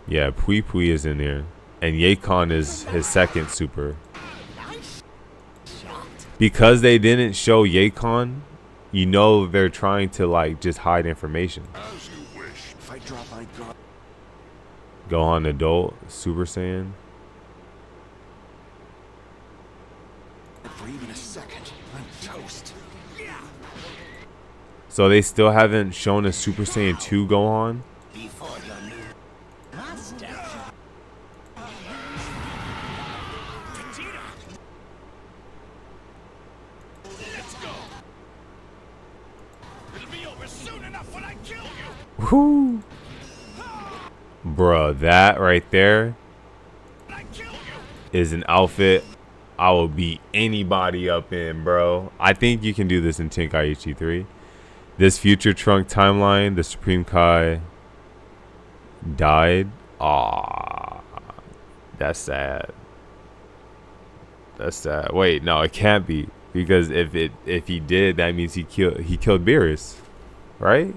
S1: Yeah, Pui Pui is in there. And Yeikon is his second super. Because they didn't show Yeikon, you know they're trying to like just hide information.
S5: As you wish. If I drop my guard.
S1: Gohan adult, Super Saiyan.
S5: For even a second, I'm toast.
S1: So they still haven't shown a Super Saiyan 2 Gohan?
S6: Before your new master.
S3: Let's go. It'll be over soon enough when I kill you.
S1: Whoo! Bruh, that right there
S3: When I kill you.
S1: is an outfit I will beat anybody up in, bro. I think you can do this in Tenkaichi 3. This future Trunk timeline, the Supreme Kai died. Aw, that's sad. That's sad. Wait, no, it can't be, because if he did, that means he killed Beerus, right?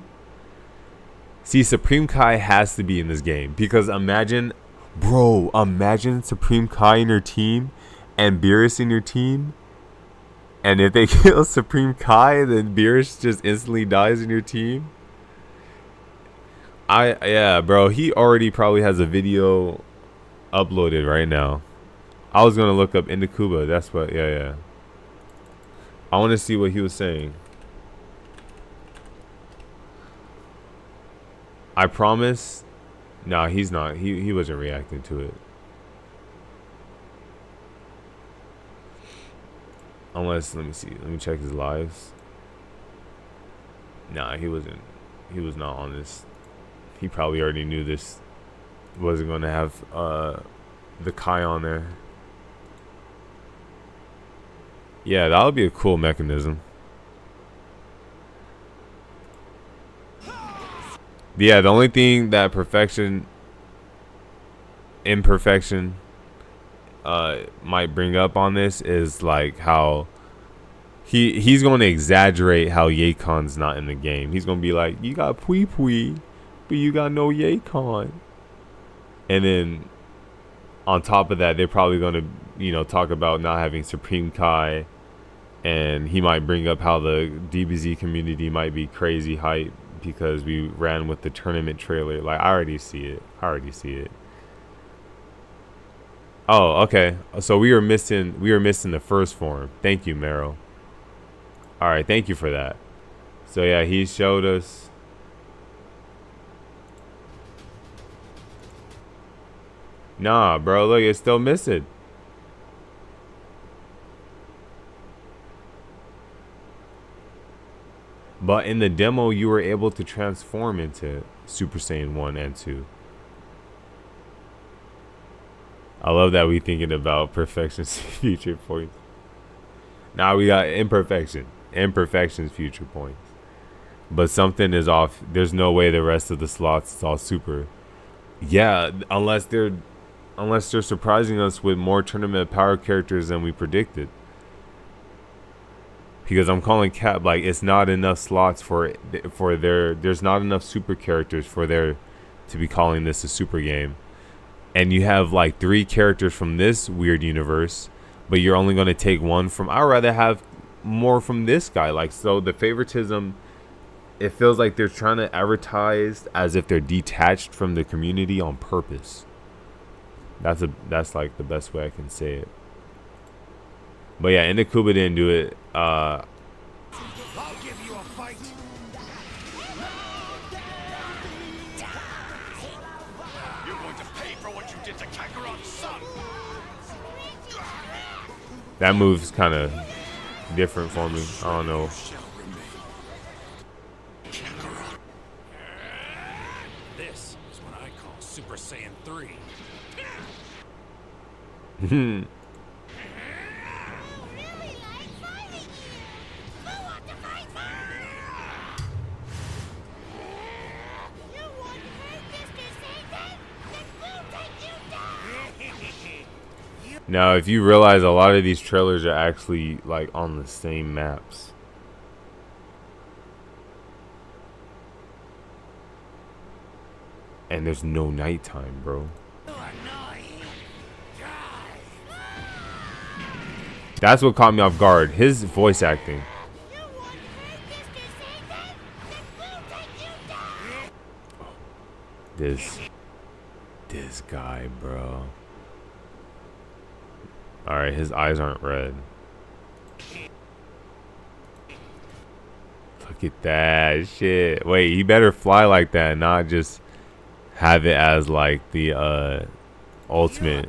S1: See, Supreme Kai has to be in this game, because imagine Supreme Kai in your team and Beerus in your team. And if they kill Supreme Kai, then Beerus just instantly dies in your team. Yeah, bro, he already probably has a video uploaded right now. I was gonna look up Indikuba. That's what. Yeah. I want to see what he was saying. I promise. Nah, he's not. He wasn't reacting to it. Unless, let me see. Let me check his lives. Nah, he wasn't. He was not on this. He probably already knew this wasn't going to have the Kai on there. Yeah, that would be a cool mechanism. Yeah, the only thing that imperfection might bring up on this is like how he's going to exaggerate how Yeikon's not in the game. He's going to be like, you got Pui Pui, but you got no Yeikon. And then on top of that, they're probably going to, you know, talk about not having Supreme Kai, and he might bring up how the DBZ community might be crazy hype because we ran with the tournament trailer. Like, I already see it. Oh, okay. So we were missing the first form. Thank you, Meryl. All right, thank you for that. So yeah, he showed us. Nah, bro, look, it's still missing. But in the demo, you were able to transform into Super Saiyan 1 and 2. I love that we thinking about perfection's future points. Now we got imperfection's future points. But something is off. There's no way the rest of the slots is all super. Yeah, unless they're surprising us with more tournament power characters than we predicted. Because I'm calling cap, like, it's not enough slots there's not enough super characters for there to be calling this a super game. And you have like 3 characters from this weird universe, but you're only going to take one from, I'd rather have more from this guy. Like, so the favoritism, it feels like they're trying to advertise as if they're detached from the community on purpose. That's like the best way I can say it. But yeah, Indikuba didn't do it.
S3: I'll give you a fight.
S1: That move's kind of different for me. I don't know.
S3: This is what I call Super Saiyan 3.
S6: Really like fighting you. Who wants to fight more? You want to hurt Mr. Satan? Then we'll take you down.
S1: Now, if you realize a lot of these trailers are actually like on the same maps. And there's no nighttime, bro. That's what caught me off guard. His voice acting.
S6: You want to hurt Mr. Satan? Then we'll take you down.
S1: This guy, bro. Alright, his eyes aren't red. Look at that shit. Wait, he better fly like that, not just have it as like the ultimate.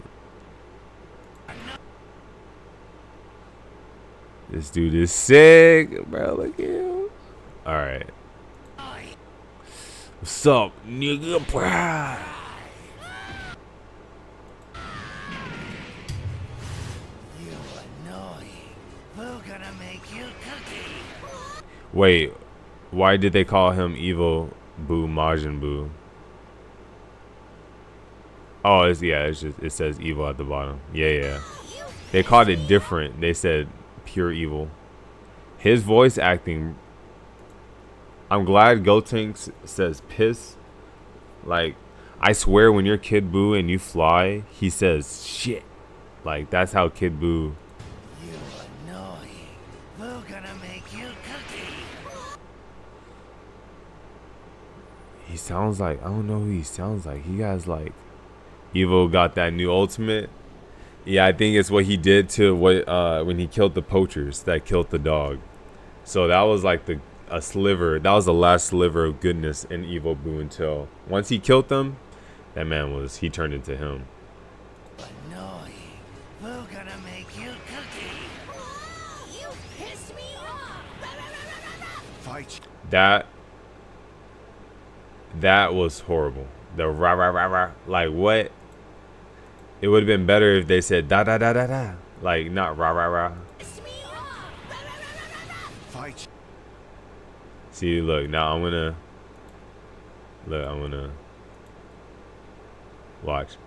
S1: This dude is sick, bro. Look at him. Alright. What's up, nigga? Bro?
S6: You annoying. We're gonna make you cookie.
S1: Wait, why did they call him Evil Boo Majin Buu? Oh, it's just it says evil at the bottom. Yeah. They called it different. They said pure evil. His voice acting. I'm glad Gotenks says piss. Like, I swear when you're Kid Buu and you fly, he says shit. Like, that's how Kid Buu.
S6: You annoying. We're gonna make you cookie.
S1: He sounds like, I don't know who he sounds like. He has like, Evo got that new ultimate. Yeah, I think it's what he did to when he killed the poachers that killed the dog. So that was like a sliver. That was the last sliver of goodness in Evo Buu until once he killed them, that man he turned into him.
S6: Annoying. We're gonna make you cookie. You pissed me off.
S5: Fight.
S1: That was horrible. The rah rah rah rah. Like what? It would have been better if they said da da da da da. Like not rah rah rah.
S6: Piss me off.
S5: Fight.
S1: See, look, now I'm gonna watch.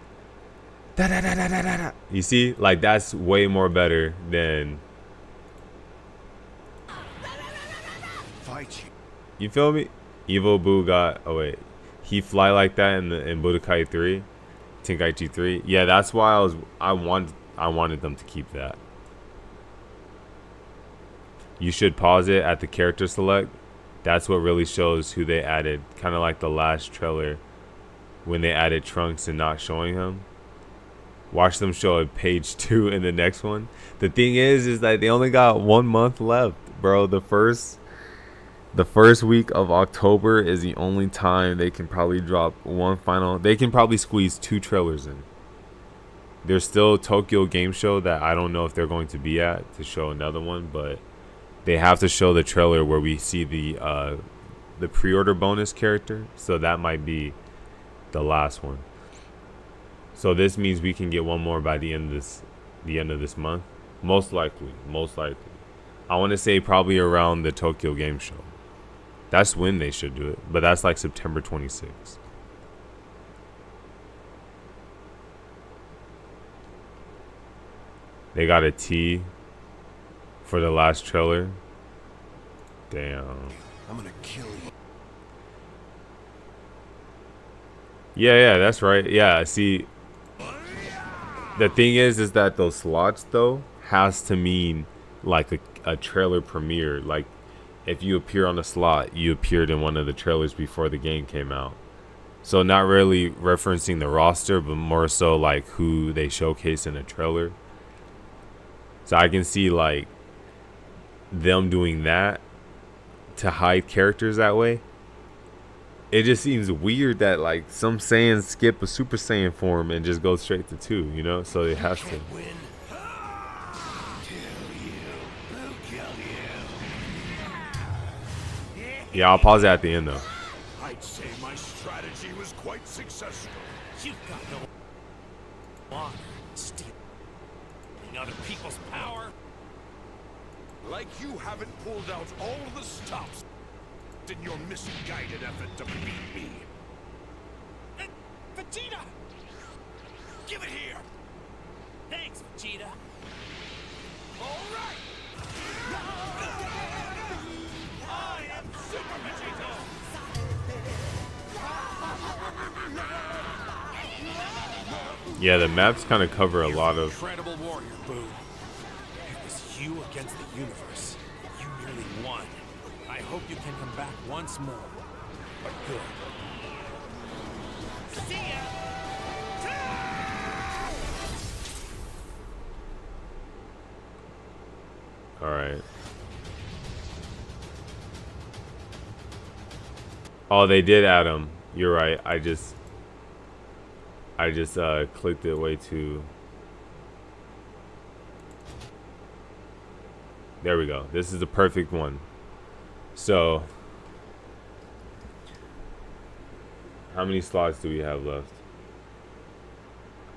S1: Da da da da da da da. You see? Like that's way more better than
S5: Fight.
S1: you feel me? Evo Buu got he fly like that in Budokai 3, Tenkaichi 3. Yeah, that's why I wanted them to keep that. You should pause it at the character select. That's what really shows who they added. Kind of like the last trailer when they added Trunks and not showing him. Watch them show a page 2 in the next one. The thing is that they only got 1 month left, bro. The first week of October is the only time they can probably drop one final. They can probably squeeze 2 trailers in. There's still Tokyo Game Show that I don't know if they're going to be at to show another one, but they have to show the trailer where we see the pre-order bonus character. So that might be the last one. So this means we can get one more by the end of this month. Most likely. I want to say probably around the Tokyo Game Show. That's when they should do it, but that's like September 26th. They got a T for the last trailer. Damn.
S5: I'm gonna kill you.
S1: Yeah, that's right. Yeah, see, the thing is that those slots though has to mean like a trailer premiere. Like if you appear on a slot, you appeared in one of the trailers before the game came out. So not really referencing the roster, but more so like who they showcase in a trailer. So I can see like them doing that to hide characters that way. It just seems weird that like some Saiyans skip a Super Saiyan form and just go straight to 2, you know? So it has to. Yeah, I'll pause it at the end though.
S5: I'd say my strategy was quite successful.
S3: You've got no honor stealing other people's power.
S5: Like you haven't pulled out all the stops in your misguided effort to beat me.
S3: And Vegeta! Give it here! Thanks, Vegeta.
S5: All right! I am Super Vegeta!
S1: Yeah, the maps kind of cover a lot of.
S3: Incredible warrior, Boo. It was you against the universe. You nearly won. I hope you can come back once more. But good. See ya!
S1: All right. Oh, they did add them. You're right. I just clicked it way too. There we go. This is the perfect one. So, how many slots do we have left?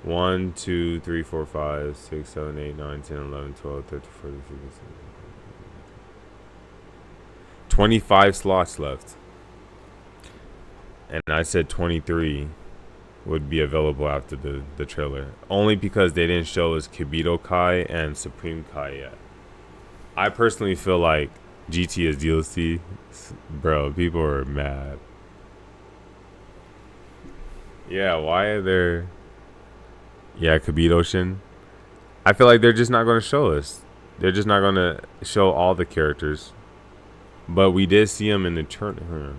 S1: 1, 2, 3, 4, 5, 6, 7, 8, 9, 10, 11, 12, 13, 14, 15, 16. 25 slots left. And I said 23 would be available after the trailer. Only because they didn't show us Kibito Kai and Supreme Kai yet. I personally feel like GT is DLC. Bro, people are mad. Yeah, why are there... Yeah, Kibito Shin. I feel like they're just not going to show us. They're just not going to show all the characters. But we did see them in the tournament.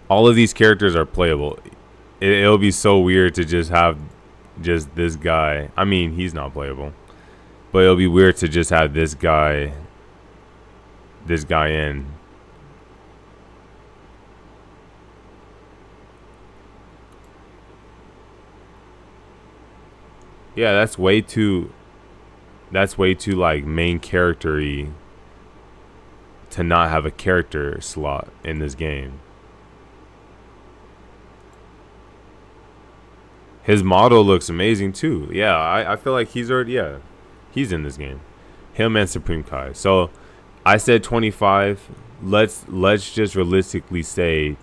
S1: All of these characters are playable. It'll be so weird to just have just this guy. I mean, he's not playable. But it'll be weird to just have this guy in. Yeah, that's way too like main character-y to not have a character slot in this game. His model looks amazing too. Yeah, I feel like he's in this game. Him and Supreme Kai. So I said 25. Let's just realistically say,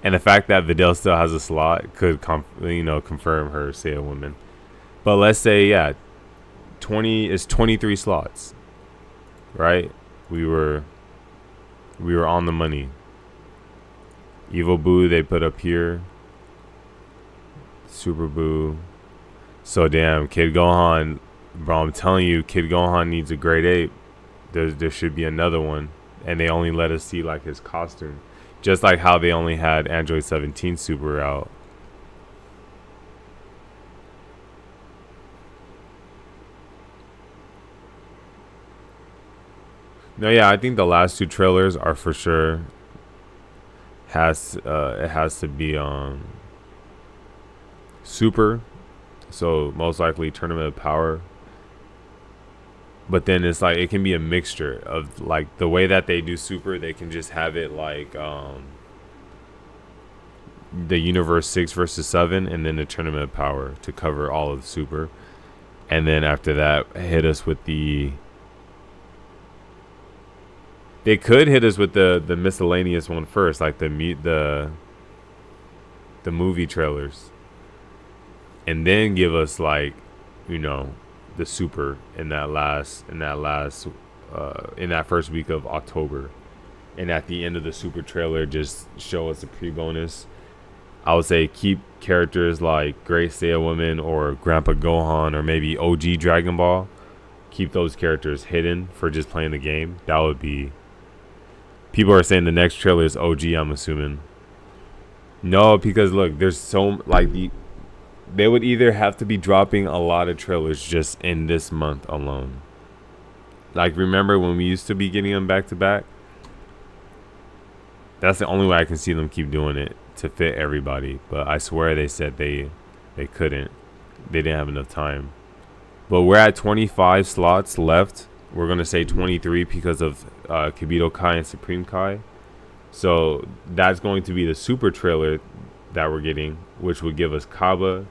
S1: and the fact that Videl still has a slot could confirm her Woman. But let's say 20 is 23 slots. Right? We were on the money. Evil Boo they put up here. Super Boo. So damn, Kid Gohan, bro, I'm telling you, Kid Gohan needs a grade 8. There should be another one. And they only let us see like his costume. Just like how they only had Android 17 Super out. No, yeah, I think the last two trailers are for sure it has to be Super, so most likely Tournament of Power. But then it's like it can be a mixture of like the way that they do Super. They can just have it like the Universe 6 versus 7, and then the Tournament of Power to cover all of Super, and then after that hit us with the. They could hit us with the miscellaneous one first, like the movie trailers. And then give us like, the Super in that first week of October. And at the end of the Super trailer, just show us a pre-bonus. I would say keep characters like Great Saiyan Woman or Grandpa Gohan or maybe OG Dragon Ball. Keep those characters hidden for just playing the game. That would be... People are saying the next trailer is OG, I'm assuming. No, because look, there's so... They would either have to be dropping a lot of trailers just in this month alone. Like, remember when we used to be getting them back to back? That's the only way I can see them keep doing it to fit everybody. But I swear they said They couldn't. They didn't have enough time. But we're at 25 slots left. We're going to say 23 because of Kibito Kai and Supreme Kai. So that's going to be the super trailer that we're getting, which would give us Kaba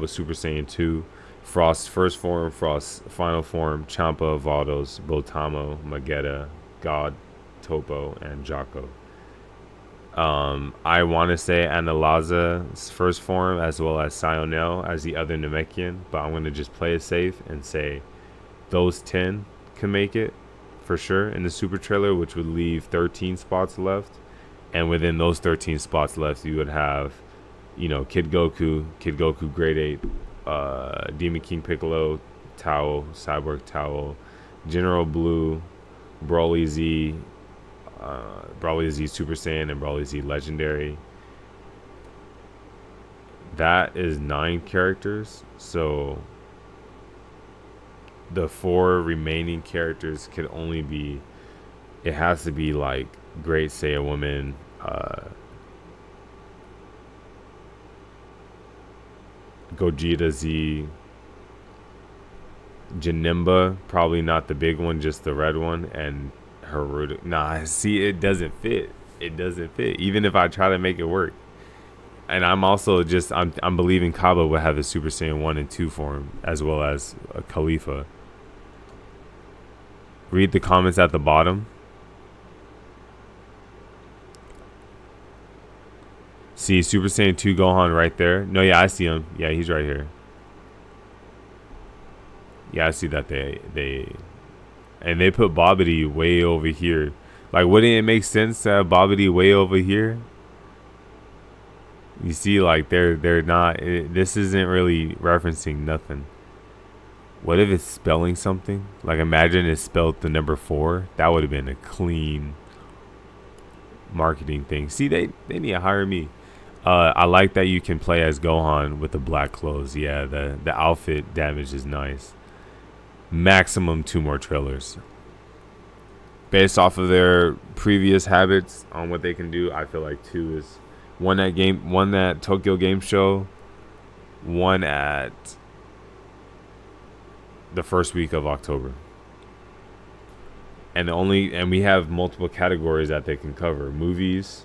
S1: Super Saiyan 2, Frost First Form, Frost Final Form, Champa, Valdos, Botamo, Magetta, God, Topo, and Jocko. I want to say Anilaza's first form as well as Sionel as the other Namekian, but I'm going to just play it safe and say those 10 can make it for sure in the super trailer, which would leave 13 spots left. And within those 13 spots left, you would have, you know, Kid Goku Grade 8, Demon King Piccolo, Tao, Cyborg Tao, General Blue, Broly Z, Super Saiyan, and Broly Z Legendary. That is 9 characters, so the 4 remaining characters could only be, it has to be like Great Saiyan Woman, Gogeta Z, Janemba, probably not the big one, just the red one, and Haruto. Nah, see, it doesn't fit. It doesn't fit, even if I try to make it work. And I'm also just, I'm believing Kaba will have a Super Saiyan 1 and 2 form, as well as a Khalifa. Read the comments at the bottom. See Super Saiyan 2 Gohan right there. No, yeah, I see him. Yeah, he's right here. Yeah, I see that they put Babidi way over here. Like, wouldn't it make sense to have Babidi way over here? You see, like, they're not. This isn't really referencing nothing. What if it's spelling something? Like, imagine it spelled the number 4. That would have been a clean marketing thing. See, they need to hire me. I like that you can play as Gohan with the black clothes. Yeah, the outfit damage is nice. Maximum 2 more trailers. Based off of their previous habits on what they can do, I feel like 2 is one at Tokyo Game Show, one at the first week of October. And we have multiple categories that they can cover. Movies,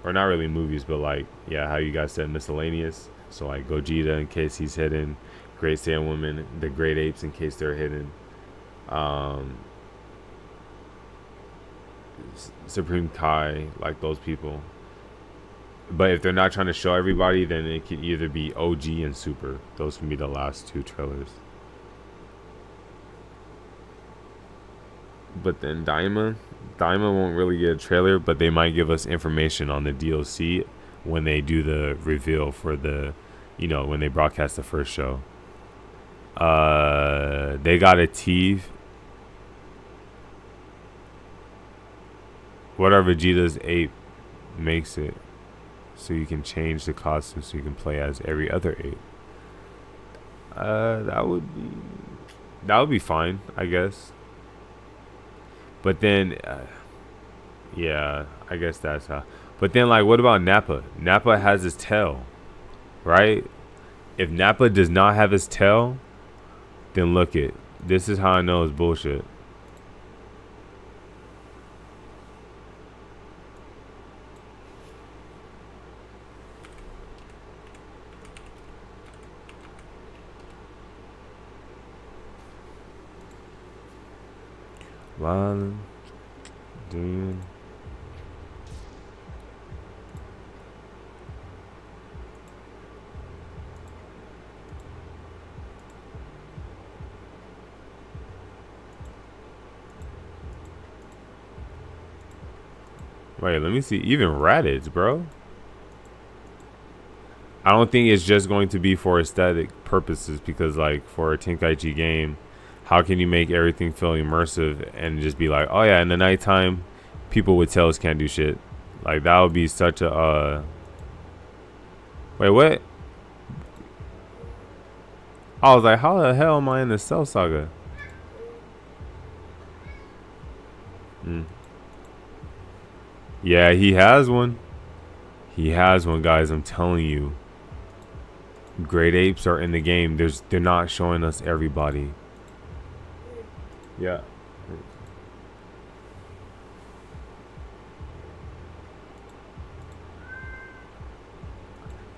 S1: or not really movies, but like, yeah, how you guys said, miscellaneous. So like Gogeta in case he's hidden, Great Saiyan Woman, the Great Apes in case they're hidden, Supreme Kai, like those people. But if they're not trying to show everybody, then it can either be OG and Super. Those can be the last 2 trailers. But then Daima won't really get a trailer, but they might give us information on the DLC when they do the reveal for the, you know, when they broadcast the first show. They got a T. What are Vegeta's ape makes it so you can change the costume so you can play as every other ape. That would be fine, I guess. But then, yeah, I guess that's how. But then, like, what about Nappa? Nappa has his tail, right? If Nappa does not have his tail, then look it. This is how I know it's bullshit. Violent, dude. Wait, let me see. Even Raditz, bro. I don't think it's just going to be for aesthetic purposes, because like for a Tenkaichi game, how can you make everything feel immersive and just be like, oh yeah, in the nighttime, people with tails can't do shit. Like, that would be such a, wait, what? I was like, how the hell am I in the Cell Saga? Yeah, he has one. He has one, guys, I'm telling you. Great apes are in the game. They're not showing us everybody. Yeah.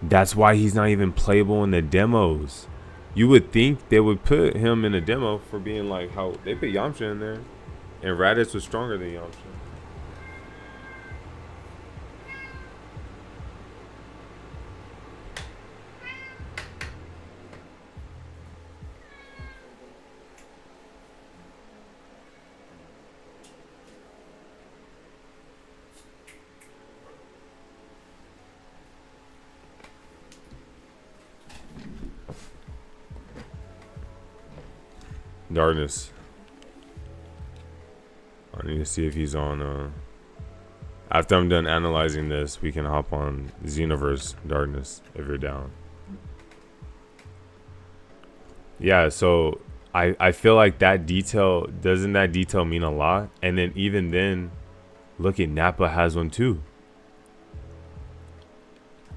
S1: That's why he's not even playable in the demos. You would think they would put him in a demo for being like how they put Yamcha in there, and Raditz was stronger than Yamcha. Darkness. I need to see if he's on. After I'm done analyzing this, we can hop on Xenoverse Darkness if you're down. Yeah, so I feel like that detail, doesn't that detail mean a lot? And then even then, look at Nappa has one too.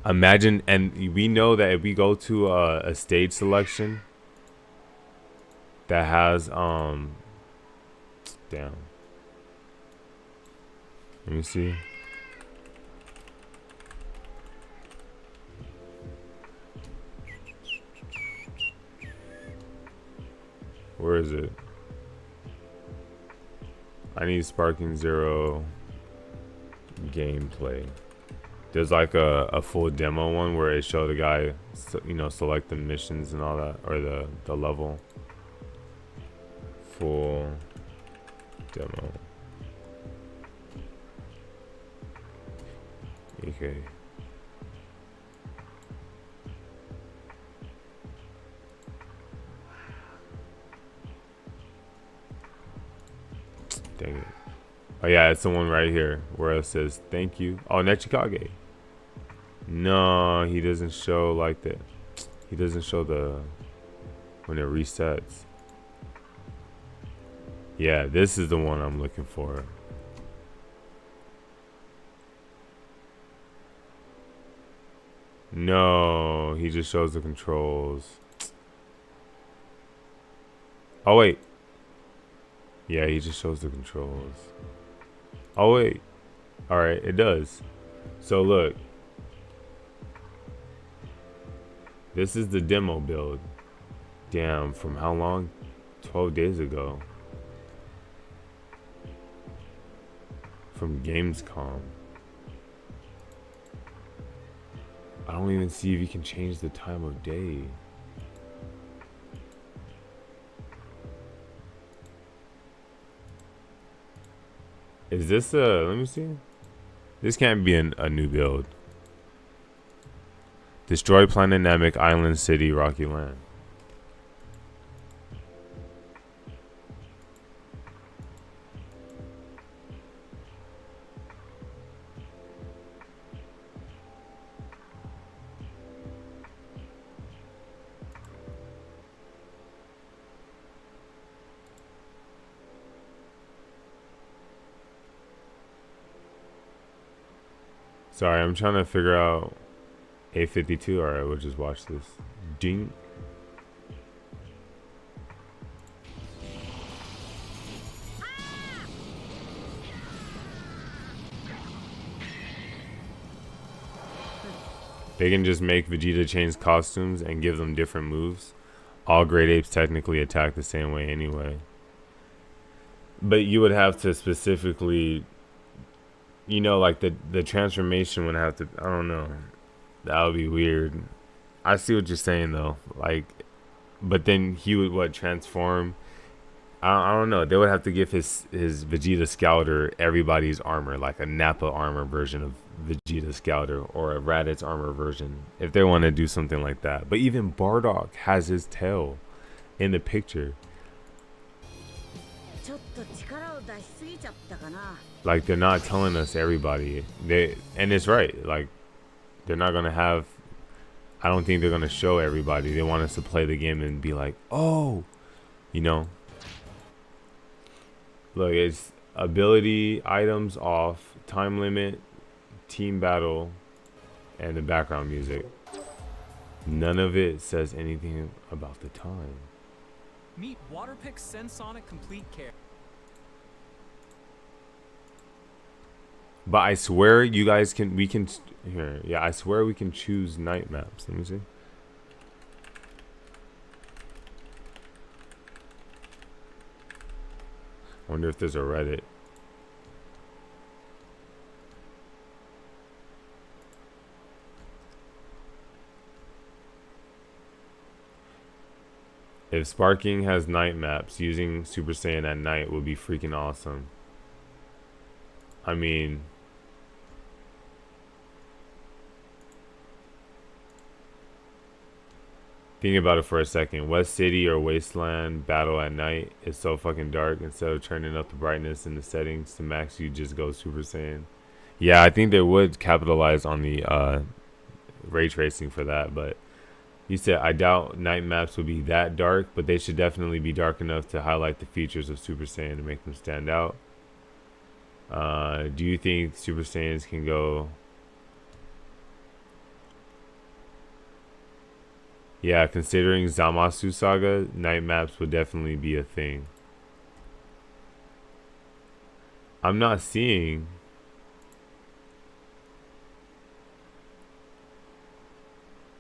S1: Imagine, and we know that if we go to a stage selection that has damn. Let me see. Where is it? I need Sparking Zero gameplay. There's like a full demo one where it showed the guy, you know, select the missions and all that, or the level. Full demo. Okay. Dang it. Oh yeah, it's the one right here where it says thank you. Oh, Nechikage. No, he doesn't show like that. He doesn't show the when it resets. Yeah, this is the one I'm looking for. No, he just shows the controls. Oh wait. Yeah, he just shows the controls. Oh wait. Alright, it does. So look. This is the demo build. Damn, from how long? 12 days ago. From Gamescom. I don't even see if you can change the time of day. Is this let me see. This can't be a new build. Destroy Planet Namek, Island City, Rocky Land. Sorry, I'm trying to figure out A52. Alright, we'll just watch this. Ding. They can just make Vegeta change costumes and give them different moves. All great apes technically attack the same way anyway. But you would have to specifically, you know, like the transformation would have to, I don't know. That would be weird. I see what you're saying though. Like, but then he would transform. I don't know. They would have to give his Vegeta Scouter everybody's armor, like a Nappa armor version of Vegeta Scouter or a Raditz armor version, if they want to do something like that. But even Bardock has his tail in the picture. Like, they're not telling us everybody. And it's right. Like, they're not gonna have. I don't think they're gonna show everybody. They want us to play the game and be like, oh, you know. Look, it's ability items off, time limit, team battle, and the background music. None of it says anything about the time.
S7: Meet Waterpik Sensonic Complete Care.
S1: But I swear you guys can, here, yeah, I swear we can choose night maps. Let me see. I wonder if there's a Reddit. If Sparking has night maps, using Super Saiyan at night would be freaking awesome. I mean, think about it for a second. West City or Wasteland battle at night is so fucking dark. Instead of turning up the brightness and the settings to max, you just go Super Saiyan. Yeah, I think they would capitalize on the ray tracing for that, but you said, I doubt night maps would be that dark, but they should definitely be dark enough to highlight the features of Super Saiyan to make them stand out. Do you think Super Saiyans can go? Yeah, considering Zamasu Saga, night maps would definitely be a thing. I'm not seeing.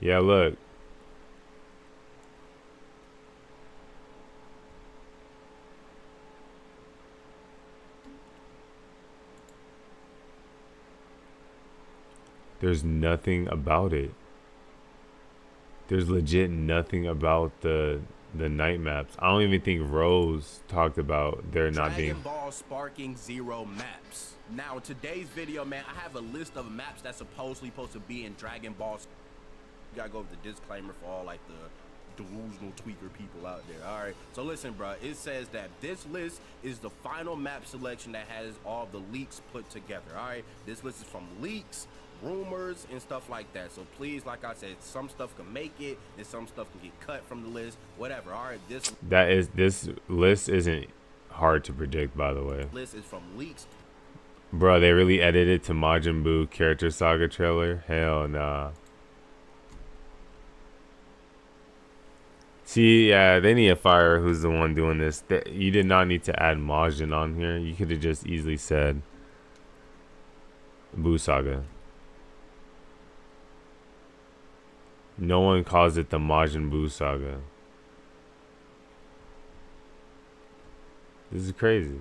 S1: Yeah, look. There's nothing about it. There's legit nothing about the night maps. I don't even think Rose talked about there not being.
S8: Dragon Ball Sparking Zero maps. Now, today's video, man, I have a list of maps that's supposedly supposed to be in Dragon Ball. You gotta go with the disclaimer for all like the delusional tweaker people out there. All right, so listen, bro. It says that this list is the final map selection that has all the leaks put together. All right, this list is from leaks, rumors, and stuff like that. So please, like I said, some stuff can make it and some stuff can get cut from the list, whatever. All right, this
S1: list isn't hard to predict, by the way.
S8: list is from leaks.
S1: Bro, they really edited to Majin Buu character saga trailer? Hell nah. See, yeah, they need to fire who's the one doing this. You did not need to add Majin on here. You could have just easily said Buu Saga. No one calls it the Majin Buu Saga. This is crazy.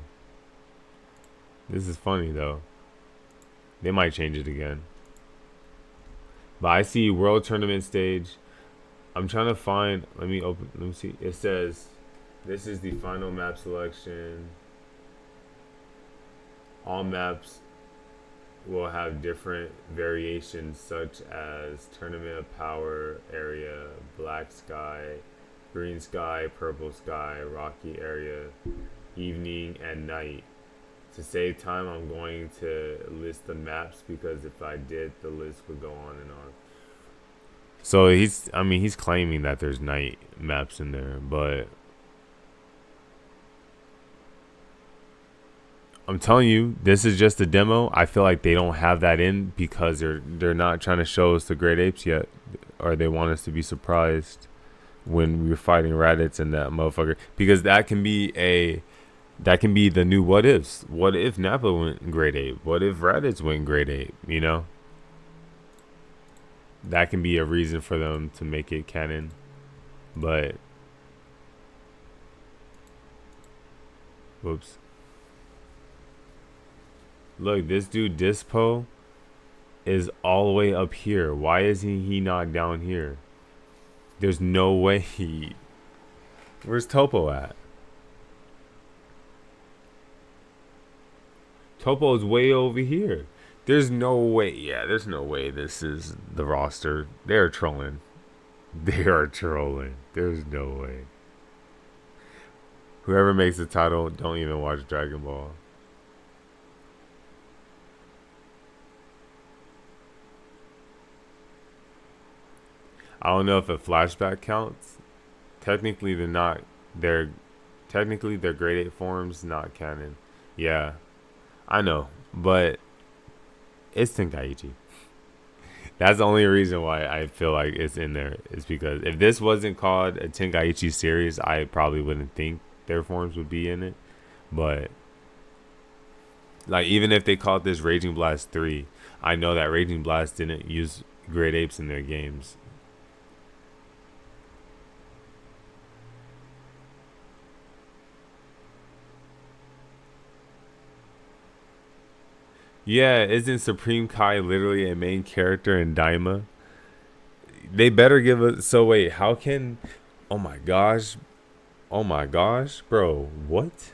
S1: This is funny though. They might change it again. But I see World Tournament stage. I'm trying to find, let me see. It says this is the final map selection. All maps will have different variations such as Tournament of Power area, Black Sky, Green Sky, Purple Sky, Rocky area, Evening, and Night. To save time, I'm going to list the maps because if I did, the list would go on and on. So he's claiming that there's night maps in there, but I'm telling you, this is just a demo. I feel like they don't have that in because they're not trying to show us the great apes yet, or they want us to be surprised when we're fighting Raditz and that motherfucker, because that can be the new what ifs. What if Nappa went great ape? What if Raditz went great ape? You know? That can be a reason for them to make it canon. But whoops. Look, this dude Dispo is all the way up here. Why is he not down here? There's no way he... Where's Topo at? Topo's way over here. There's no way. Yeah, there's no way this is the roster. They're trolling. They are trolling. There's no way. Whoever makes the title, don't even watch Dragon Ball. I don't know if a flashback counts. Technically, they're not. Technically, their grade 8 forms not canon. Yeah, I know, but it's Tenkaichi. That's the only reason why I feel like it's in there. Is because if this wasn't called a Tenkaichi series, I probably wouldn't think their forms would be in it. But like, even if they called this Raging Blast 3, I know that Raging Blast didn't use Great Apes in their games. Yeah, isn't Supreme Kai literally a main character in Daima? They better give us. So wait, how can? Oh my gosh, oh my gosh, bro, what?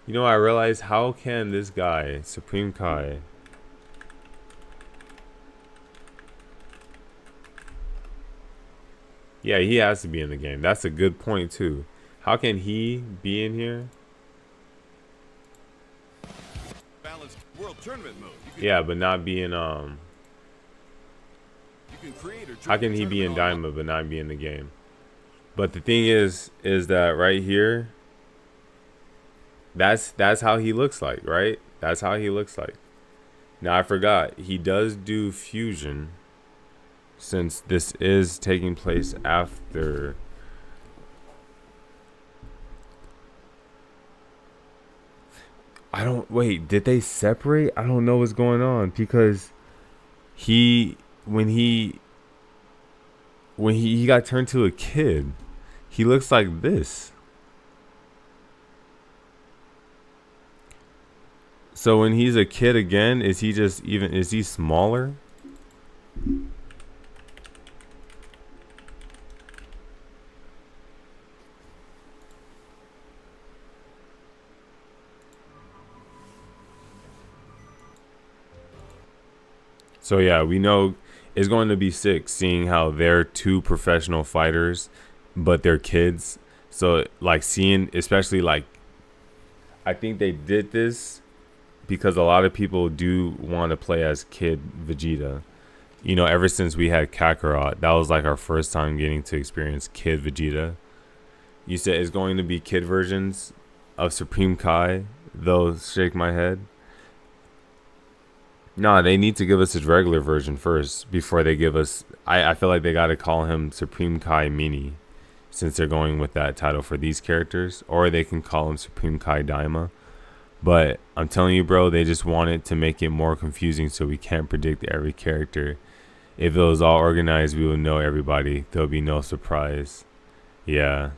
S1: You know, I realized, how can this guy, Supreme Kai, yeah, he has to be in the game. That's a good point too. How can he be in here?
S5: Balanced world tournament mode.
S1: Yeah, but not be in
S5: You can create or
S1: how can he be in Daima but not be in the game? But the thing is that right here, that's how he looks like, right? That's how he looks like. Now I forgot, he does do fusion, since this is taking place after. I don't, wait, did they separate? I don't know what's going on, because when he got turned to a kid, he looks like this. So when he's a kid again, is he smaller? So yeah, we know it's going to be sick seeing how they're two professional fighters, but they're kids. So like seeing, especially like, I think they did this because a lot of people do want to play as Kid Vegeta. You know, ever since we had Kakarot, that was like our first time getting to experience Kid Vegeta. You said it's going to be kid versions of Supreme Kai, though. Shake my head. Nah, they need to give us his regular version first before they give us. I feel like they got to call him Supreme Kai Mini, since they're going with that title for these characters, or they can call him Supreme Kai Daima. But I'm telling you, bro, they just wanted to make it more confusing so we can't predict every character. If it was all organized, we would know everybody. There'll be no surprise. Yeah.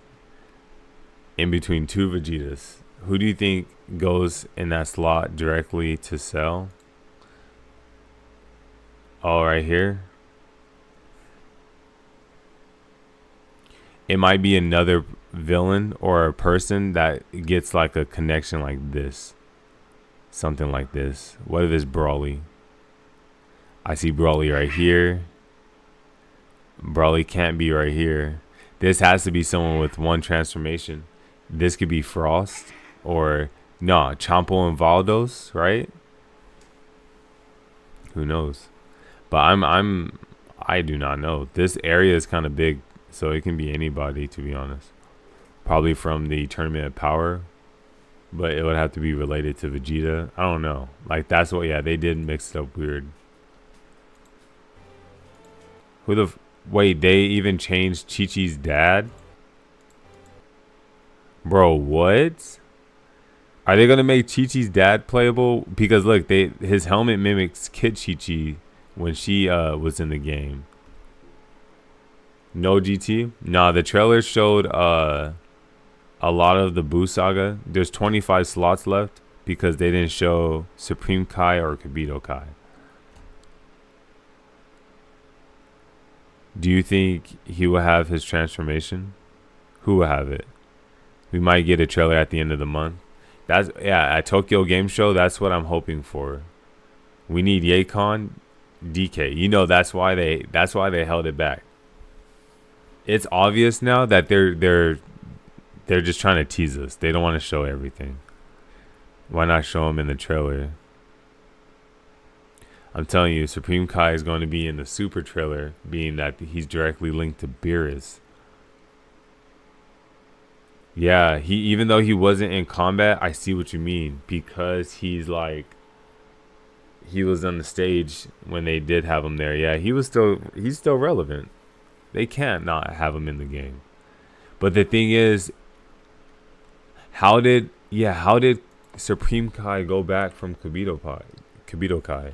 S1: In between two Vegetas. Who do you think goes in that slot directly to Cell? All right here. It might be another villain or a person that gets like a connection like this. Something like this. What if it's Brawly? I see Brawly right here. Brawly can't be right here. This has to be someone with one transformation. This could be Frost or no, Champo and Valdos, right? Who knows? But I do not know. This area is kind of big, so it can be anybody, to be honest. Probably from the Tournament of Power, but it would have to be related to Vegeta. I don't know. Like, that's what, yeah, they did mix it up weird. Wait, they even changed Chi-Chi's dad? Bro, what? Are they gonna make Chi-Chi's dad playable? Because look, his helmet mimics Kid Chi-Chi when she was in the game. No GT? Nah, the trailer showed a lot of the Buu Saga. There's 25 slots left because they didn't show Supreme Kai or Kibito Kai. Do you think he will have his transformation? Who will have it? We might get a trailer at the end of the month. That's, yeah, at Tokyo Game Show, that's what I'm hoping for. We need Yakon, DK. You know, that's why they held it back. It's obvious now that they're just trying to tease us. They don't want to show everything. Why not show them in the trailer? I'm telling you, Supreme Kai is going to be in the Super trailer, being that he's directly linked to Beerus. Yeah, even though he wasn't in combat, I see what you mean, because he's like, he was on the stage when they did have him there. Yeah, he's still relevant. They can't not have him in the game. But the thing is, how did Supreme Kai go back from Kibito Kai?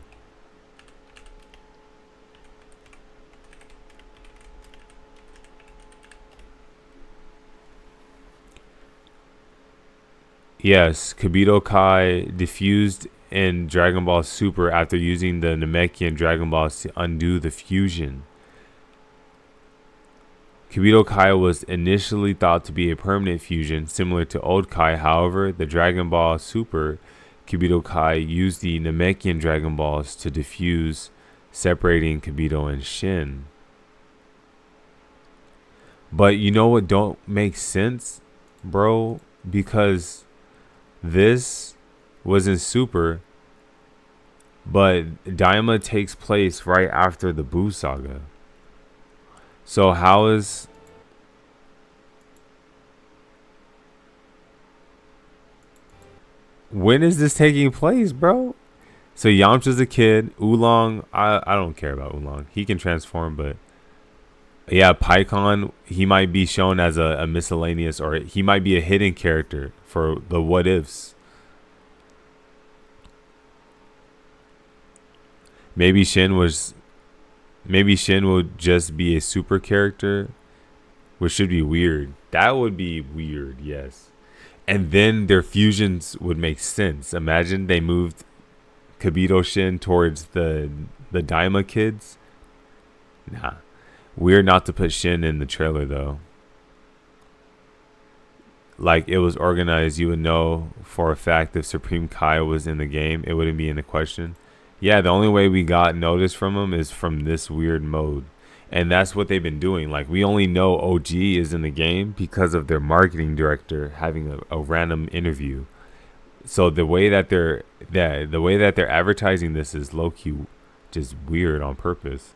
S1: Yes, Kibito Kai diffused in Dragon Ball Super after using the Namekian Dragon Balls to undo the fusion. Kibito Kai was initially thought to be a permanent fusion, similar to Old Kai. However, the Dragon Ball Super Kibito Kai used the Namekian Dragon Balls to diffuse, separating Kibito and Shin. But you know what don't make sense, bro? Because this was in Super, but Daima takes place right after the Buu Saga. So how is... When is this taking place, bro? So Yamcha's a kid. Oolong, I don't care about Oolong. He can transform, but... Yeah, Paikon, he might be shown as a miscellaneous, or he might be a hidden character for the what ifs. Maybe Shin would just be a super character, which should be weird. That would be weird, yes. And then their fusions would make sense. Imagine they moved Kibito Shin towards the Daima kids. Nah. Weird not to put Shin in the trailer, though. Like, it was organized, you would know for a fact if Supreme Kai was in the game, it wouldn't be in the question. Yeah, the only way we got notice from him is from this weird mode. And that's what they've been doing. Like, we only know OG is in the game because of their marketing director having a random interview. So the way that they're advertising this is low-key just weird on purpose.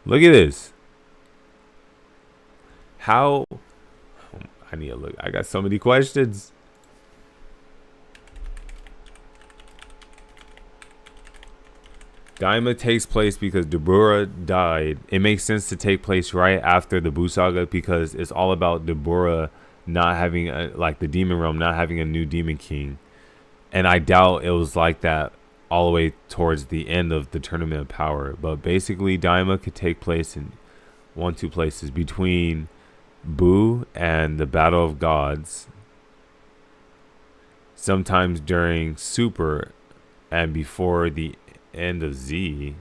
S1: Look at this. How... I need to look. I got so many questions. Daima takes place because Dabura died. It makes sense to take place right after the Buu Saga because it's all about Dabura not having the Demon Realm not having a new Demon King. And I doubt it was like that all the way towards the end of the Tournament of Power. But basically, Daima could take place in two places between Buu and the Battle of Gods. Sometimes during Super and before the end of Z.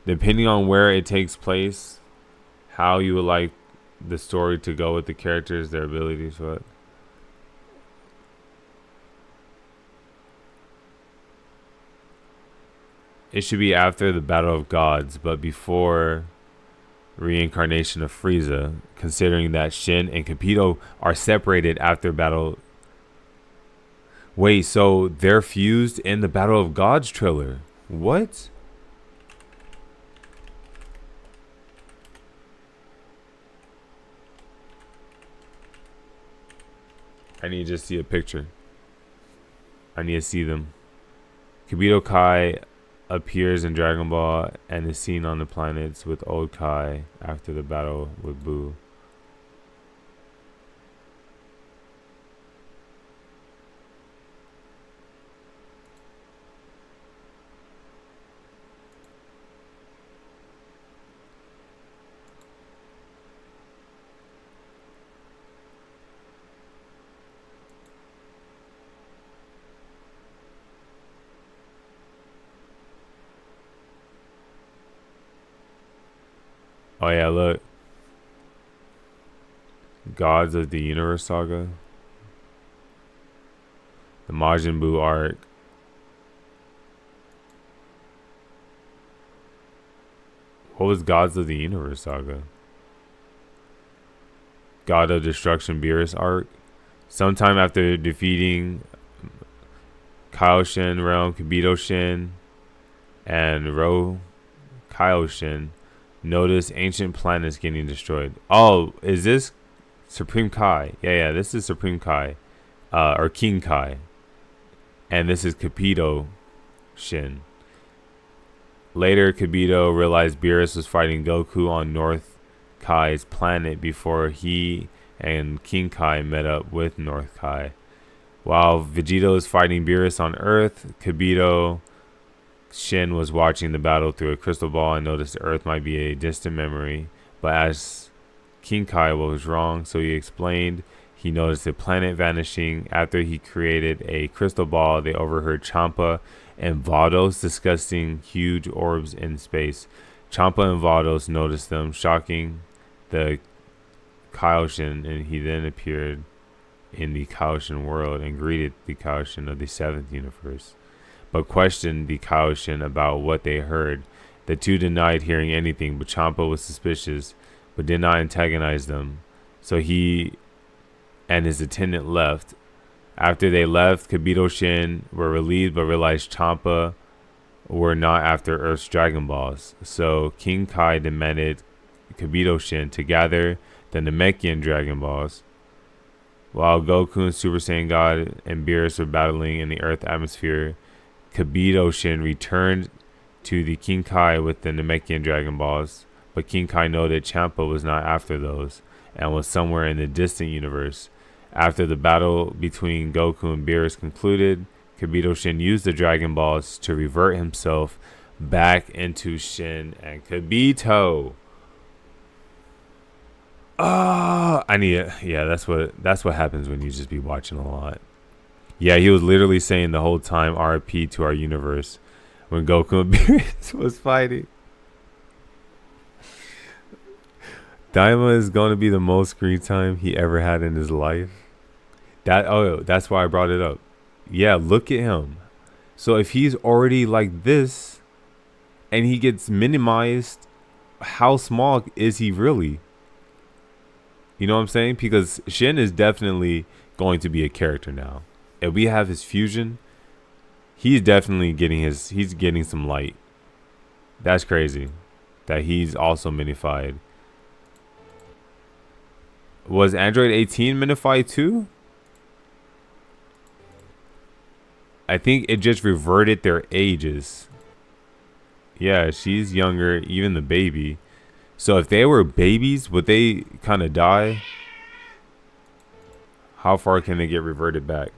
S1: Depending on where it takes place, how you would like the story to go with the characters, their abilities, what. It should be after the Battle of Gods, but before reincarnation of Frieza, considering that Shin and Kibito are separated after Battle. Wait, so they're fused in the Battle of Gods trailer? What? I need to just see a picture. I need to see them. Kibito Kai appears in Dragon Ball and is seen on the planets with Old Kai after the battle with Buu. Oh yeah, look. Gods of the Universe Saga. The Majin Buu arc. What was Gods of the Universe Saga? God of Destruction Beerus arc. Sometime after defeating Kaioshin Realm, Kibito Shin, and Ro Kaioshin, notice ancient planets getting destroyed. Oh, is this Supreme Kai. Yeah, this is Supreme Kai. Or King Kai. And this is Kibito Shin. Later, Kibito realized Beerus was fighting Goku on North Kai's planet before he and King Kai met up with North Kai. While Vegeta was fighting Beerus on Earth, Kibito Shin was watching the battle through a crystal ball and noticed Earth might be a distant memory. But as King Kai was wrong, so he explained he noticed the planet vanishing. After he created a crystal ball, they overheard Champa and Vados discussing huge orbs in space. Champa and Vados noticed them, shocking the Kaioshin, and he then appeared in the Kaioshin world and greeted the Kaioshin of the 7th universe, but questioned the Kaioshin about what they heard. The two denied hearing anything, but Champa was suspicious, but did not antagonize them. So he and his attendant left. After they left, Kibito Shin were relieved, but realized Champa were not after Earth's Dragon Balls. So King Kai demanded Kibito Shin to gather the Namekian Dragon Balls. While Goku and Super Saiyan God and Beerus were battling in the Earth atmosphere, Kibito Shin returned to the King Kai with the Namekian Dragon Balls, but King Kai noted Champa was not after those and was somewhere in the distant universe. After the battle between Goku and Beerus concluded, Kibito Shin used the Dragon Balls to revert himself back into Shin and Kibito. That's what happens when you just be watching a lot. Yeah, he was literally saying the whole time RP to our universe when Goku and Beerus was fighting. Daima is going to be the most screen time he ever had in his life. That's why I brought it up. Yeah, look at him. So if he's already like this and he gets minimized, how small is he really? You know what I'm saying? Because Shin is definitely going to be a character now. If we have his fusion, he's definitely getting some light. That's crazy that he's also minified. Was Android 18 minified too? I think it just reverted their ages. Yeah, she's younger, even the baby. So if they were babies, would they kind of die? How far can they get reverted back?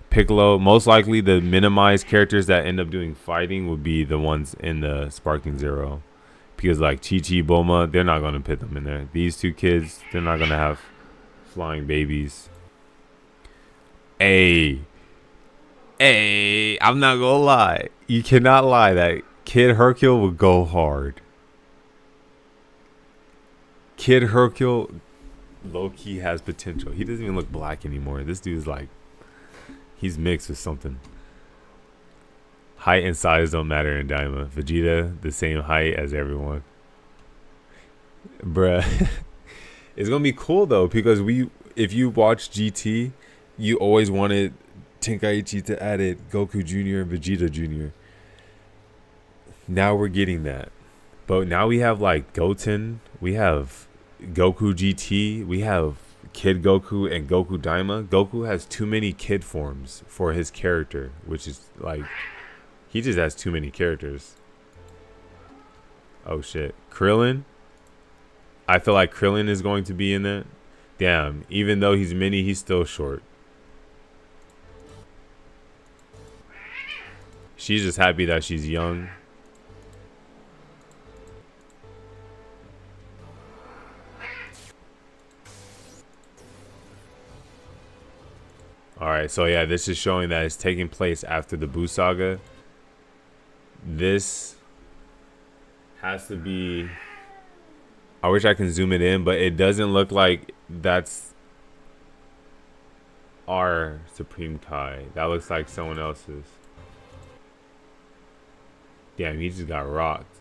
S1: Piccolo, most likely the minimized characters that end up doing fighting would be the ones in the Sparking Zero. Because like Chi-Chi, Bulma, they're not going to put them in there. These two kids, they're not going to have flying babies. Hey, I'm not going to lie. You cannot lie that Kid Hercule would go hard. Kid Hercule low-key has potential. He doesn't even look black anymore. This dude's like, he's mixed with something. Height and size don't matter in Daima. Vegeta, the same height as everyone. Bruh. It's going to be cool, though, because if you watch GT, you always wanted Tenkaichi to add it Goku Jr. and Vegeta Jr. Now we're getting that. But now we have, like, Goten. We have Goku GT. We have Kid Goku and Goku Daima. Goku has too many kid forms for his character, which is, like... He just has too many characters. Oh shit. Krillin? I feel like Krillin is going to be in that. Damn, even though he's mini, he's still short. She's just happy that she's young. Alright, so yeah, this is showing that it's taking place after the Buu Saga. This has to be... I wish I can zoom it in, but it doesn't look like that's our Supreme Kai. That looks like someone else's. Damn, he just got rocked.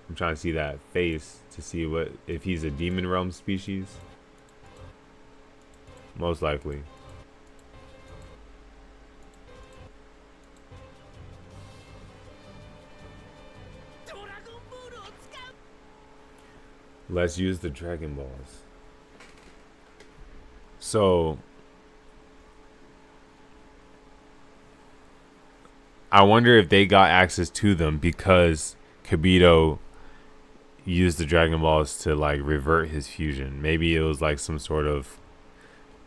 S1: I'm trying to see that face to see if he's a Demon Realm species. Most likely. Let's use the Dragon Balls. So I wonder if they got access to them because Kibito used the Dragon Balls to like revert his fusion. Maybe it was like some sort of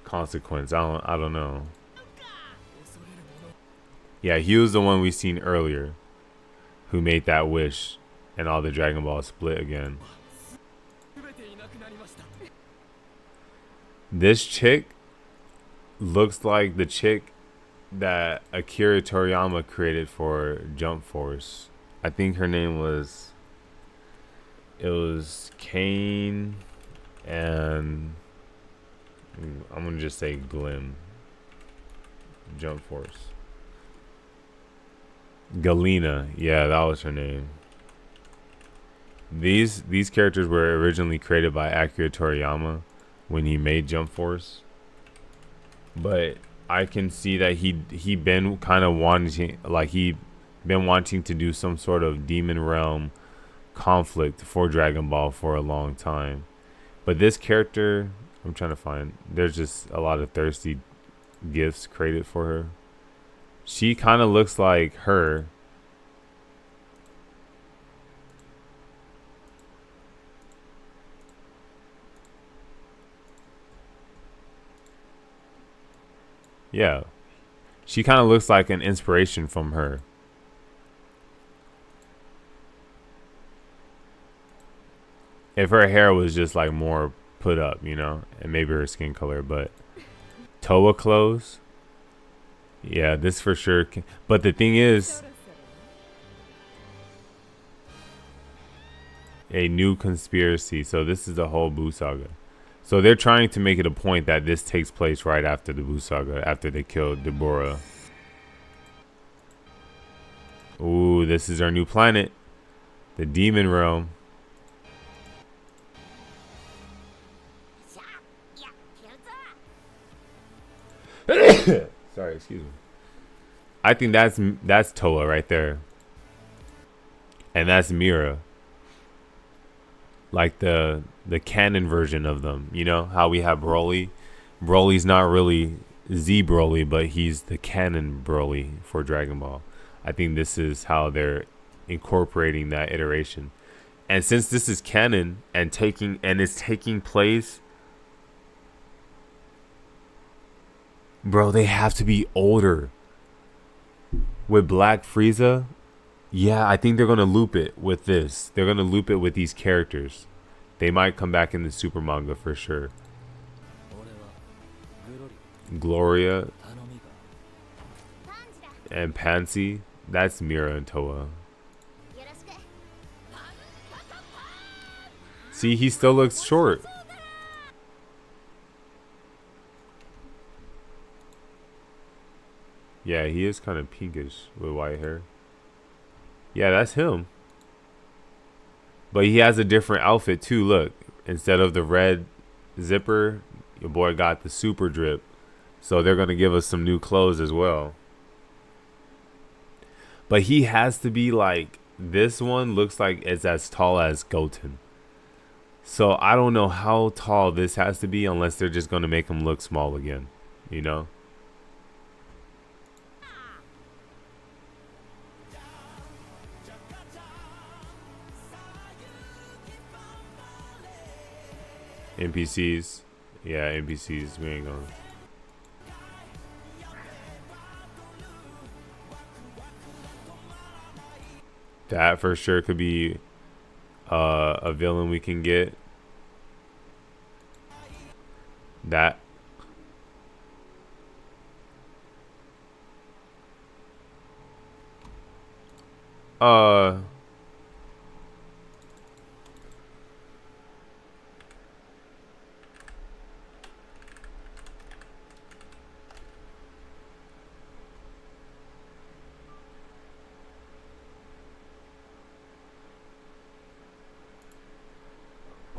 S1: consequence. I don't know. Yeah, he was the one we seen earlier who made that wish and all the Dragon Balls split again. This chick looks like the chick that Akira Toriyama created for Jump Force. I think her name was Kane and I'm gonna just say Glim. Jump Force. Galena, yeah, that was her name. These characters were originally created by Akira Toriyama when he made Jump Force, but I can see that he been kind of wanting, like he been wanting to do some sort of Demon Realm conflict for Dragon Ball for a long time. But this character, I'm trying to find, there's just a lot of thirsty gifts created for her. She kind of looks like her. Yeah. She kind of looks like an inspiration from her. If her hair was just like more put up, you know, and maybe her skin color, but Toa clothes. Yeah, this for sure can, but the thing is, a new conspiracy. So this is the whole Buu saga. So they're trying to make it a point that this takes place right after the Buu saga, after they killed Deborah. Ooh, this is our new planet, the Demon Realm. Sorry, excuse me. I think that's Toa right there, and that's Mira. Like the canon version of them. You know how we have Broly. Broly's not really Z Broly, but he's the canon Broly for Dragon Ball. I think this is how they're incorporating that iteration. And since this is canon and it's taking place, bro, they have to be older. With Black Frieza, yeah, I think they're going to loop it with this. They're going to loop it with these characters. They might come back in the super manga for sure. Gloria and Pansy, that's Mira and Toa. See, he still looks short. Yeah, he is kind of pinkish with white hair. Yeah, that's him. But he has a different outfit too, look. Instead of the red zipper, your boy got the super drip. So they're going to give us some new clothes as well. But he has to be like, this one looks like it's as tall as Goten. So I don't know how tall this has to be unless they're just going to make him look small again, you know? NPCs. Yeah, NPCs. We ain't going. That for sure could be a villain we can get. That.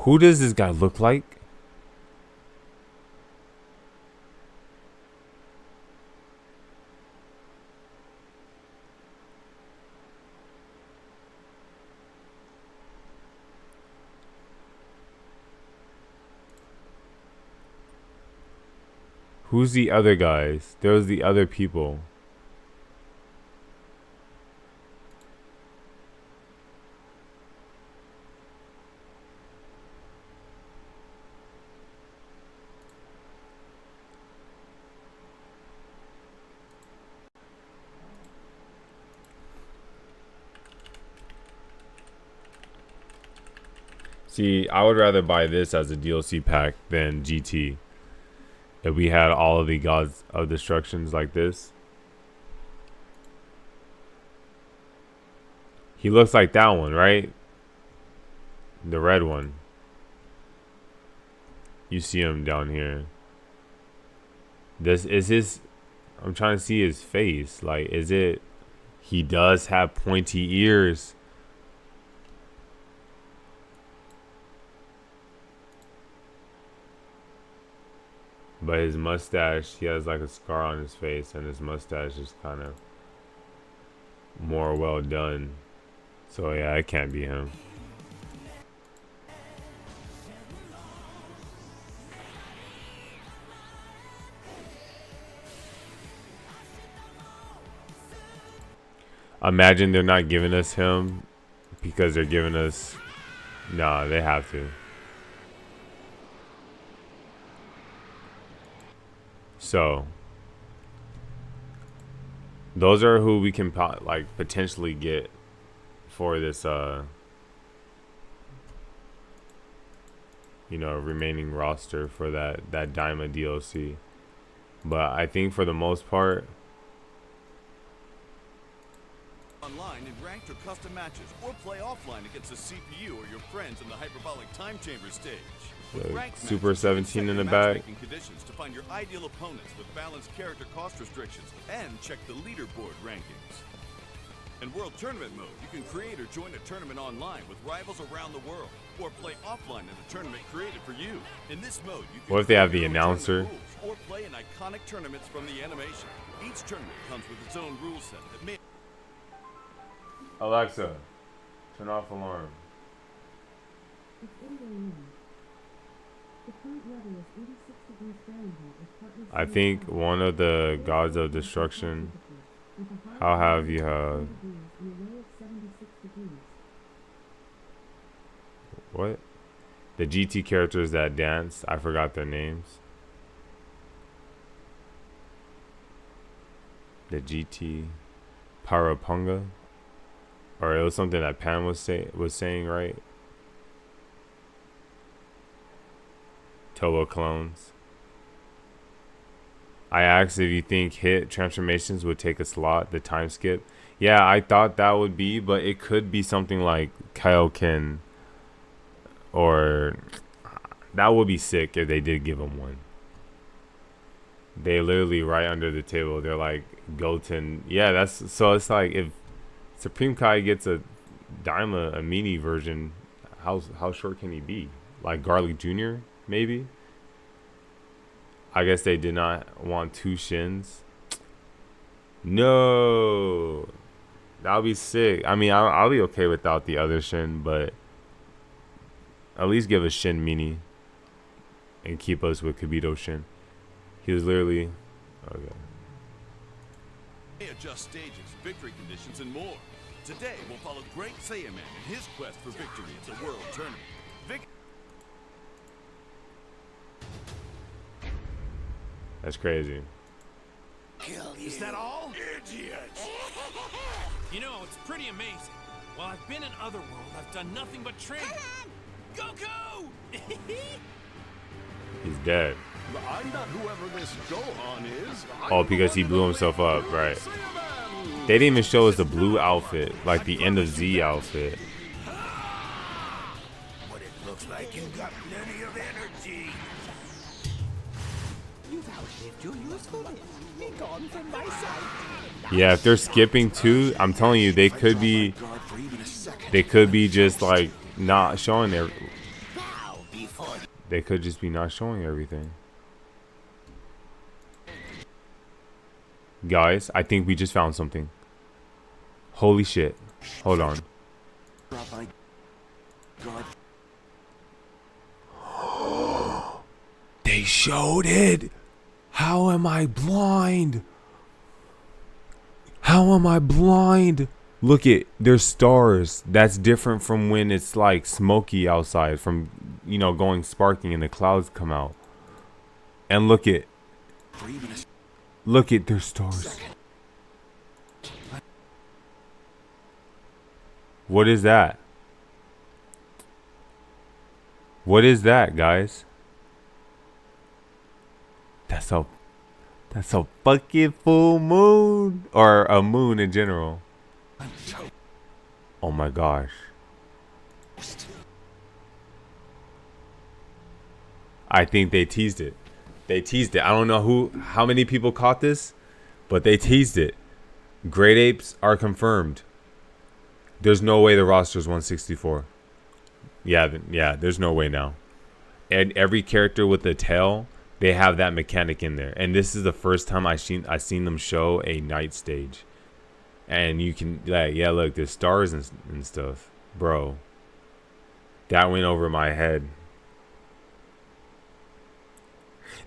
S1: Who does this guy look like? Who's the other guys? There was the other people. See, I would rather buy this as a DLC pack than GT. If we had all of the Gods of Destructions like this. He looks like that one, right? The red one. You see him down here. This is his... I'm trying to see his face. Like, is it... He does have pointy ears. But his mustache, he has like a scar on his face, and his mustache is kind of more well done. So yeah, it can't be him. Imagine they're not giving us him because they're giving us... Nah, they have to. So those are who we can like potentially get for this you know, remaining roster for that Daima DLC. But I think for the most part,
S4: online in ranked or custom matches, or play offline against a CPU or your friends in the hyperbolic time chamber stage.
S1: Super 17 in the back.
S4: Conditions to find your ideal opponents with balanced character cost restrictions and check the leaderboard rankings. In World Tournament mode, you can create or join a tournament online with rivals around the world, or play offline in a tournament created for you. In this mode, you can
S1: what if they have the announcer?
S4: Or play in iconic tournaments from the animation. Each tournament comes with its own rule set that may...
S1: Alexa, turn off alarm. I think one of the Gods of Destruction. How have you have? What? The GT characters that danced. I forgot their names. The GT Parapunga. Or it was something that Pan was saying, right? Toa clones. I asked if you think hit transformations would take a slot, the time skip. Yeah, I thought that would be, but it could be something like Kaioken, or that would be sick if they did give him one. They literally right under the table. They're like Goten. Yeah, that's so. It's like if Supreme Kai gets a Daima, a mini version, how short can he be? Like Garlic Jr. maybe. I guess they did not want two Shins. No, that would be sick. I mean, I'll be okay without the other Shin, but at least give a Shin mini and keep us with Kibito Shin. He was literally okay.
S4: Adjust stages, victory conditions, and more. Today, we'll follow Great Saiyaman in his quest for victory at the World Tournament.
S1: That's crazy.
S4: Is that all?
S5: Idiots!
S3: You know, it's pretty amazing. While I've been in Otherworld, I've done nothing but train. Goku!
S1: He's dead.
S5: I'm not whoever this Gohan is.
S1: Oh, because he blew himself up, right? They didn't even show us the blue outfit, like the End of Z outfit.
S6: But it looks like you got plenty of energy. You've outlived your usefulness. Be gone from my sight.
S1: Yeah, if they're skipping two, I'm telling you, they could be just like not showing their. They could just be not showing everything. Guys, I think we just found something. Holy shit. Hold on. They showed it. How am I blind? How am I blind? Look it, there's stars. That's different from when it's like smoky outside from, you know, going sparking and the clouds come out. And look it, there's stars. What is that? What is that, guys? That's a fucking full moon, or a moon in general. Oh my gosh. I think they teased it. They teased it. I don't know how many people caught this, but they teased it. Great Apes are confirmed. There's no way the roster's 164. Yeah, there's no way now. And every character with a tail, they have that mechanic in there. And this is the first time I seen them show a night stage. And you can, like, yeah, look, there's stars and stuff. Bro, that went over my head.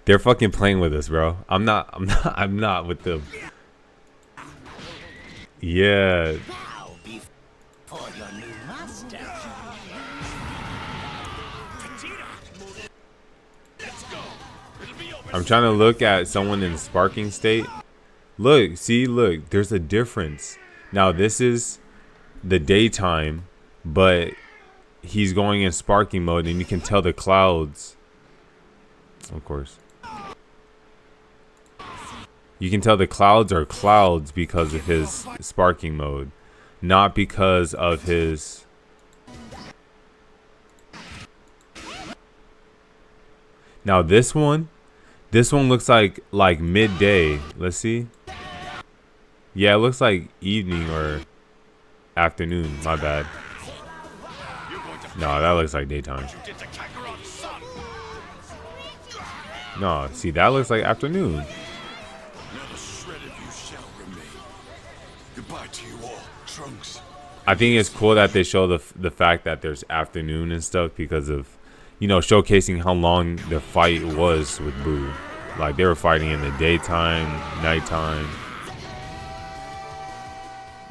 S1: They're fucking playing with us, bro. I'm not with them. Yeah. I'm trying to look at someone in sparking state. Look, see, look, there's a difference. Now this is the daytime, but he's going in sparking mode and you can tell the clouds. Of course. You can tell the clouds are clouds because of his sparking mode, not because of his... Now this one looks like midday. Let's see. Yeah, it looks like evening or afternoon. My bad. No, that looks like daytime. No, see, that looks like afternoon. I think it's cool that they show the fact that there's afternoon and stuff because of, you know, showcasing how long the fight was with Boo. Like, they were fighting in the daytime, nighttime,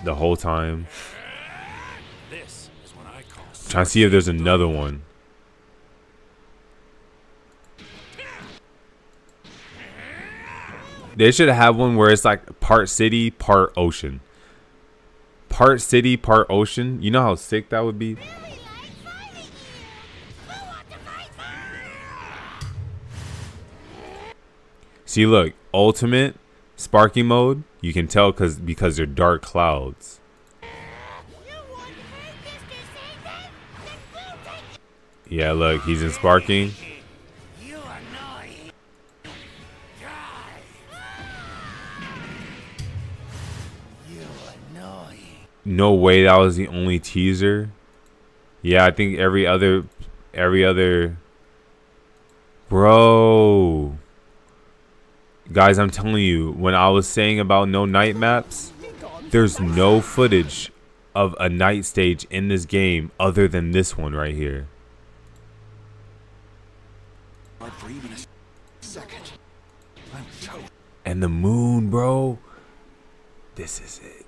S1: the whole time.
S3: This is what I call
S1: Trying to see if there's another one. They should have one where it's like part city, part ocean. Part city, part ocean. You know how sick that would be? See, look, ultimate sparking mode. You can tell because they're dark clouds. Yeah, look, he's in sparking. No way that was the only teaser. Yeah, I think every other bro. Guys, I'm telling you, when I was saying about no night maps, there's no footage of a night stage in this game other than this one right here. And the moon, bro. This is it.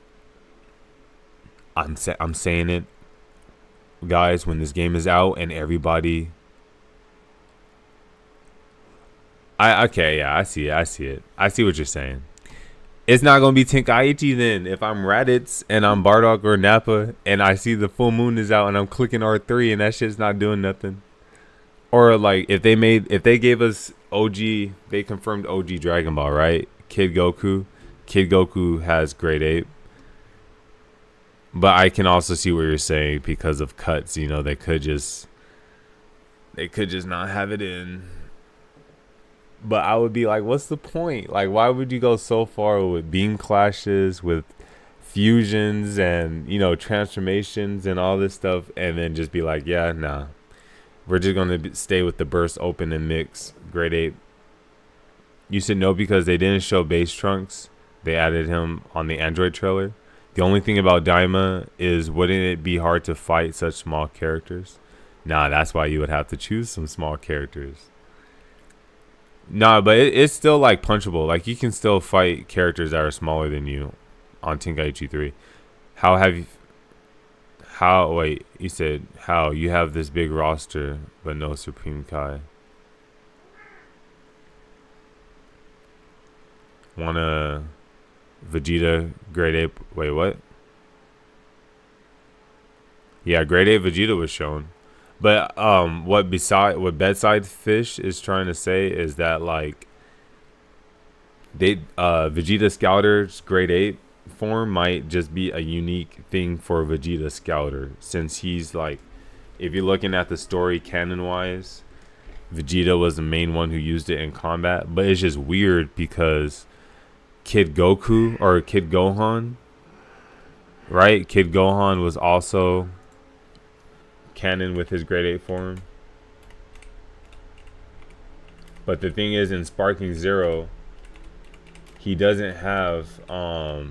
S1: I'm saying it, guys, when this game is out and everybody... Okay, yeah, I see it. I see what you're saying. It's not gonna be Tenkaichi then if I'm Raditz and I'm Bardock or Nappa and I see the full moon is out and I'm clicking R3 and that shit's not doing nothing. Or like if they gave us OG, they confirmed OG Dragon Ball, right? Kid Goku has Great Ape. But I can also see what you're saying because of cuts, you know, they could just not have it in. But I would be like, what's the point? Like, why would you go so far with beam clashes, with fusions and, you know, transformations and all this stuff, and then just be like, yeah, nah. We're just going to stay with the burst open and mix Great Ape. You said no because they didn't show Base Trunks. They added him on the Android trailer. The only thing about Daima is, wouldn't it be hard to fight such small characters? Nah, that's why you would have to choose some small characters. Nah, but it's still like punchable. Like you can still fight characters that are smaller than you on Tenkaichi 3. How have you? How wait? You said how you have this big roster but no Supreme Kai? Wanna Vegeta grade 8? Wait, what? Yeah, grade 8 Vegeta was shown. But what Bedside Fish is trying to say is that like they Vegeta Scouter's grade 8 form might just be a unique thing for Vegeta Scouter, since he's like, if you're looking at the story canon wise, Vegeta was the main one who used it in combat. But it's just weird because Kid Goku or Kid Gohan, right? Kid Gohan was also canon with his grade 8 form. But the thing is, in Sparking Zero, he doesn't have a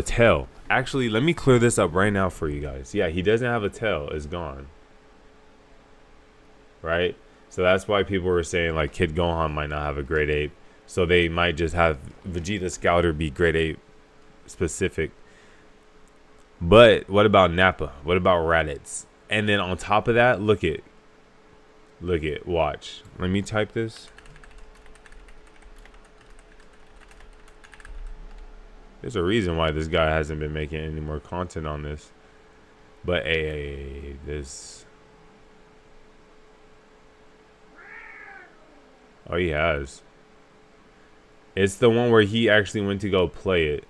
S1: tail. Actually, let me clear this up right now for you guys. Yeah, he doesn't have a tail. It's gone. Right? So that's why people were saying like Kid Gohan might not have a grade 8. So they might just have Vegeta Scouter be grade 8 specific. But what about Nappa? What about Raditz? And then on top of that, look at, watch. Let me type this. There's a reason why this guy hasn't been making any more content on this. But hey, this. Oh, he has. It's the one where he actually went to go play it.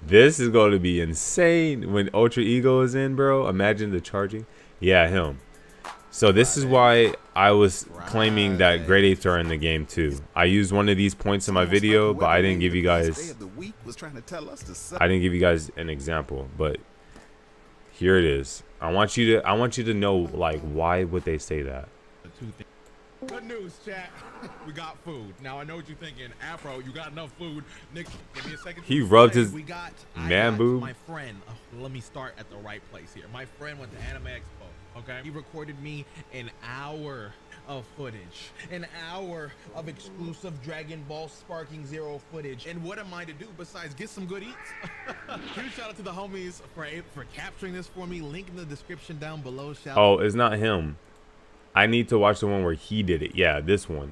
S1: This is going to be insane when Ultra Ego is in, bro. Imagine the charging. Yeah, him. So this is why I was claiming that grade 8s are in the game too. I used one of these points in my video, but I didn't give you guys an example. But here it is. I want you to know like why would they say that.
S9: Good news, chat. We got food. Now I know what you're thinking. Afro, you got enough food. Nick, give me a second.
S1: He rubbed his
S9: I
S1: man
S9: got
S1: boob.
S9: My friend, let me start at the right place here. My friend went to Anime Expo. Okay, he recorded me an hour of footage, an hour of exclusive Dragon Ball Sparking Zero footage. And what am I to do besides get some good eats? Huge shout out to the homies for capturing this for me. Link in the description down below. Shout
S1: Oh, it's not him. I need to watch the one where he did it. Yeah, this one.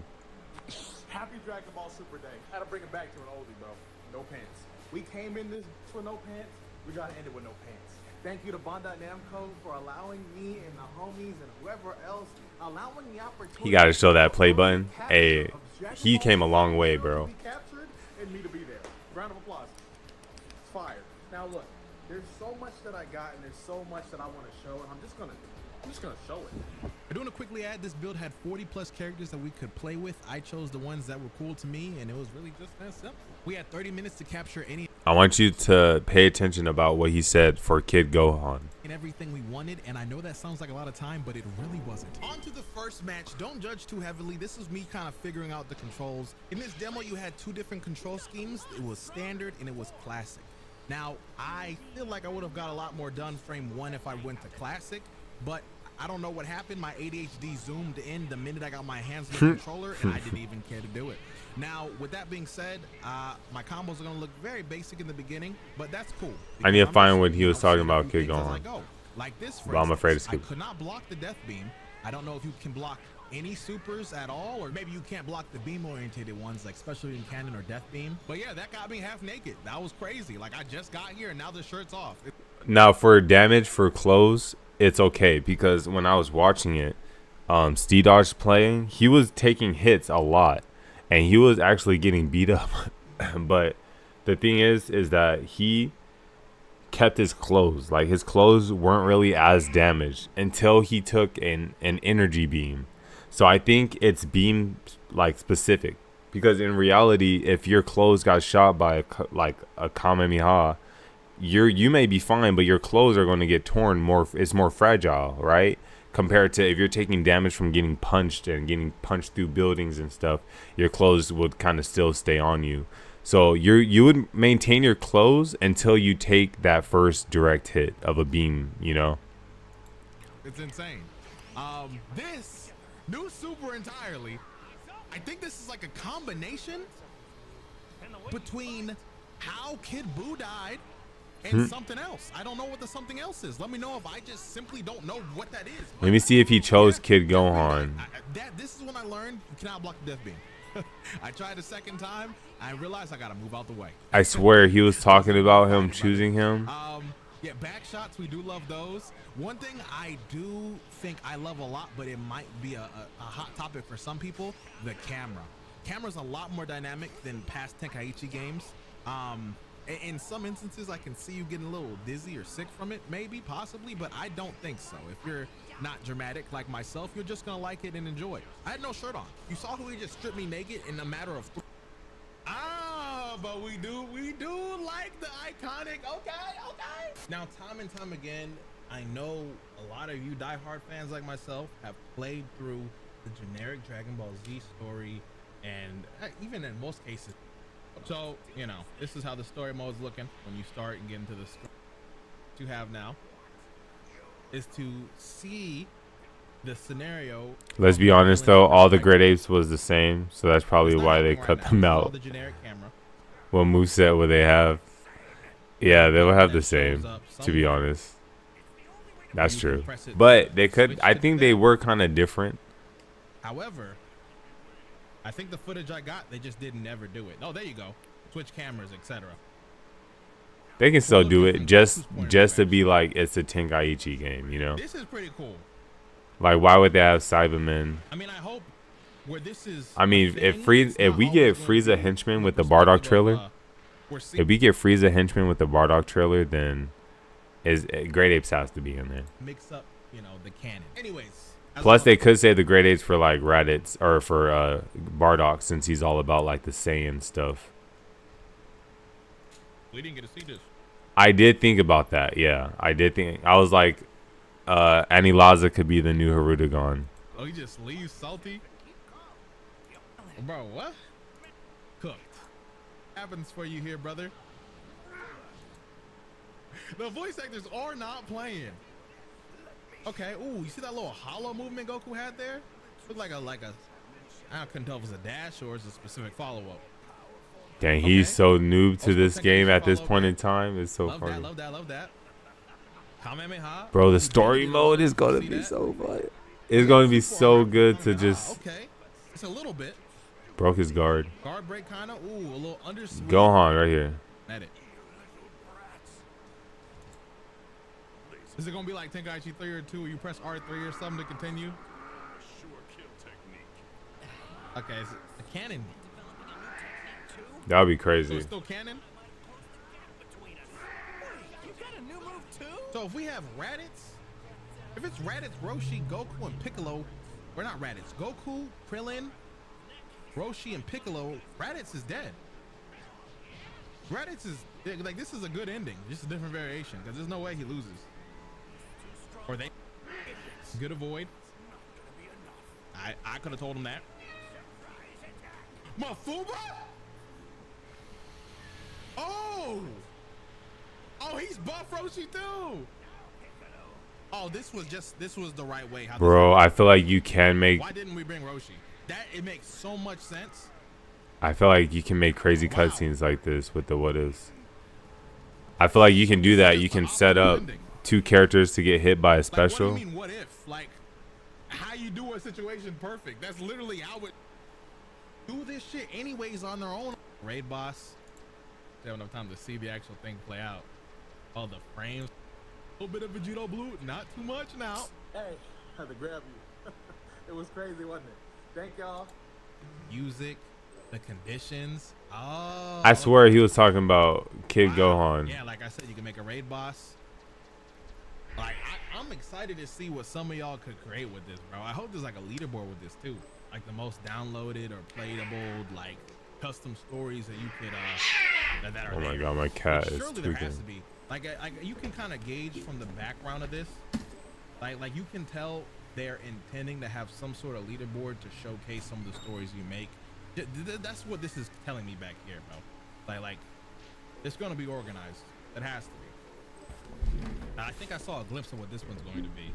S10: Happy Dragon Ball Super Day. Had to bring it back to an oldie, bro. No pants. We came in this with no pants. We gotta end it with no pants. Thank you to Bandai Namco for allowing me and the homies and whoever else, allowing the opportunity.
S1: He got to show that play button. Hey, he came a long way, bro.
S10: To be captured and me to be there. Round of applause. It's fire. Now look, there's so much that I got and there's so much that I want to show, and I'm just gonna show it.
S9: I do want to quickly add, this build had 40 plus characters that we could play with. I chose the ones that were cool to me, and it was really just that simple. We had 30 minutes to capture any
S1: I want you to pay attention about what he said for Kid Gohan.
S9: and everything we wanted, and I know that sounds like a lot of time, but it really wasn't. On to the first match. Don't judge too heavily. This was me kind of figuring out the controls. In this demo, you had two different control schemes. It was standard and it was classic. Now, I feel like I would have got a lot more done frame one if I went to classic, but I don't know what happened. My ADHD zoomed in the minute I got my hands on the controller, and I didn't even care to do it. Now, with that being said, my combos are going to look very basic in the beginning, but that's cool.
S1: I need to find what he was talking about, Kid Gohan.
S9: Like this,
S1: But I'm afraid to skip.
S9: I could not block the death beam. I don't know if you can block any supers at all, or maybe you can't block the beam oriented ones, like especially in cannon or death beam. But yeah, that got me half naked. That was crazy. Like, I just got here and now the shirt's off.
S1: Now for damage for clothes, it's okay, because when I was watching it, Steve Dodge playing, he was taking hits a lot and he was actually getting beat up. But the thing is that he kept his clothes. Like, his clothes weren't really as damaged until he took an energy beam. So I think it's beam like specific, because in reality, if your clothes got shot by a Kamehameha, you may be fine, but your clothes are going to get torn more. It's more fragile, right? Compared to if you're taking damage from getting punched and getting punched through buildings and stuff, your clothes would kind of still stay on you. So you would maintain your clothes until you take that first direct hit of a beam, you know?
S9: It's insane. This new super entirely, I think this is like a combination between how Kid Buu died and something else. I don't know what the something else is. Let me know if I just simply don't know what that is.
S1: Let me see if he chose Kid Gohan.
S9: This is when I learned you cannot block the death beam. I tried the second time. I realized I gotta move out the way.
S1: I swear he was talking about him choosing him.
S9: Yeah, back shots, we do love those. One thing I do think I love a lot, but it might be a hot topic for some people, the camera. Camera's a lot more dynamic than past Tenkaichi games. In some instances, I can see you getting a little dizzy or sick from it, maybe, possibly, but I don't think so. If you're not dramatic like myself, you're just gonna like it and enjoy it. I had no shirt on. You saw who he just stripped me naked in a matter of but we do like the iconic, okay. Now, time and time again, I know a lot of you diehard fans like myself have played through the generic Dragon Ball Z story, and even in most cases. So, you know, this is how the story mode is looking when you start and get into the story. What you have now is to see the scenario.
S1: Let's be honest though, all the Great Apes was the same, so that's probably why they cut them out.
S9: The generic camera.
S1: What moveset would they have? Yeah, they would have the same, to be honest. That's true. But they could, I think they were kind of different.
S9: However, I think the footage I got, they just didn't ever do it. Oh, there you go. Switch cameras, etc.
S1: They can still do it just to be like it's a Tenkaichi game, you know?
S9: This is pretty cool.
S1: Like, why would they have Cybermen?
S9: I mean, I hope where this is.
S1: I mean, if we get Frieza henchman with the Bardock trailer, if we get Frieza henchman with the Bardock trailer, then Great Apes has to be in there.
S9: Mix up, you know, the canon. Anyways.
S1: Plus, they could say the Great Apes for like Raditz or for Bardock, since he's all about like the Saiyan stuff.
S9: We didn't get to see this.
S1: I did think about that. Yeah, I did think. I was like, Anilaza could be the new Hirudegarn.
S9: Oh, he just leaves salty. Bro, what? Cooked. Happens for you here, brother. The voice actors are not playing. Okay. Ooh, you see that little hollow movement Goku had there? Looked like a I couldn't tell if it was a dash or it's a specific follow-up.
S1: Dang, he's so noob to this game at this point in time. It's so funny.
S9: Love that. Kamehameha.
S1: Bro, the story mode is gonna be so fun. It's gonna be so good to just.
S9: Okay, it's a little bit.
S1: Broke his guard.
S9: Guard break kinda. Ooh, a little underswing.
S1: Gohan right here.
S9: At it. Is it gonna be like Tenkaichi 3 or 2 where you press R3 or something to continue? Okay, is it a cannon?
S1: That would be crazy.
S9: So it's still canon? So if we have Raditz, if it's Raditz, Roshi, Goku, and Piccolo, or not Raditz, Goku, Krillin, Roshi, and Piccolo, Raditz is dead. Raditz is, like, this is a good ending, just a different variation, because there's no way he loses. Or they, good avoid. I could have told him that. Mafuba? Oh, he's buff Roshi too. Oh, this was the right way.
S1: Bro, I feel like you can make.
S9: Why didn't we bring Roshi? It makes so much sense.
S1: I feel like you can make crazy cutscenes like this with the what ifs. I feel like you can do that. You can set up 2 characters to get hit by a special.
S9: Like, what do you mean, what if? Like, how you do a situation perfect? That's literally how it do this shit anyways on their own. Raid boss. They don't have time to see the actual thing play out. Oh, the frames. A little bit of Vegito blue, not too much now.
S10: Hey, I had to grab you. It was crazy, wasn't it? Thank y'all.
S9: Music, the conditions. Oh.
S1: I swear he was talking about Kid Gohan.
S9: Yeah, like I said, you can make a raid boss. Like, I'm excited to see what some of y'all could create with this, bro. I hope there's like a leaderboard with this too. Like the most downloaded or playable, like custom stories that you could that are.
S1: Oh my god, my cat is
S9: surely there has to be. Like you can kind of gauge from the background of this. Like you can tell they're intending to have some sort of leaderboard to showcase some of the stories you make. That's what this is telling me back here, bro. Like it's gonna be organized. It has to be. Now, I think I saw a glimpse of what this one's going to be.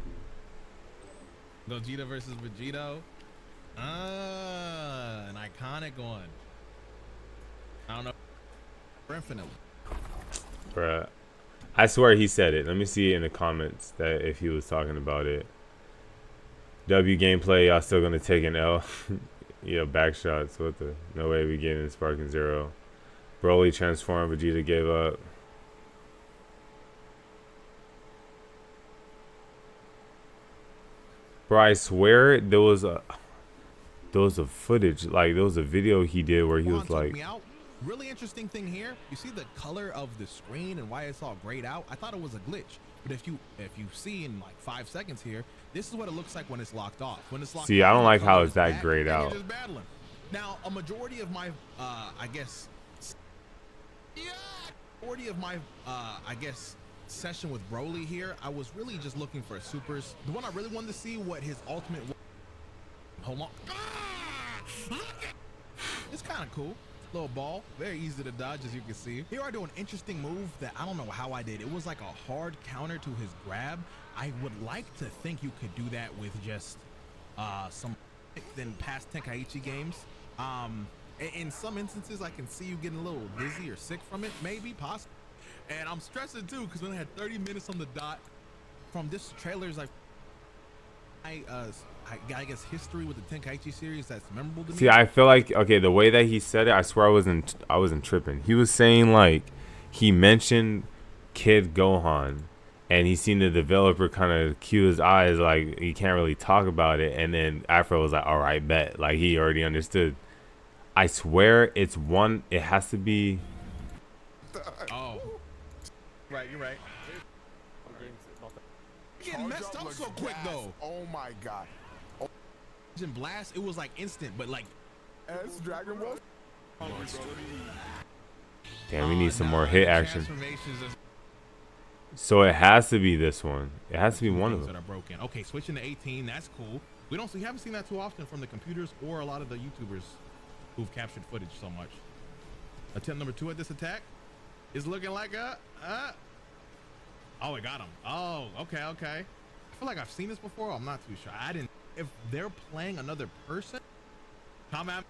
S9: Gogeta versus Vegito. An iconic one. I don't know. Infinitely.
S1: Bruh. I swear he said it. Let me see in the comments that if he was talking about it. W gameplay, y'all still gonna take an L. Yeah, back shots. What the? No way we getting Sparking Zero. Broly transformed. Vegeta gave up. Bro, I swear there was a footage, like there was a video he did where he was like,
S9: really interesting thing here. You see the color of the screen and why it's all grayed out. I thought it was a glitch, but if you see in like 5 seconds here, this is what it looks like when it's locked off. When it's locked
S1: see,
S9: off,
S1: I don't like how it's
S9: back,
S1: that grayed out.
S9: Just battling. Now, a majority of my, I guess, session with Broly here, I was really just looking for supers. The one I really wanted to see what his ultimate. Hold on. It's kind of cool. Little ball, very easy to dodge, as you can see. Here I do an interesting move that I don't know how I did. It was like a hard counter to his grab. I would like to think you could do that with just some than past Tenkaichi games. In some instances, I can see you getting a little dizzy or sick from it, maybe, possibly. And I'm stressing too, because when I had 30 minutes on the dot from this trailer, is like I guess history with the Tenkaichi series that's memorable to me.
S1: See, I feel like, okay, the way that he said it, I swear I wasn't tripping. He was saying like he mentioned Kid Gohan, and he seen the developer kind of cue his eyes like he can't really talk about it, and then Afro was like, all right, bet, like he already understood. I swear it's one. It has to be.
S9: Oh, right, you're right. Getting messed up so quick though.
S5: Oh my god.
S9: In Blast, it was like instant, but like
S5: As Dragonball.
S1: Damn, we need some more hit action. So it has to be this one. It has to be one of them.
S9: That are broken. Okay, switching to 18. That's cool. We haven't seen that too often from the computers or a lot of the YouTubers who've captured footage so much. Attempt number 2 at this attack is looking like oh, it got him. Oh, okay. I feel like I've seen this before. I'm not too sure. If they're playing another person, come at me.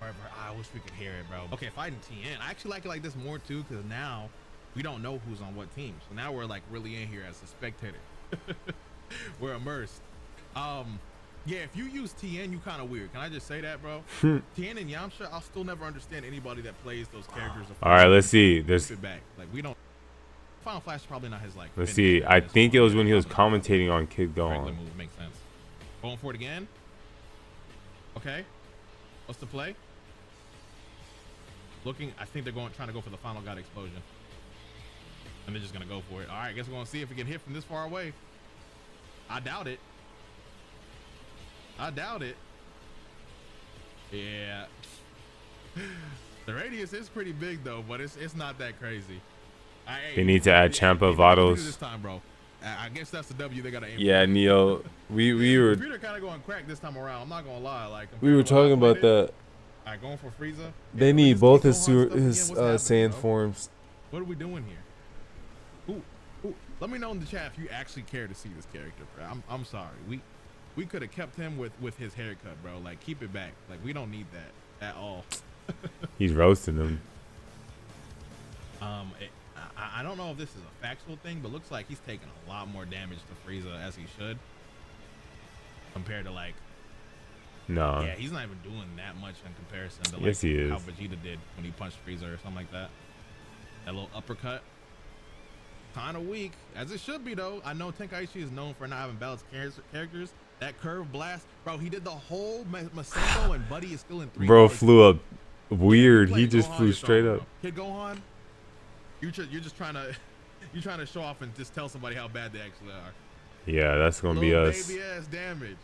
S9: I wish we could hear it, bro. Okay, fighting TN. I actually like it like this more too, because now we don't know who's on what team. So now we're like really in here as a spectator. We're immersed. Yeah, if you use TN, you kind of weird. Can I just say that, bro? TN and Yamcha, I'll still never understand anybody that plays those characters.
S1: All right, let's see. There's
S9: back. Like we don't. Final Flash is probably not his like.
S1: Let's see. I think it was when he was commentating on Kid Gohan.
S9: Move makes sense. Going for it again. Okay. What's the play? Looking. I think they're trying to go for the final god explosion. And they're just gonna go for it. All right. I guess we're gonna see if we can hit from this far away. I doubt it. Yeah. The radius is pretty big though, but it's not that crazy.
S1: They need to add Champa Vados.
S9: This time, bro. I guess that's the W they gotta aim
S1: yeah,
S9: for.
S1: Neo. We were.
S9: Computer kind of going crack this time around. I'm not gonna lie. Like
S1: we were talking about that.
S9: All right, going for Frieza.
S1: They need both his Saiyan forms.
S9: What are we doing here? Ooh, let me know in the chat if you actually care to see this character, bro. I'm sorry. We could have kept him with his haircut, bro. Like keep it back. Like we don't need that at all.
S1: He's roasting them.
S9: I don't know if this is a factual thing, but looks like he's taking a lot more damage to Frieza as he should, compared to like.
S1: No.
S9: Yeah, he's not even doing that much in comparison to like
S1: yes, he is.
S9: how Vegeta did when he punched Frieza or something like that. That little uppercut. Kind of weak, as it should be though. I know Tenkaichi is known for not having balanced characters. That curve blast, bro. He did the whole Masenko, and Buddy is still in 3.
S1: Bro flew up weird. He just flew straight up.
S9: Kid Gohan. You're just trying to show off and just tell somebody how bad they actually are.
S1: Yeah, that's gonna be us.
S9: Baby ass damage.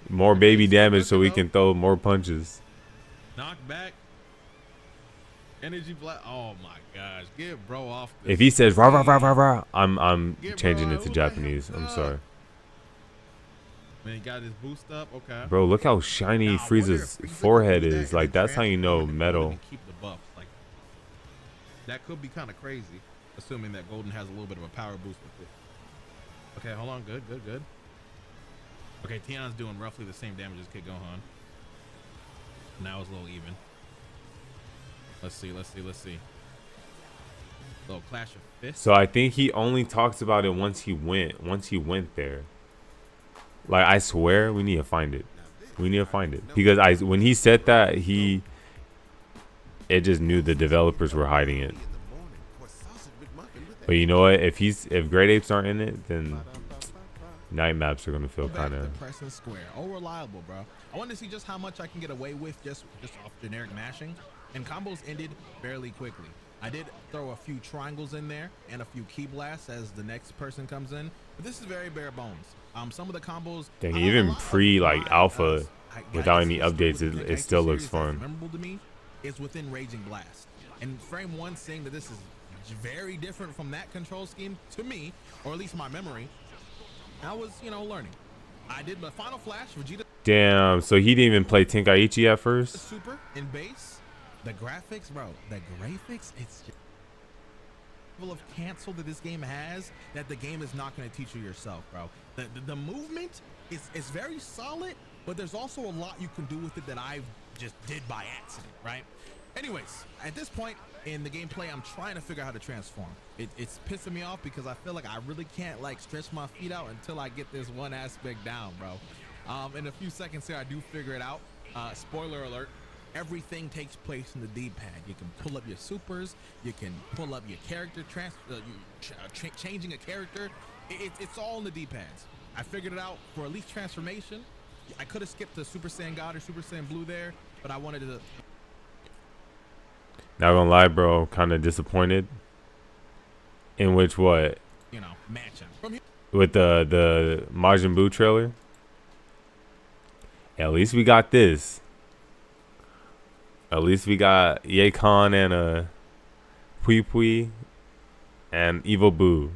S1: More baby damage so we can throw more punches.
S9: Knock back. Energy blast. Oh my gosh, get bro off. This.
S1: If he says rah rah rah rah rah, I'm changing it to Japanese. I'm sorry.
S9: Man, he got his boost up. Okay.
S1: Bro, look how shiny Frieza's forehead is. Like that's how you know metal.
S9: Keep the buffs. Like that could be kind of crazy, assuming that Golden has a little bit of a power boost with it. Okay, hold on. Good, good, good. Okay, Tion's doing roughly the same damage as Kid Gohan. Now it's a little even. Let's see, let's see, let's see. Little clash of fists.
S1: So I think he only talks about it once he went there. Like, I swear we need to find it. We need to find it. Because when he said that, it just knew the developers were hiding it. But you know what? If Great Apes aren't in it, then night maps are gonna feel kind of.
S9: Press and square. Oh, reliable, bro. I wanted to see just how much I can get away with just off generic mashing, and combos ended fairly quickly. I did throw a few triangles in there and a few key blasts as the next person comes in, but this is very bare bones. Some of the combos.
S1: Dang, even like alpha, without any updates, it still looks fun.
S9: Memorable to me is within Raging Blast, and frame one saying that this is very different from that control scheme to me, or at least my memory. I was, learning. I did the Final Flash, Vegeta.
S1: Damn, so he didn't even play Tenkaichi at first.
S9: Super in base, the graphics, bro. The graphics, it's just level of cancel that this game has that the game is not going to teach you yourself, bro. The movement is very solid, but there's also a lot you can do with it that I just did by accident, right? Anyways, at this point in the gameplay, I'm trying to figure out how to transform. It's pissing me off because I feel like I really can't like stretch my feet out until I get this one aspect down, bro. In a few seconds here, I do figure it out. Spoiler alert. Everything takes place in the D-pad. You can pull up your supers. You can pull up your character, changing a character. It's all in the D-pads. I figured it out for at least transformation. I could have skipped to Super Saiyan God or Super Saiyan Blue there, but I wanted to.
S1: Not gonna lie, bro. Kind of disappointed. In which what?
S9: Matching from here.
S1: With the Majin Buu trailer. At least we got this. At least we got Yekon and Pui Pui and Evil Boo.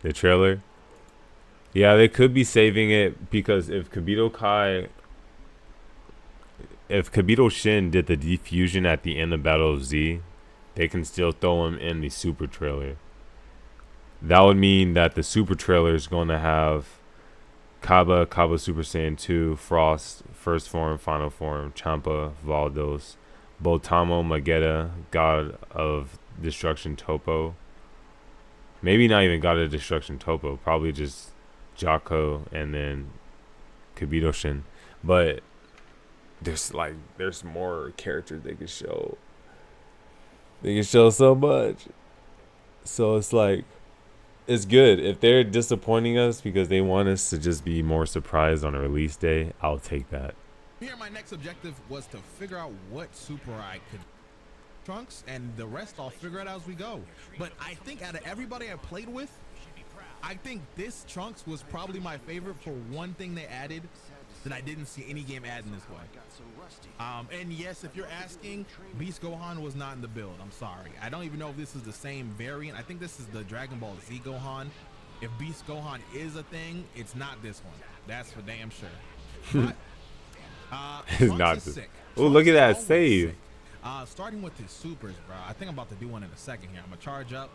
S1: The trailer. Yeah, they could be saving it because if Kibito Shin did the defusion at the end of Battle of Z, they can still throw him in the Super trailer. That would mean that the Super trailer is going to have Kaba Super Saiyan 2, Frost, First Form, Final Form, Champa, Valdos, Botamo Magetta, God of Destruction Topo. Maybe not even God of Destruction Topo, probably just Jocko and then Kibito Shin. But there's more characters they can show. They can show so much. So it's like, it's good. If they're disappointing us because they want us to just be more surprised on a release day, I'll take that.
S9: Here, my next objective was to figure out what super I could Trunks, and the rest I'll figure out as we go. But I think out of everybody I played with, I think this Trunks was probably my favorite for one thing they added that I didn't see any game add in this way. And yes, if you're asking, Beast Gohan was not in the build. I'm sorry. I don't even know if this is the same variant. I think this is the Dragon Ball Z Gohan. If Beast Gohan is a thing, it's not this one. That's for damn sure. But,
S1: it's not sick. Oh, look at that save.
S9: Starting with his supers, bro. I think I'm about to do one in a second here. I'm gonna charge up,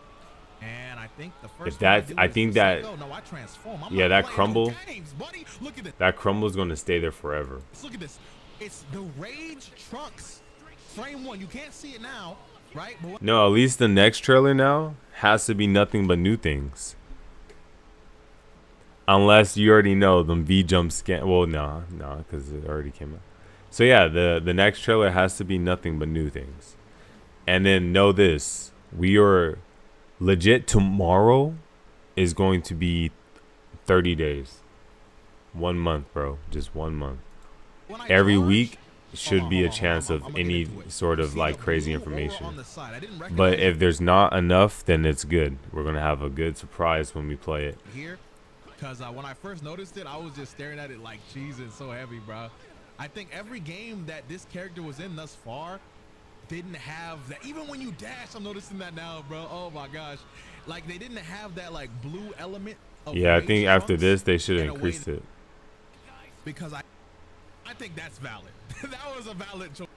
S9: and I think the first.
S1: If that, I think that.
S9: No, I transform.
S1: Yeah, that crumble.
S9: Games, buddy. Look at this.
S1: That crumble is going to stay there forever.
S9: Look at this. It's the Rage Trunks. Frame one. You can't see it now, right? But
S1: no, at least the next trailer now has to be nothing but new things. Unless you already know them V-jump scan. Well, no, because it already came out. So yeah, the next trailer has to be nothing but new things. And then know this, we are legit, tomorrow is going to be 30 days. 1 month, bro. Just 1 month. Every week should be a chance of any sort of like crazy information. But if there's not enough, then it's good. We're going to have a good surprise when we play it.
S9: Because when I first noticed it, I was just staring at it like, jeez, it's so heavy, bro. I think every game that this character was in thus far didn't have that. Even when you dash, I'm noticing that now, bro. Oh my gosh. Like, they didn't have that like blue element of
S1: yeah, I think after this they should have increased it.
S9: Because I think that's valid. That was a valid choice.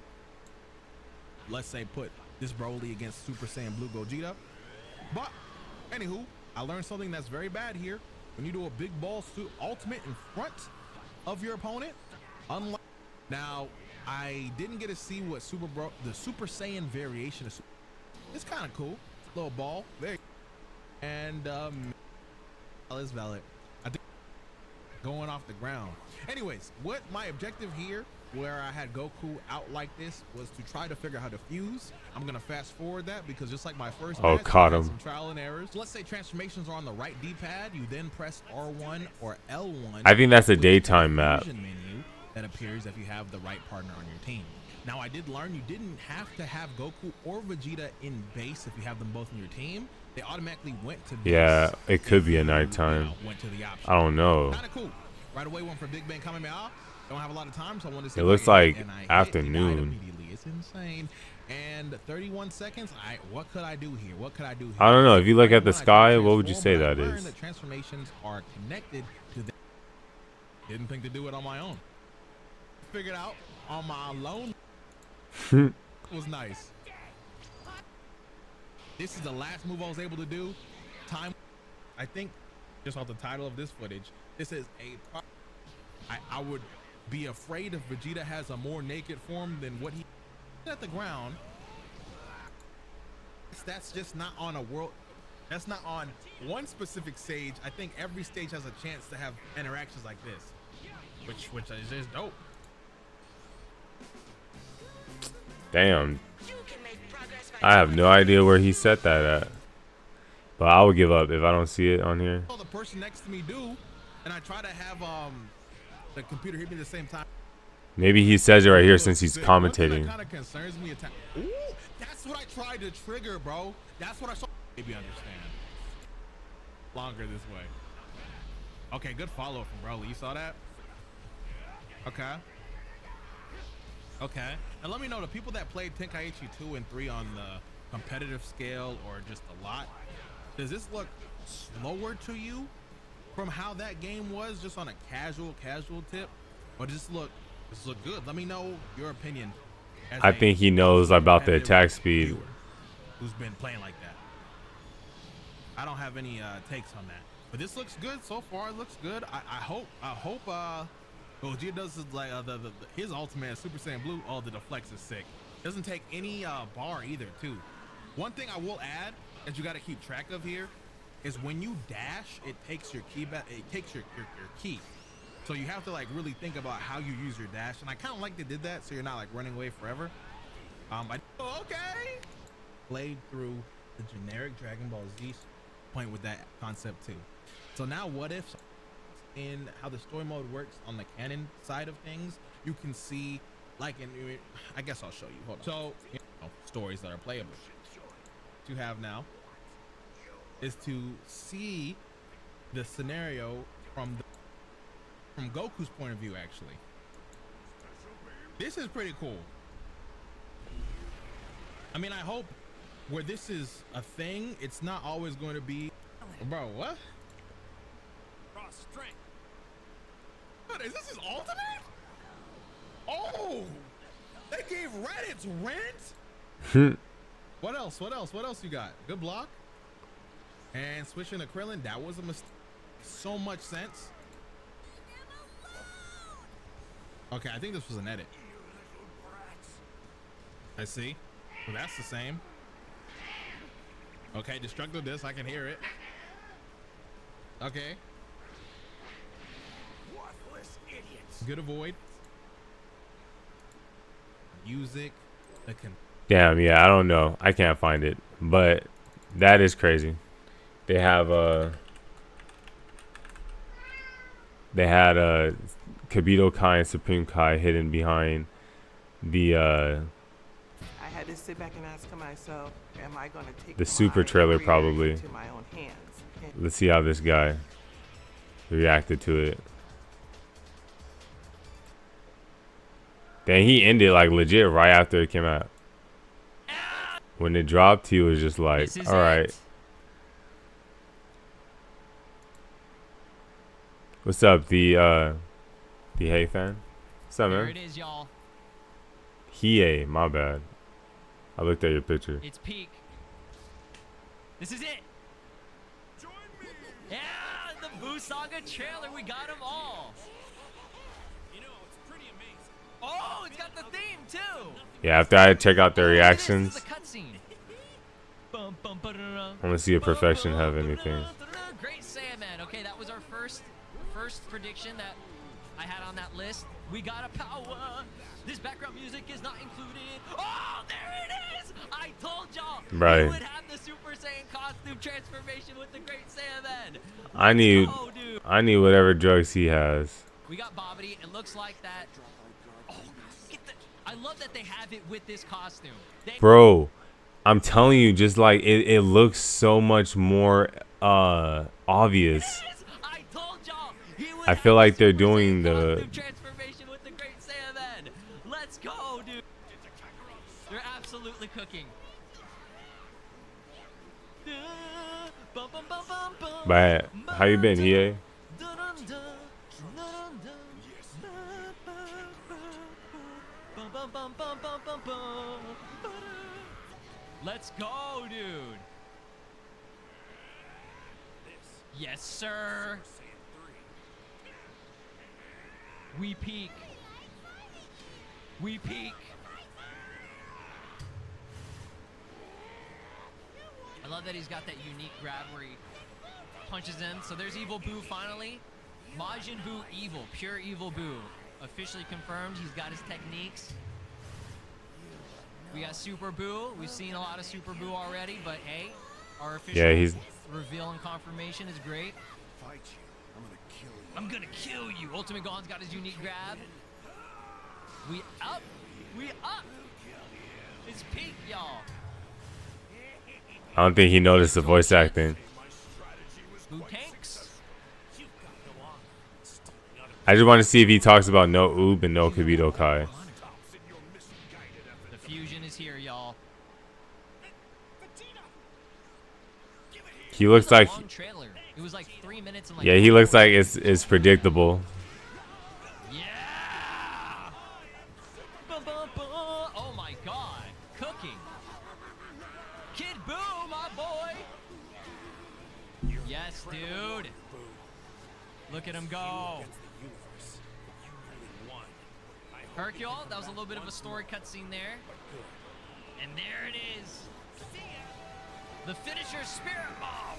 S9: Let's say put this Broly against Super Saiyan Blue Gogeta. But anywho, I learned something that's very bad here. when you do a big ball ultimate in front of your opponent. Unlike now, I didn't get to see what the Super Saiyan variation is. It's kind of cool. Little ball, and is valid. I think going off the ground. Anyways, what my objective here, where I had Goku out like this, was to try to figure out how to fuse. I'm gonna fast forward that because just like my first match,
S1: caught
S9: I had
S1: him.
S9: some trial and errors. So let's say transformations are on the right D-pad. You then press R1 or L1.
S1: I think that's a
S9: which is
S1: daytime
S9: the
S1: map.
S9: fusion menu that appears if you have the right partner on your team. Now, I did learn you didn't have to have Goku or Vegeta in base if you have them both in your team. They automatically went to base.
S1: Yeah, it could be a nighttime.
S9: Went to the option.
S1: I don't know.
S9: Kind of cool. Right away, went for Big Bang Kamehameha. Don't have a lot of time, so I wanted to see.
S1: It
S9: if I
S1: looks
S9: could hit,
S1: like
S9: and I hit,
S1: afternoon.
S9: it died immediately. It's insane. And 31 seconds. What could I do here? What could I do here?
S1: I don't know. If you look at the
S9: When I
S1: sky,
S9: transform,
S1: what would you say
S9: but I
S1: that
S9: learned
S1: is?
S9: that transformations are connected to them. Didn't think to do it on my own. Figured out on my own. Was nice. This is the last move I was able to do. Time, I think, just off the title of this footage, this is I would be afraid if Vegeta has a more naked form than what he at the ground. That's just not on a world. That's not on one specific stage. I think every stage has a chance to have interactions like this, which is just dope.
S1: Damn. I have no idea where he set that at. But I would give up if I don't see it on here.
S9: The person next to me do, and I try to have the computer hit me at the same time.
S1: Maybe he says it right here since he's commentating.
S9: Kind of concerns me. Ooh, that's what I tried to trigger, bro. That's what I saw. Maybe understand. Longer this way. Okay, good follow from Broly. You saw that? Okay. Okay. And let me know, the people that played Tenkaichi 2 and 3 on the competitive scale or just a lot, does this look slower to you from how that game was just on a casual tip? Or does this look good? Let me know your opinion.
S1: I think he knows about the attack speed.
S9: Who's been playing like that. I don't have any takes on that. But this looks good so far. It looks good. I hope Gogeta does like his ultimate Super Saiyan Blue. Oh, the deflects is sick. Doesn't take any bar either too. One thing I will add that you got to keep track of here is when you dash, it takes your key back. It takes your key. So you have to like really think about how you use your dash. And I kind of like they did that so you're not like running away forever. Okay. Played through the generic Dragon Ball Z point with that concept too. So now what if in how the story mode works on the canon side of things, you can see like I guess I'll show you. Hold on. So stories that are playable. What you have now is to see the scenario from Goku's point of view. Actually, this is pretty cool. I mean, I hope where this is a thing, it's not always going to be. Bro, what?
S3: Cross strength.
S9: What is this? His ultimate? Oh, they gave Reddit's rent. What else? What else you got? Good block. And switching to Krillin, that was a mistake. So much sense. Okay, I think this was an edit. I see. Well, that's the same. Okay, destructive disc, I can hear it. Okay. Good avoid. Music.
S1: Damn, yeah, I don't know. I can't find it. But that is crazy. They had Kibito Kai and Supreme Kai hidden behind the
S11: I had to sit back and ask myself, am I going to take
S1: the super trailer probably.
S11: into my own hands?
S1: Let's see how this guy reacted to it. Then he ended like legit right after it came out. When it dropped, he was just like, all right. What's up, the Hey fan? What's up, man?
S12: There it is, y'all.
S1: Hiei, my bad. I looked at your picture.
S12: It's peak. This is it. Join me. Yeah, the Boo Saga trailer. We got them all.
S3: You know, it's pretty amazing.
S12: Oh, it's got the theme too.
S1: Yeah, after I check out their
S12: This is
S1: reactions,
S12: the cutscene.
S1: I want to see if Perfection have anything.
S12: Great Saiyaman. Okay, that was our first prediction that I had on that list. We got a power. This background music is not included. Oh, there it is! I told y'all.
S1: Right.
S12: We would have the Super Saiyan costume transformation with the Great Saiyaman.
S1: I need whatever drugs he has.
S12: We got Bobbity. It looks like that. Oh, I love that they have it with this costume.
S1: Bro, I'm telling you, just like it looks so much more obvious.
S12: I told y'all.
S1: I feel like they're doing the
S12: Transformation with the Great Saiyaman. Let's go, dude. They're absolutely cooking.
S1: But how you been, Hiei?
S12: Let's go, dude. Yes, sir. We peak. We peak. I love that he's got that unique grab where he punches in. So there's Evil Boo finally. Majin Buu Evil, pure Evil Boo. Officially confirmed. He's got his techniques. We got Super Boo. We've seen a lot of Super Boo already, but hey, our official reveal and confirmation is great.
S4: Fight you.
S12: I'm gonna kill you. Ultimate Gohan's got his unique grab. We up. We up. It's peak, y'all.
S1: I don't think he noticed the voice acting.
S12: Boo tanks.
S1: I just want to see if he talks about no Oob and no Kibito Kai.
S12: The fusion is here, y'all.
S1: He looks like
S12: It was like 3 minutes and like
S1: he looks like it's predictable.
S12: Yeah. Oh my god. Cooking. Kid Boo, my boy. Yes, dude. Look at him go. Hercule, that was a little bit of a story cutscene there. And there it is. The finisher Spirit Ball.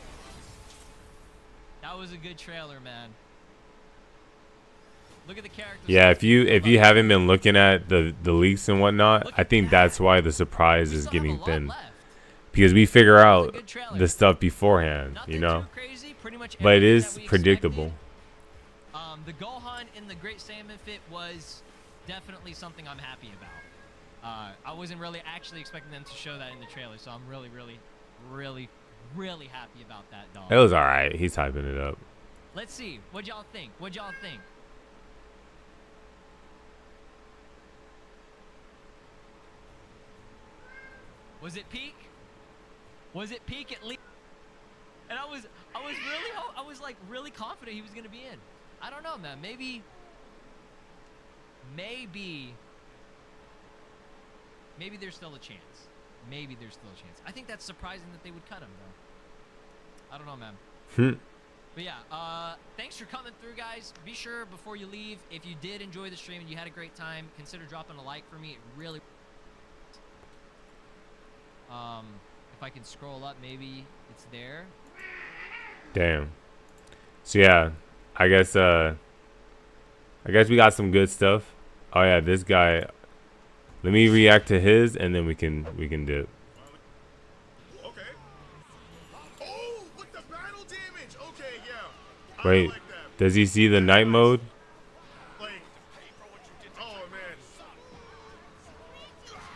S12: That was a good trailer, man. Look at the characters.
S1: Yeah, if you haven't been looking at the leaks and whatnot, I think that's why the surprise is getting thin. Because we figure out the stuff beforehand, you know. But it is predictable.
S12: The Gohan in the Great Saiyaman fit was definitely something I'm happy about. I wasn't really actually expecting them to show that in the trailer, so I'm really happy about that, dog.
S1: It was alright. He's hyping it up.
S12: Let's see. What'd y'all think? What'd y'all think? Was it peak? Was it peak at least? And I was like really confident he was gonna be in. I don't know, man. Maybe there's still a chance. Maybe there's still a chance. I think that's surprising that they would cut him, though. I don't know, man. But yeah, thanks for coming through, guys. Be sure before you leave, if you did enjoy the stream and you had a great time, consider dropping a like for me. It really. If I can scroll up, maybe it's there.
S1: Damn. So yeah, I guess we got some good stuff. Oh yeah, this guy. Let me react to his, and then we can dip.
S5: Okay. Oh, with the battle damage. Okay, yeah.
S1: Wait,
S5: like that.
S1: Does he see the night mode?
S5: Like, oh man,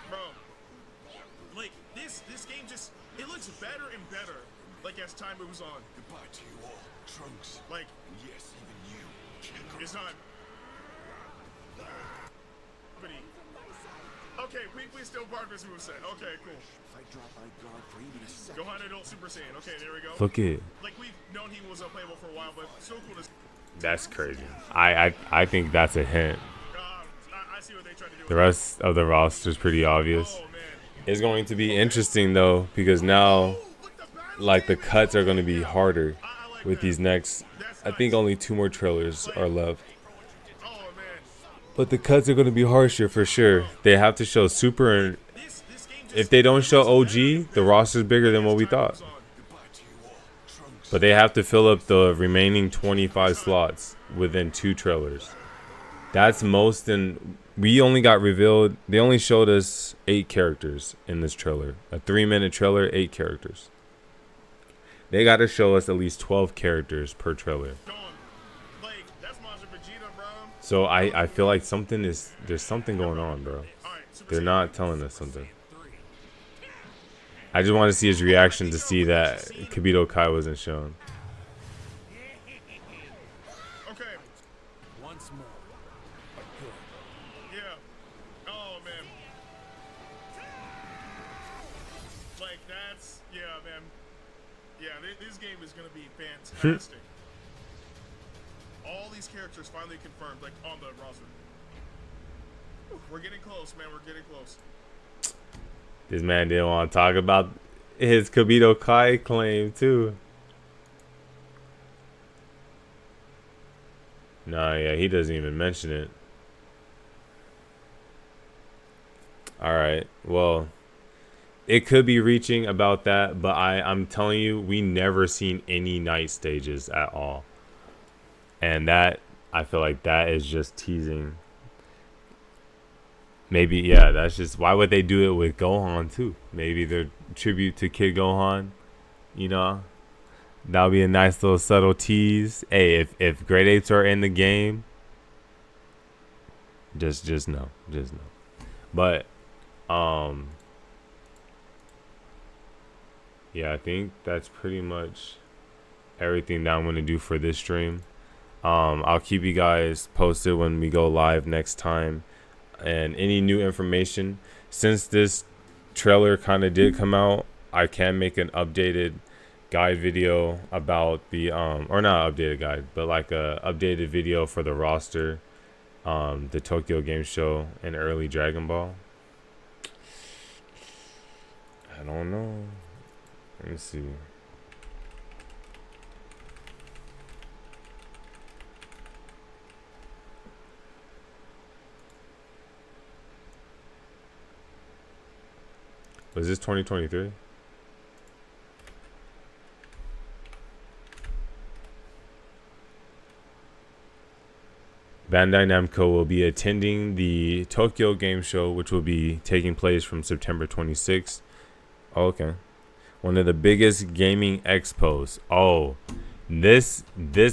S5: bro. Like this game just it looks better and better. Like as time moves on.
S4: Goodbye to you all, Trunks.
S5: Like,
S4: yes, even you.
S5: it's not. Okay, we still part of his moveset. Okay, cool.
S4: If I drop my guard for even a second.
S5: Gohan adult Super Saiyan. Okay, there we go.
S1: Fuck it.
S5: Like we've known he was unplayable for a while, but so cool to.
S1: That's crazy. I think that's a hint.
S5: I see what they tried to do.
S1: The rest of the roster is pretty obvious.
S5: Oh, man.
S1: It's going to be interesting though, because now, like, the cuts are going to be harder.
S5: I like
S1: with these next. I think only 2 more trailers are left. But the cuts are going to be harsher for sure. They have to show Super, and if they don't show OG, the roster's bigger than what we thought. But they have to fill up the remaining 25 slots within 2 trailers. That's most, and we only got revealed. They only showed us 8 characters in this trailer. A 3-minute trailer, 8 characters. They got to show us at least 12 characters per trailer. So I feel like there's something going on, bro. They're not telling us something. I just want to see his reaction to see that Kibito Kai wasn't shown.
S5: Okay.
S3: Once more.
S5: Yeah. Oh man. Like that's man. Yeah, this game is gonna be fantastic. All these characters finally confirmed, like on the roster. We're getting close, man. We're getting close.
S1: This man didn't want to talk about his Kibito Kai claim too. Nah, yeah, he doesn't even mention it. Alright, well, it could be reaching about that, but I'm telling you, we never seen any night stages at all. And that, I feel like that is just teasing. Maybe, yeah, that's just, why would they do it with Gohan too? Maybe they're tribute to Kid Gohan, you know? That'll be a nice little subtle tease. Hey, if Great Apes are in the game, just know. But, yeah, I think that's pretty much everything that I'm going to do for this stream. I'll keep you guys posted when we go live next time. And any new information, since this trailer kind of did come out, I can make an updated guide video about the or not updated guide, but like a updated video for the roster, the Tokyo Game Show, and early Dragon Ball. I don't know. Let me see. Was this 2023? Bandai Namco will be attending the Tokyo Game Show, which will be taking place from September 26th. Oh, okay. One of the biggest gaming expos. Oh, this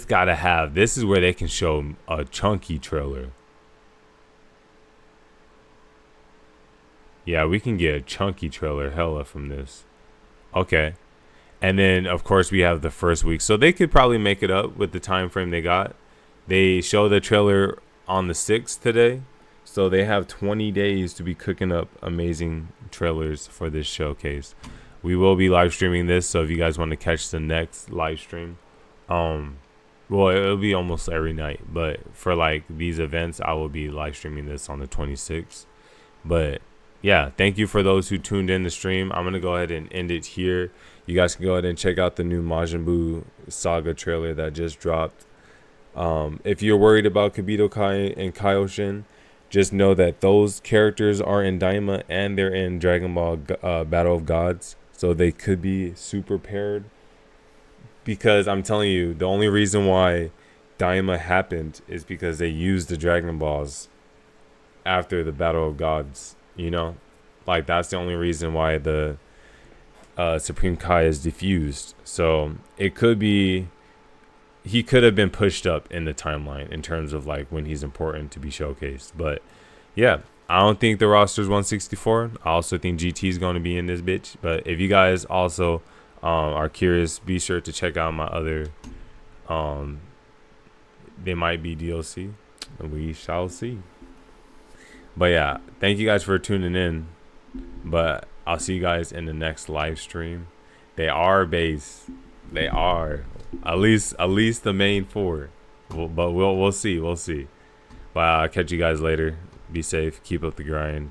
S1: gotta have. This is where they can show a chunky trailer. Yeah, we can get a chunky trailer hella from this. Okay. And then, of course, we have the first week. So they could probably make it up with the time frame they got. They show the trailer on the 6th today. So they have 20 days to be cooking up amazing trailers for this showcase. We will be live streaming this. So if you guys want to catch the next live stream, well, it'll be almost every night. But for like these events, I will be live streaming this on the 26th. But yeah, thank you for those who tuned in the stream. I'm going to go ahead and end it here. You guys can go ahead and check out the new Majin Buu Saga trailer that just dropped. If you're worried about Kibito Kai and Kaioshin, just know that those characters are in Daima and they're in Dragon Ball Battle of Gods. So they could be super paired. Because I'm telling you, the only reason why Daima happened is because they used the Dragon Balls after the Battle of Gods. You know, like that's the only reason why the Supreme Kai is diffused. So it could be, he could have been pushed up in the timeline in terms of like when he's important to be showcased. But yeah, I don't think the roster's 164. I also think GT is going to be in this bitch. But if you guys also are curious, be sure to check out my other they might be DLC. We shall see. But yeah, thank you guys for tuning in. But I'll see you guys in the next live stream. They are base. They are at least the main 4. But we'll see. But I'll catch you guys later. Be safe. Keep up the grind.